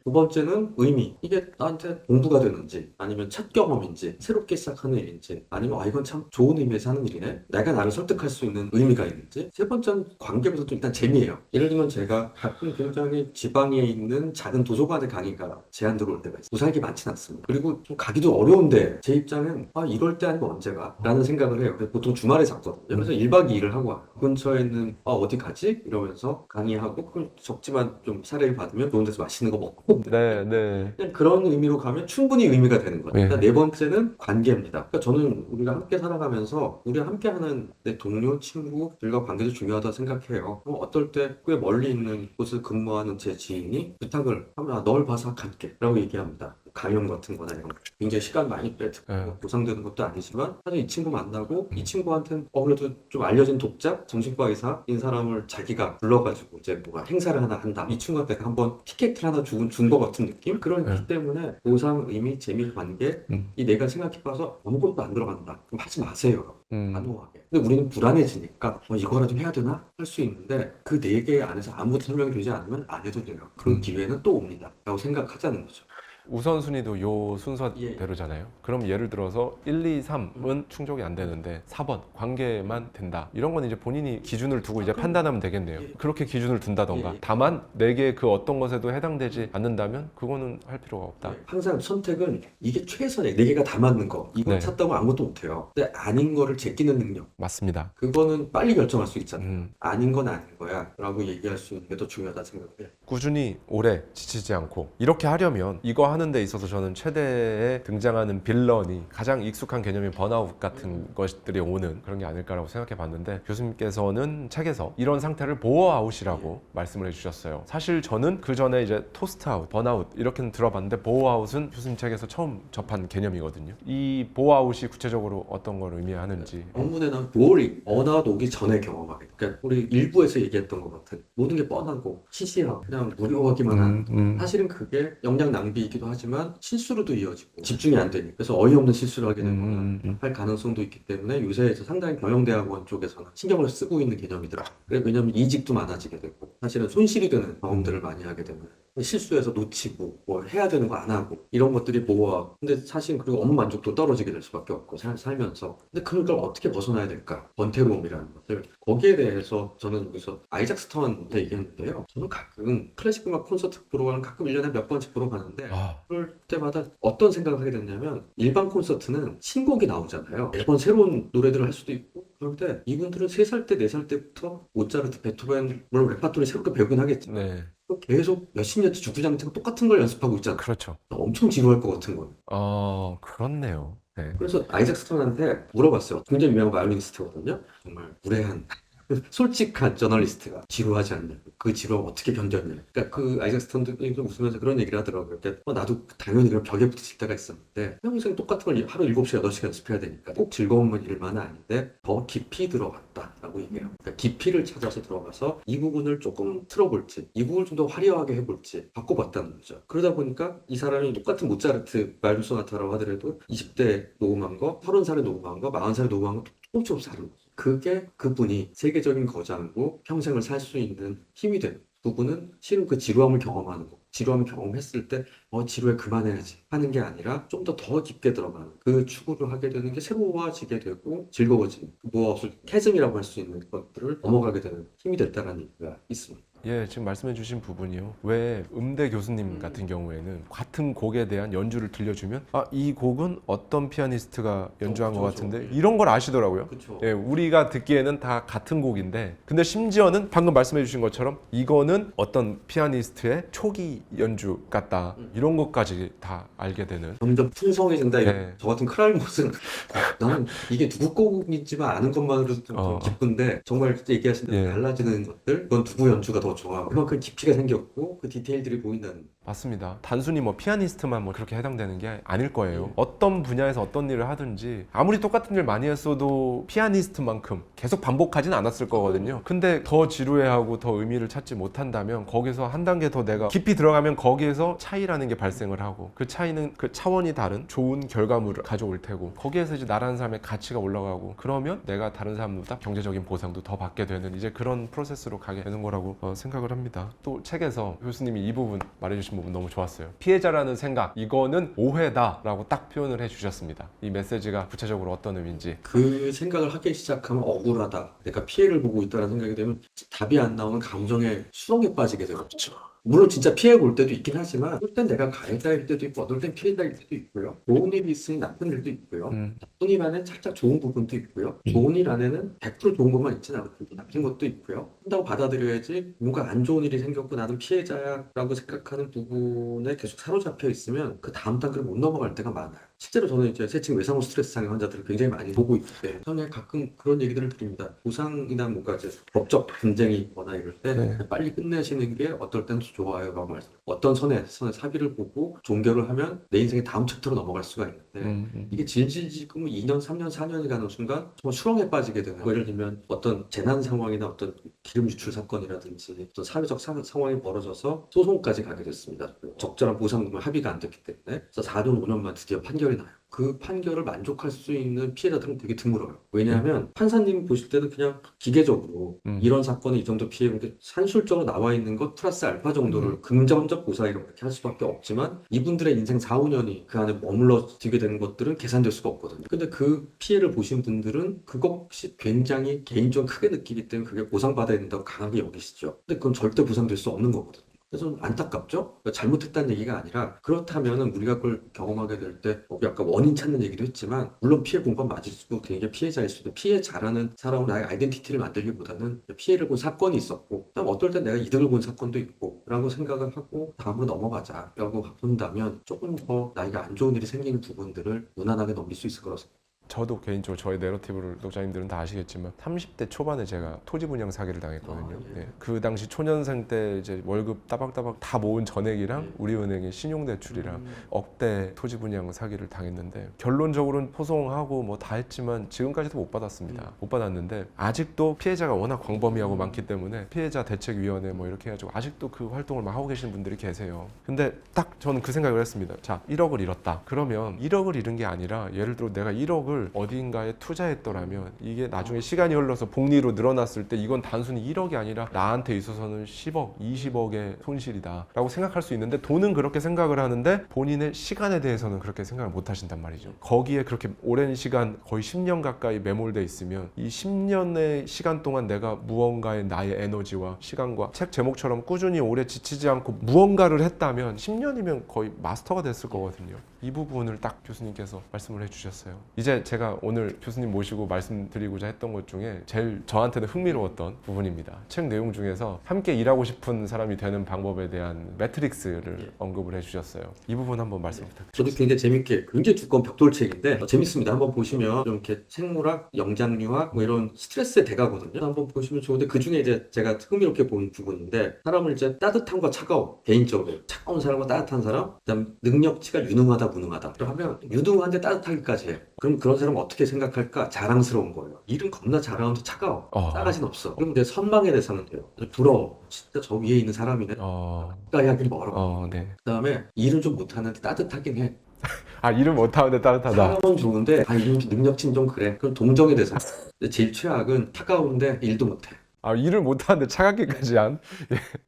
S3: 두 번째는 의미. 이게 나한테 공부가 되는지, 아니면 첫 경험인지, 새롭게 시작하는 일인지, 아니면 이건 참 좋은 의미에서 하는 일이네. 내가 나를 설득할 수 있는 의미가 있는지. 세 번째는 관계부터 좀 일단 재미예요. 예를 들면 제가 가끔 굉장히 지방에 있는 작은 도서관에 강의가 제안 들어올 때가 있어요. 무사하게 많지는 않습니다. 그리고 좀 가기도 어려운데 제 입장엔 이럴 때 아니면 언제가? 라는 생각을 해요. 그래서 보통 주말에 잡거든요. 그래서 1박 2일을 하고 와요. 근처에 있는 어디 가지? 이러면서 강의하고 그럼 적지만 좀 사례를 받으면 좋은 데서 맛있는 거 먹고
S2: 네, 네.
S3: 그냥 그런 의미로 가면 충분히 의미가 되는 거예요. 그러니까 네 번째는 관계입니다. 그러니까 저는 우리가 함께 살아가면서 우리가 함께하는 내 동료, 친구들과 관계도 중요하다고 생각해요. 어떨 때 꽤 멀리 있는 곳을 근무하는 제 지인이 부탁을 하면 널 봐서 갈게 라고 얘기합니다. 강연 같은 거나 이런 거. 굉장히 시간 많이 빼듣고 보상되는 것도 아니지만 사실 이 친구 만나고 이 친구한테는 그래도 좀 알려진 독자, 정신과 의사인 사람을 자기가 불러가지고 이제 뭐가 행사를 하나 한다. 이 친구한테 한번 티켓을 하나 준 것 같은 느낌? 그렇기 때문에 보상, 의미, 재미, 관계 이 내가 생각해봐서 아무것도 안 들어간다. 그럼 하지 마세요. 단호하게. 근데 우리는 불안해지니까 이거라도 해야 되나? 할 수 있는데 그 4개 안에서 아무것도 설명이 되지 않으면 안 해도 돼요. 그런 기회는 또 옵니다. 라고 생각하자는 거죠.
S2: 우선순위도 요 순서대로잖아요. 그럼 예를 들어서 1, 2, 3은 충족이 안 되는데 4번 관계만 된다. 이런 건 이제 본인이 기준을 두고 이제 판단하면 되겠네요. 그렇게 기준을 둔다던가. 다만 4개 그 어떤 것에도 해당되지 않는다면 그거는 할 필요가 없다.
S3: 항상 선택은 이게 최선의 4개가 다 맞는 거. 이거 찾다고 아무것도 못해요. 근데 아닌 거를 제끼는 능력.
S2: 맞습니다.
S3: 그거는 빨리 결정할 수 있잖아요. 아닌 건 아닌 거야 라고 얘기할 수 있는 게 더 중요하다 생각해요.
S2: 꾸준히 오래 지치지 않고 이렇게 하려면 이거 하는 데 있어서 저는 최대에 등장하는 빌런이 가장 익숙한 개념인 번아웃 같은 것들이 오는 그런 게 아닐까라고 생각해 봤는데 교수님께서는 책에서 이런 상태를 보어아웃이라고 말씀을 해주셨어요. 사실 저는 그 전에 이제 토스트아웃, 번아웃 이렇게는 들어봤는데 보어아웃은 교수님 책에서 처음 접한 개념이거든요. 이 보어아웃이 구체적으로 어떤 걸 의미하는지.
S3: 본문에는 번아웃 오기 전에 경험하게. 그러니까 우리 일부에서 얘기했던 것 같은 모든 게 뻔하고 시시하고 그냥 무료하기만 한 사실은 그게 역량 낭비이기도 하지만 실수로도 이어지고 집중이 안 되니까 그래서 어이없는 실수를 하게 되거나 할 가능성도 있기 때문에 요새 상당히 경영대학원 쪽에서는 신경을 쓰고 있는 개념이더라고요. 왜냐하면 이직도 많아지게 되고 사실은 손실이 되는 경험들을 많이 하게 되면 실수해서 놓치고 뭐 해야 되는 거 안 하고 이런 것들이 모아 근데 사실 그리고 업무 만족도 떨어지게 될 수밖에 없고 살면서 근데 그걸 어떻게 벗어나야 될까 번태로움이라는 것들 거기에 대해서 저는 여기서 아이작 스턴한테 얘기했는데요. 저는 가끔 클래식 음악 콘서트 보러 가는 가끔 1년에 몇 번씩 보러 가는데 그럴 때마다 어떤 생각을 하게 됐냐면 일반 콘서트는 신곡이 나오잖아요. 매번 새로운 노래들을 할 수도 있고 그럴 때 이분들은 3살 때 4살 때부터 모차르트, 베토벤 물론 레파토리 새롭게 배우긴 하겠지만 계속 몇십 년째 주구장창 똑같은 걸 연습하고 있잖아.
S2: 그렇죠.
S3: 엄청 지루할 것 같은 거예요.
S2: 그렇네요. 네.
S3: 그래서 아이작 스턴한테 물어봤어요. 굉장히 유명한 바이올리니스트거든요. 정말 무례한 솔직한 저널리스트가 지루하지 않냐, 그 지루함 어떻게 견뎠냐. 그러니까 그 아이작 스턴도 좀 웃으면서 그런 얘기를 하더라고요. 그러니까 나도 당연히 그런 벽에 부딪힐 때가 있었는데 평생 똑같은 걸 하루 7시간, 8시간 연습해야 되니까 꼭 즐거운 일만은 아닌데 더 깊이 들어갔다라고 얘기해요. 그러니까 깊이를 찾아서 들어가서 이 부분을 조금 틀어볼지, 이 부분을 좀 더 화려하게 해볼지 바꿔봤다는 거죠. 그러다 보니까 이 사람이 똑같은 모차르트 마이ル 소나타라고 하더라도 20대 녹음한 거, 30살에 녹음한 거, 40살에 녹음한 거 조금씩 다른 거죠. 그게 그분이 세계적인 거장으로 평생을 살 수 있는 힘이 되는 부분은 실은 그 지루함을 경험하는 거. 지루함을 경험했을 때 지루해 그만해야지 하는 게 아니라 좀 더 깊게 들어가는 그 추구를 하게 되는 게 새로워지게 되고 즐거워지는 무엇을 캐즘이라고 할 수 있는 것들을 넘어가게 되는 힘이 됐다는 얘기가 있습니다.
S2: 예, 지금 말씀해 주신 부분이요. 왜 음대 교수님 같은 경우에는 같은 곡에 대한 연주를 들려주면 이 곡은 어떤 피아니스트가 연주한 것
S3: 그렇죠.
S2: 같은데 이런 걸 아시더라고요.
S3: 그렇죠.
S2: 예, 우리가 듣기에는 다 같은 곡인데 근데 심지어는 방금 말씀해 주신 것처럼 이거는 어떤 피아니스트의 초기 연주 같다. 이런 것까지 다 알게 되는.
S3: 점점 풍성해진다.
S2: 네.
S3: 저 같은 크랄못은 나는 이게 누구 곡인지만 아는 것만으로도 좀 기쁜데 정말 그때 얘기하신 대로
S2: 예.
S3: 달라지는 것들, 그건 누구 연주가 더 좋아. 그만큼 깊이가 생겼고 그 디테일들이 보인다는.
S2: 맞습니다. 단순히 뭐 피아니스트만 뭐 그렇게 해당되는 게 아닐 거예요. 어떤 분야에서 어떤 일을 하든지 아무리 똑같은 일 많이 했어도 피아니스트만큼 계속 반복하진 않았을 거거든요. 근데 더 지루해하고 더 의미를 찾지 못한다면 거기서 한 단계 더 내가 깊이 들어가면 거기에서 차이라는 게 발생을 하고 그 차이는 그 차원이 다른 좋은 결과물을 가져올 테고 거기에서 이제 나라는 사람의 가치가 올라가고 그러면 내가 다른 사람보다 경제적인 보상도 더 받게 되는 이제 그런 프로세스로 가게 되는 거라고 생각을 합니다. 또 책에서 교수님이 이 부분 말해주신 부분 너무 좋았어요. 피해자라는 생각, 이거는 오해다라고 딱 표현을 해주셨습니다. 이 메시지가 구체적으로 어떤 의미인지.
S3: 그 생각을 하기 시작하면 억울하다, 내가 피해를 보고 있다는 생각이 되면 답이 안 나오는 감정의 수렁에 빠지게 되거든요. 물론 진짜 피해 볼 때도 있긴 하지만 어떨 땐 내가 가해자일 때도 있고 어떨 땐 피해자일 때도 있고요. 좋은 일이 있으니 나쁜 일도 있고요. 나쁜 일 안에 살짝 좋은 부분도 있고요. 좋은 일 안에는 100% 좋은 것만 있지는 않고 나쁜 것도 있고요. 한다고 받아들여야지. 뭔가 안 좋은 일이 생겼고 나는 피해자라고 생각하는 부분에 계속 사로잡혀 있으면 그 다음 단계를 못 넘어갈 때가 많아요. 실제로 저는 이제 세층 외상후 스트레스 장애 환자들을 굉장히 많이 보고 있는데 저는 가끔 그런 얘기들을 드립니다. 보상이나 뭔가 이제 법적 분쟁이 있거나 이럴 때
S2: 네.
S3: 빨리 끝내시는 게 어떨 때는 좋아요 라고 말씀. 어떤 선의 사비를 보고 종결을 하면 내 인생의 다음 챕터로 넘어갈 수가 있는데 이게 질질지금 2년, 3년, 4년이 가는 순간 정말 수렁에 빠지게 되는 거예요. 예를 들면 어떤 재난 상황이나 어떤 기름 유출 사건이라든지 어떤 사회적 상황이 벌어져서 소송까지 가게 됐습니다. 적절한 보상금을 합의가 안 됐기 때문에. 그래서 4년, 5년만 드디어 판결이 나요. 그 판결을 만족할 수 있는 피해자들은 되게 드물어요. 왜냐하면 판사님 보실 때는 그냥 기계적으로 이런 사건에 이 정도 피해, 이렇게 산술적으로 나와 있는 것 플러스 알파 정도를 금전적 보상 이렇게 할 수밖에 없지만 이분들의 인생 4, 5년이 그 안에 머물러지게 되는 것들은 계산될 수가 없거든요. 근데 그 피해를 보신 분들은 그것이 굉장히 개인적으로 크게 느끼기 때문에 그게 보상받아야 된다고 강하게 여기시죠. 근데 그건 절대 보상될 수 없는 거거든요. 그래서 안타깝죠? 잘못했다는 얘기가 아니라 그렇다면 우리가 그걸 경험하게 될 때 아까 원인 찾는 얘기도 했지만 물론 피해 본 건 맞을 수도 되게 피해자일 수도 피해자라는 사람은 나의 아이덴티티를 만들기보다는 피해를 본 사건이 있었고 그다음 어떨 땐 내가 이득을 본 사건도 있고 라고 생각을 하고 다음으로 넘어가자 라고 본다면 조금 더 나에게 안 좋은 일이 생기는 부분들을 무난하게 넘길 수 있을 거라고 생각합니다.
S2: 저도 개인적으로 저의 내러티브를 독자님들은 다 아시겠지만 30대 초반에 제가 토지 분양 사기를 당했거든요. 예. 그 당시 초년생 때 이제 월급 따박따박 다 모은 전액이랑 우리은행의 신용대출이랑 억대 토지 분양 사기를 당했는데 결론적으로는 소송하고 뭐 다 했지만 지금까지도 못 받았습니다. 못 받았는데 아직도 피해자가 워낙 광범위하고 많기 때문에 피해자 대책위원회 뭐 이렇게 해가지고 아직도 그 활동을 막 하고 계시는 분들이 계세요. 근데 딱 저는 그 생각을 했습니다. 자, 1억을 잃었다. 그러면 1억을 잃은 게 아니라 예를 들어 내가 1억을 어딘가에 투자했더라면 이게 나중에 시간이 흘러서 복리로 늘어났을 때 이건 단순히 1억이 아니라 나한테 있어서는 10억, 20억의 손실이다 라고 생각할 수 있는데 돈은 그렇게 생각을 하는데 본인의 시간에 대해서는 그렇게 생각을 못 하신단 말이죠. 거기에 그렇게 오랜 시간 거의 10년 가까이 매몰돼 있으면 이 10년의 시간 동안 내가 무언가의 나의 에너지와 시간과 책 제목처럼 꾸준히 오래 지치지 않고 무언가를 했다면 10년이면 거의 마스터가 됐을 거거든요. 이 부분을 딱 교수님께서 말씀을 해주셨어요. 이제 제가 오늘 교수님 모시고 말씀드리고자 했던 것 중에 제일 저한테는 흥미로웠던 부분입니다. 책 내용 중에서 함께 일하고 싶은 사람이 되는 방법에 대한 매트릭스를 언급을 해주셨어요. 이 부분 한번 말씀 부탁드립니다.
S3: 저도 굉장히 재밌게, 굉장히 두꺼운 벽돌책인데 재밌습니다. 한번 보시면 좀 이렇게 생물학, 영장류학 뭐 이런 스트레스의 대가거든요. 한번 보시면 좋은데 그 중에 이제 제가 흥미롭게 본 부분인데 사람을 이제 따뜻함과 차가움, 개인적으로 차가운 사람과 따뜻한 사람, 그다음 능력치가 유능하다, 무능하다. 하면 유능한데 따뜻하기까지 해요. 그럼 그런 사람은 어떻게 생각할까? 자랑스러운 거예요. 일은 겁나 잘하는데 차가워. 싸가지는 없어. 그럼 내 선망의 대상은 돼요. 부러워. 진짜 저 위에 있는 사람이네. 가까이 하긴 멀어.
S2: 네.
S3: 그다음에 일은 좀 못하는데 따뜻하긴 해.
S2: 아, 일은 못하는데 따뜻하다.
S3: 사람은 좋은데 이런 능력치는 좀 그래. 그럼 동정의 대상. 근데 제일 최악은 차가운데 일도 못해.
S2: 아, 일을 못하는데 차갑게까지 한?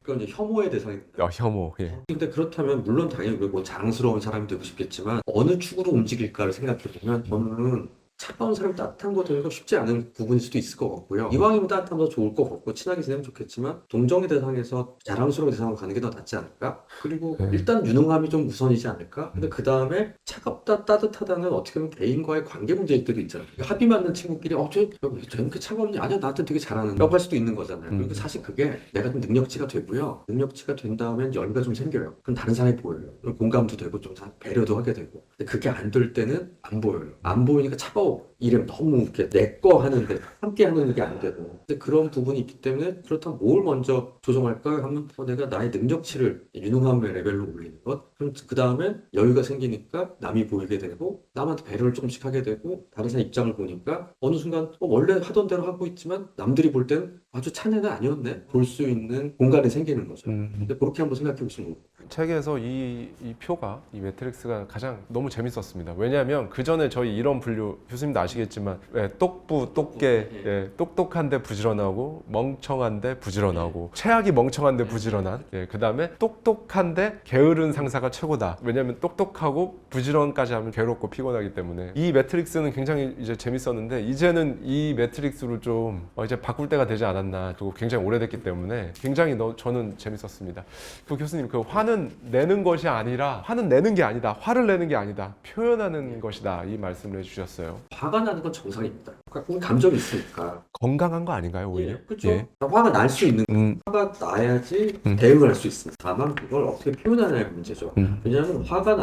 S3: 그건 이제 혐오의 대상입니다.
S2: 혐오. 예.
S3: 근데 그렇다면 물론 당연히 뭐 자랑스러운 사람이 되고 싶겠지만 어느 축으로 움직일까를 생각해 보면 저는 차가운 사람 따뜻한 거 되는 거 쉽지 않은 부분일 수도 있을 것 같고요. 이왕이면 따뜻하면 더 좋을 것 같고 친하게 지내면 좋겠지만 동정의 대상에서 자랑스러운 대상으로 가는 게 더 낫지 않을까? 그리고 일단 유능함이 좀 우선이지 않을까? 근데 그 다음에 차갑다 따뜻하다는 어떻게 보면 개인과의 관계 문제들이 있잖아요. 합이 맞는 친구끼리 쟤 이렇게 차갑냐? 아니야 나한테 되게 잘하는 라고 할 수도 있는 거잖아요. 그러니까 사실 그게 내가 좀 능력치가 되고요. 능력치가 된 다음엔 열의가 좀 생겨요. 그럼 다른 사람이 보여요. 그럼 공감도 되고 좀 배려도 하게 되고. 근데 그게 안 될 때는 안 보여요. 안 보이니까 차가워. 일을 너무 이렇게 내 거 하는데 함께 하는 게 안 되고. 근데 그런 부분이 있기 때문에 그렇다면 뭘 먼저 조정할까 하면 내가 나의 능력치를 유능함의 레벨로 올리는 것. 그럼 그 다음에 여유가 생기니까 남이 보이게 되고 남한테 배려를 조금씩 하게 되고 다른 사람 입장을 보니까 어느 순간 원래 하던 대로 하고 있지만 남들이 볼 때는 아주 찬애는 아니었네 볼 수 있는 공간이 생기는 거죠. 근데 그렇게 한번 생각해 보시면
S2: 책에서 이 표가, 이 매트릭스가 가장 너무 재밌었습니다. 왜냐하면 그 전에 저희 이런 분류, 교수님도 아시겠지만 똑부, 똑개, 똑똑한데 부지런하고 멍청한데 부지런하고 최악이 멍청한데 부지런한, 그 다음에 똑똑한데 게으른 상사가 최고다. 왜냐하면 똑똑하고 부지런까지 하면 괴롭고 피곤하기 때문에. 이 매트릭스는 굉장히 이제 재밌었는데 이제는 이 매트릭스로 좀 이제 바꿀 때가 되지 않았나. 그리고 굉장히 오래됐기 때문에 굉장히 저는 재밌었습니다. 그 교수님, 그 화는 내는 것이 아니라, 화는 내는 게 아니다, 화를 내는 게 아니다, 표현하는 것이다, 이 말씀을 해주셨어요.
S3: 화가 나는 건 정상입니다. 감정이 있으니까
S2: 건강한 거 아닌가요, 오히려?
S3: 그렇죠. 화가 날 수 있는 화가 나야지 대응을 할 수 있습니다. 다만 그걸 어떻게 표현하냐의 문제죠. 왜냐하면 화가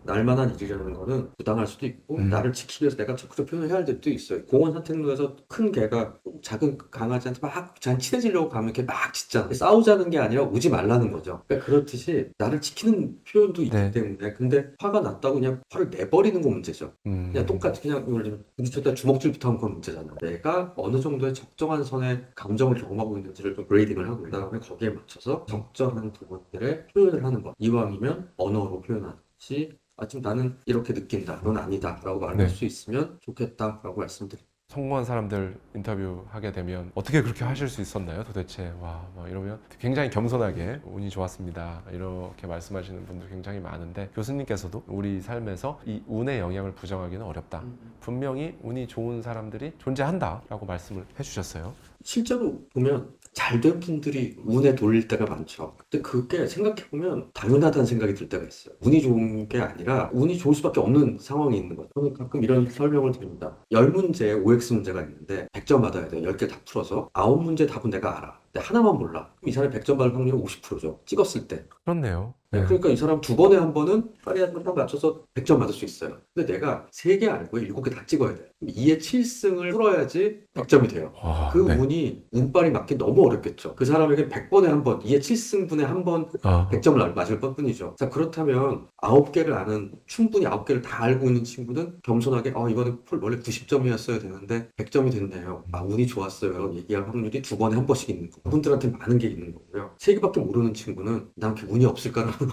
S3: 날 만한 일이라는 거는 부당할 수도 있고 나를 지키기 위해서 내가 적극적으로 표현을 해야 할 때도 있어요. 공원 산책로에서 큰 개가 작은 강아지한테 막 친해지려고 가면 이렇게 막 짖잖아요. 싸우자는 게 아니라 오지 말라는 거죠. 그러니까 그렇듯이 나를 지키는 표현도 있기 때문에. 근데 화가 났다고 그냥 화를 내버리는 건 문제죠. 그냥 똑같이 그냥 예를 들면 부딪혔다 주먹질부터 하면 그건 문제잖아요. 내가 어느 정도의 적정한 선의 감정을 경험하고 있는지를 좀 그레이딩을 하고 그다음에 거기에 맞춰서 적정한 부분들의 표현을 하는 것. 이왕이면 언어로 표현하듯이 지금 나는 이렇게 느낀다, 넌 아니다 라고 말할 수 있으면 좋겠다라고 말씀드립니다.
S2: 성공한 사람들 인터뷰하게 되면 어떻게 그렇게 하실 수 있었나요, 도대체? 이러면 굉장히 겸손하게 운이 좋았습니다, 이렇게 말씀하시는 분들 굉장히 많은데, 교수님께서도 우리 삶에서 이 운의 영향을 부정하기는 어렵다. 분명히 운이 좋은 사람들이 존재한다 라고 말씀을 해주셨어요.
S3: 실제로 보면 잘 된 분들이 운에 돌릴 때가 많죠. 근데 그게 생각해보면 당연하다는 생각이 들 때가 있어요. 운이 좋은 게 아니라 운이 좋을 수밖에 없는 상황이 있는 거죠. 저는 가끔 이런 설명을 드립니다. 10문제 OX 문제가 있는데 100점 받아야 돼요. 10개 다 풀어서 9문제 답은 내가 알아. 근데 하나만 몰라. 그럼 이 사람이 100점 받을 확률이 50%죠. 찍었을 때.
S2: 그렇네요.
S3: 그러니까 이 사람 2번에 한 번은 파리한테 딱 맞춰서 100점 받을 수 있어요. 근데 내가 3개 알고 7개 다 찍어야 돼. 2의 7승을 풀어야지 100점이 돼요. 그 운이 운빨이 맞기 너무 어렵겠죠. 그 사람에게 100번에 한 번, 2의 7승분에 한 번 100점을 맞을 것뿐이죠. 자, 그렇다면 9개를 아는, 충분히 9개를 다 알고 있는 친구는 겸손하게 이번에 원래 90점이었어야 되는데 100점이 됐네요. 운이 좋았어요. 얘기할 확률이 2번에 한 번씩 있는 거예요. 그분들한테 많은 게 있는 거고요. 3개밖에 모르는 친구는 난 이렇게 운이 없을까라고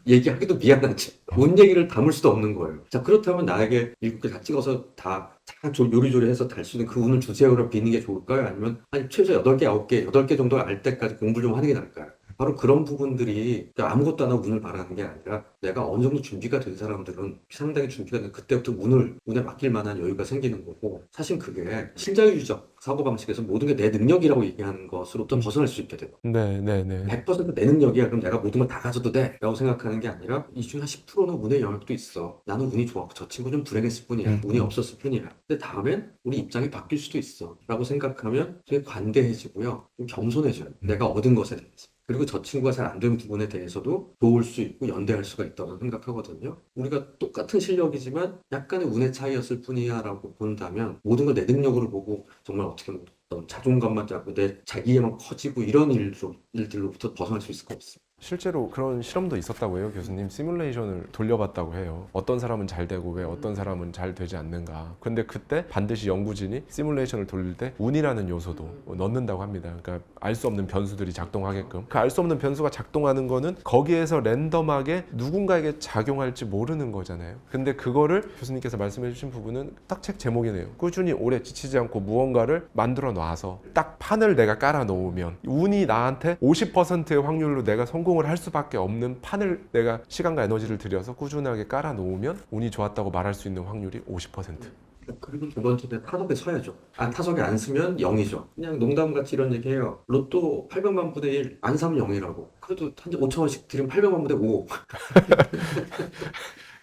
S3: 얘기하기도 미안하지. 운 얘기를 담을 수도 없는 거예요. 자, 그렇다면 나에게 7개 다 찍어서 다 요리조리해서 달 수 있는 그 운을 주세요라고 비는 게 좋을까요? 아니면 최소 8개, 9개, 8개 정도 알 때까지 공부를 좀 하는 게 나을까요? 바로 그런 부분들이 그러니까 아무것도 안 하고 운을 바라는 게 아니라 내가 어느 정도 준비가 된 사람들은 상당히 준비가 된 그때부터 운에 맡길 만한 여유가 생기는 거고 사실 그게 신자유주의적 사고방식에서 모든 게 내 능력이라고 얘기하는 것으로부터 벗어날 수 있게 돼요.
S2: 네, 네, 네.
S3: 100%내 능력이야. 그럼 내가 모든 걸 다 가져도 돼. 라고 생각하는 게 아니라 이 중에 한 10%는 운의 영역도 있어. 나는 운이 좋아. 저 친구 좀 불행했을 뿐이야. 운이 없었을 뿐이야. 근데 다음엔 우리 입장이 바뀔 수도 있어. 라고 생각하면 되게 관대해지고요. 좀 겸손해져요. 내가 얻은 것에 대해서. 그리고 저 친구가 잘 안 된 부분에 대해서도 도울 수 있고 연대할 수가 있다고 생각하거든요. 우리가 똑같은 실력이지만 약간의 운의 차이였을 뿐이야 라고 본다면 모든 걸 내 능력으로 보고 정말 어떻게 보면 어떤 자존감만 잡고 내 자기애만 커지고 이런 일들로부터 벗어날 수 있을 것 같습니다.
S2: 실제로 그런 실험도 있었다고 해요. 교수님 시뮬레이션을 돌려봤다고 해요. 어떤 사람은 잘 되고 왜 어떤 사람은 잘 되지 않는가. 근데 그때 반드시 연구진이 시뮬레이션을 돌릴 때 운이라는 요소도 넣는다고 합니다. 그러니까 알 수 없는 변수들이 작동하게끔. 그 알 수 없는 변수가 작동하는 거는 거기에서 랜덤하게 누군가에게 작용할지 모르는 거잖아요. 근데 그거를 교수님께서 말씀해 주신 부분은 딱 책 제목이네요. 꾸준히 오래 지치지 않고 무언가를 만들어 놔서 딱 판을 내가 깔아 놓으면 운이 나한테 50%의 확률로 내가 성공을 할 수밖에 없는 판을 내가 시간과 에너지를 들여서 꾸준하게 깔아 놓으면 운이 좋았다고 말할 수 있는 확률이 50%.
S3: 그리고 두 번째는 타석에 서야죠. 타석에 안 서면 0이죠. 그냥 농담같이 이런 얘기 해요. 로또 800만 분의 1, 안 사면 0이라고. 그래도 한 5천원씩 드리면 800만 분의 5.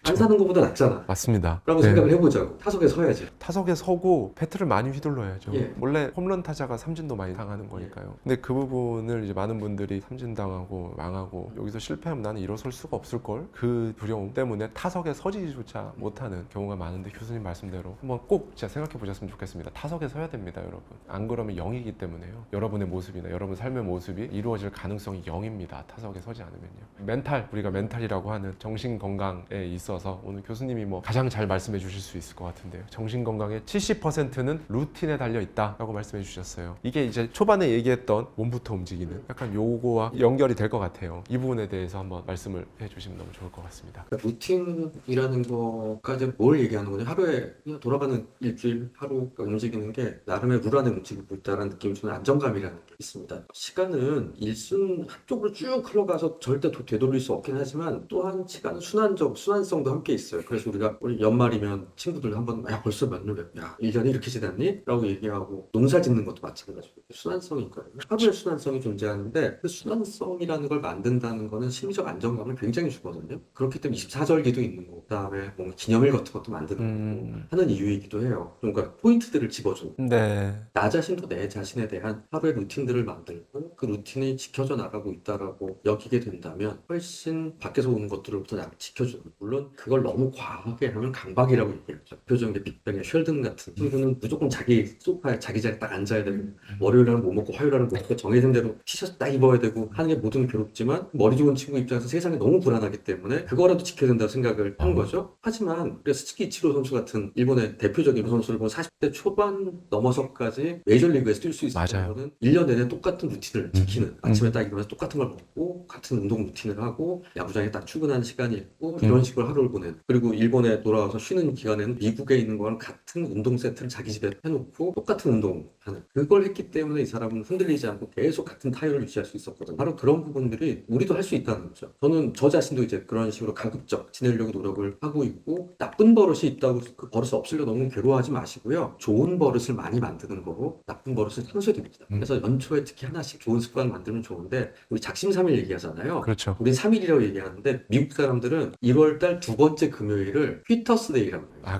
S3: 안 사는 것보다 낫잖아.
S2: 맞습니다.
S3: 라고 생각을 해보자고. 타석에 서야지.
S2: 타석에 서고 배트를 많이 휘둘러야죠.
S3: 예.
S2: 원래 홈런 타자가 삼진도 많이 당하는 거니까요. 근데 그 부분을 이제 많은 분들이 삼진 당하고 망하고 여기서 실패하면 나는 일어설 수가 없을 걸. 그 두려움 때문에 타석에 서지조차 못하는 경우가 많은데 교수님 말씀대로 한번 꼭 진짜 생각해 보셨으면 좋겠습니다. 타석에 서야 됩니다, 여러분. 안 그러면 0이기 때문에요. 여러분의 모습이나 여러분 삶의 모습이 이루어질 가능성이 0입니다. 타석에 서지 않으면요. 멘탈, 우리가 멘탈이라고 하는 정신 건강에 있어서 오늘 교수님이 뭐 가장 잘 말씀해 주실 수 있을 것 같은데요. 정신 건강의 70%는 루틴에 달려 있다라고 말씀해 주셨어요. 이게 이제 초반에 얘기했던 몸부터 움직이는 약간 요거와 연결이 될 것 같아요. 이 부분에 대해서 한번 말씀을 해 주시면 너무 좋을 것 같습니다.
S3: 그러니까 루틴이라는 것까지 뭘 얘기하는 거냐. 하루에 그냥 돌아가는 일주일 하루가 움직이는 게 나름의 룰 안에 움직이고 있다는 느낌이 주는 안정감이라는 게 있습니다. 시간은 일순 한쪽으로 쭉 흘러가서 절대 되돌릴 수 없긴 하지만 또한 시간은 순환성도 함께 있어요. 그래서 우리가 우리 연말이면 친구들 한번 야 벌써 몇 년, 야 1년이 이렇게 지났니? 라고 얘기하고 농사 짓는 것도 마찬가지고 순환성이 있거든요. 하루의 순환성이 존재하는데 그 순환성이라는 걸 만든다는 거는 심리적 안정감을 굉장히 주거든요. 그렇기 때문에 24절기도 있는 거고 그다음에 뭔가 기념일 같은 것도 만드는 거고 하는 이유이기도 해요. 그러니까 포인트들을 집어주는
S2: 네.
S3: 나 자신도 내 자신에 대한 하루의 루틴들을 만들고 그 루틴이 지켜져 나가고 있다라고 여기게 된다면 훨씬 밖에서 오는 것들로부터 나를 지켜주는 물론 그걸 너무 과하게 하면 강박이라고 얘기하죠. 대표적인 게 빅뱅의 쉘든 같은 친구는 무조건 자기 소파에 자기 자리에 딱 앉아야 되고 월요일에는 뭐 먹고 화요일에는 뭐 먹고 정해진 대로 티셔츠 딱 입어야 되고 하는 게 모든 괴롭지만 머리 좋은 친구 입장에서 세상이 너무 불안하기 때문에 그거라도 지켜야 된다고 생각을 한 거죠. 하지만 우리가 스즈키 이치로 선수 같은 일본의 대표적인 선수를 보면 40대 초반 넘어서까지 메이저리그에서 뛸 수 있었던
S2: 맞아요.
S3: 거는 1년 내내 똑같은 루틴을 지키는 아침에 딱 일어나서 똑같은 걸 먹고 같은 운동 루틴을 하고 야구장에 딱 출근하는 시간이 있고 이런 식으로 하루를 보내는 그리고 일본에 돌아와서 쉬는 기간에는 미국에 있는 거랑 같은 운동 세트를 자기 집에 해놓고 똑같은 운동하는 그걸 했기 때문에 이 사람은 흔들리지 않고 계속 같은 타율을 유지할 수 있었거든요. 바로 그런 부분들이 우리도 할 수 있다는 거죠. 저는 저 자신도 이제 그런 식으로 가급적 지내려고 노력을 하고 있고 나쁜 버릇이 있다고 그 버릇이 없으려 너무 괴로워하지 마시고요. 좋은 버릇을 많이 만드는 거고 나쁜 버릇을 참으셔야 됩니다. 그래서 연초에 특히 하나씩 좋은 습관을 만들면 좋은데 우리 작심삼일 얘기하잖아요.
S2: 그렇죠.
S3: 우린 3일이라고 얘기하는데 미국 사람들은 1월달 두 번째 금요일을 휘터스데이라고 해요.
S2: 아,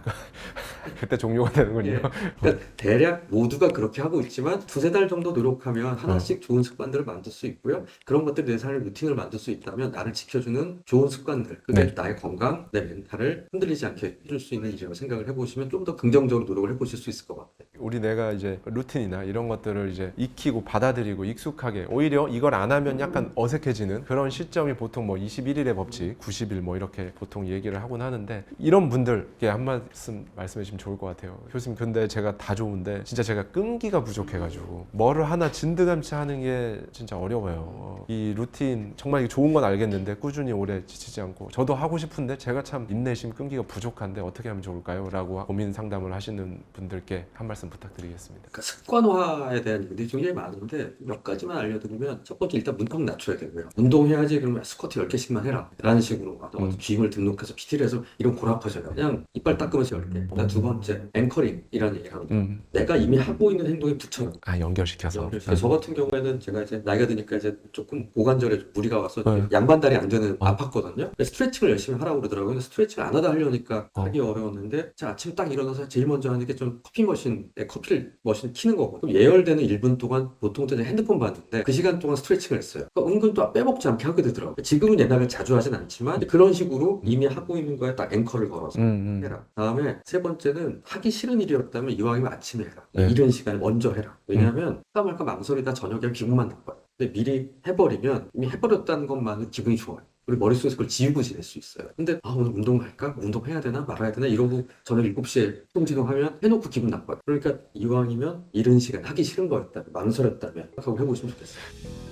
S2: 그때 종료가 되는군요.
S3: 예. 그러니까 대략 모두가 그렇게 하고 있지만 두세 달 정도 노력하면 하나씩 좋은 습관들을 만들 수 있고요. 그런 것들이 내 삶의 루틴을 만들 수 있다면 나를 지켜주는 좋은 습관들 그게
S2: 네.
S3: 나의 건강, 내 멘탈을 흔들리지 않게 해줄 수 있는 일이라고 생각을 해보시면 좀 더 긍정적으로 노력을 해보실 수 있을 것 같아요.
S2: 우리 내가 이제 루틴이나 이런 것들을 이제 익히고 받아들이고 익숙하게 오히려 이걸 안 하면 약간 어색해지는 그런 시점이 보통 뭐 21일의 법칙, 90일 뭐 이렇게 보통 얘기를 하곤 하는데 이런 분들께 한 말씀 말씀해 주시면 해보시면 좋을 것 같아요. 교수님, 근데 제가 다 좋은데 진짜 제가 끈기가 부족해가지고 뭐를 하나 진드담치 하는 게 진짜 어려워요. 이 루틴 정말 좋은 건 알겠는데 꾸준히 오래 지치지 않고 저도 하고 싶은데 제가 참 인내심, 끈기가 부족한데 어떻게 하면 좋을까요? 라고 고민 상담을 하시는 분들께 한 말씀 부탁드리겠습니다.
S3: 그러니까 습관화에 대한 일들이 굉장히 많은데 몇 가지만 알려드리면 첫 번째 일단 문턱 낮춰야 되고요. 운동해야지 그러면 스쿼트 10개씩만 해라 라는 식으로 쥐임을 등록해서 PT를 해서 이런 고락하셔요. 그냥 이빨 닦으면서 10개. 그다음 두 번째 앵커링이라는 얘기를 합니다. 내가 이미 하고 있는 행동에 붙여요.
S2: 연결시켜서.
S3: 저 같은 경우에는 제가 이제 나이가 드니까 이제 조금 고관절에 좀 무리가 와서
S2: 네.
S3: 양반다리 안 되는 아팠거든요. 스트레칭을 열심히 하라고 그러더라고요. 근데 스트레칭을 안 하다 하려니까 하기 어려웠는데 제가 아침 딱 일어나서 제일 먼저 하는 게 좀 커피 머신에 커피를 머신 키는 거거든요. 그럼 예열되는 1분 동안 보통 때는 핸드폰 봤는데 그 시간 동안 스트레칭을 했어요. 그러니까 은근 또 빼먹지 않게 하게 되더라고요. 지금은 옛날에 자주 하진 않지만 그런 식으로 이미 하고 있는 거에 딱 앵커를 걸어서 해라. 다음에 세 번째는 하기 싫은 일이었다면 이왕이면 아침에 해라.
S2: 네.
S3: 이른 시간에 먼저 해라. 왜냐하면 할까 말까 망설이다 저녁에 기분만 나빠요. 근데 미리 해버리면 이미 해버렸다는 것만은 기분이 좋아요. 우리 머릿속에서 그걸 지우고 지낼 수 있어요. 근데 오늘 운동 갈까? 운동해야 되나? 말아야 되나? 이러고 저녁 7시에 통지동하면 해놓고 기분 나빠요. 그러니까 이왕이면 이른 시간 하기 싫은 거였다면 망설였다면 하고 해보시면 좋겠어요.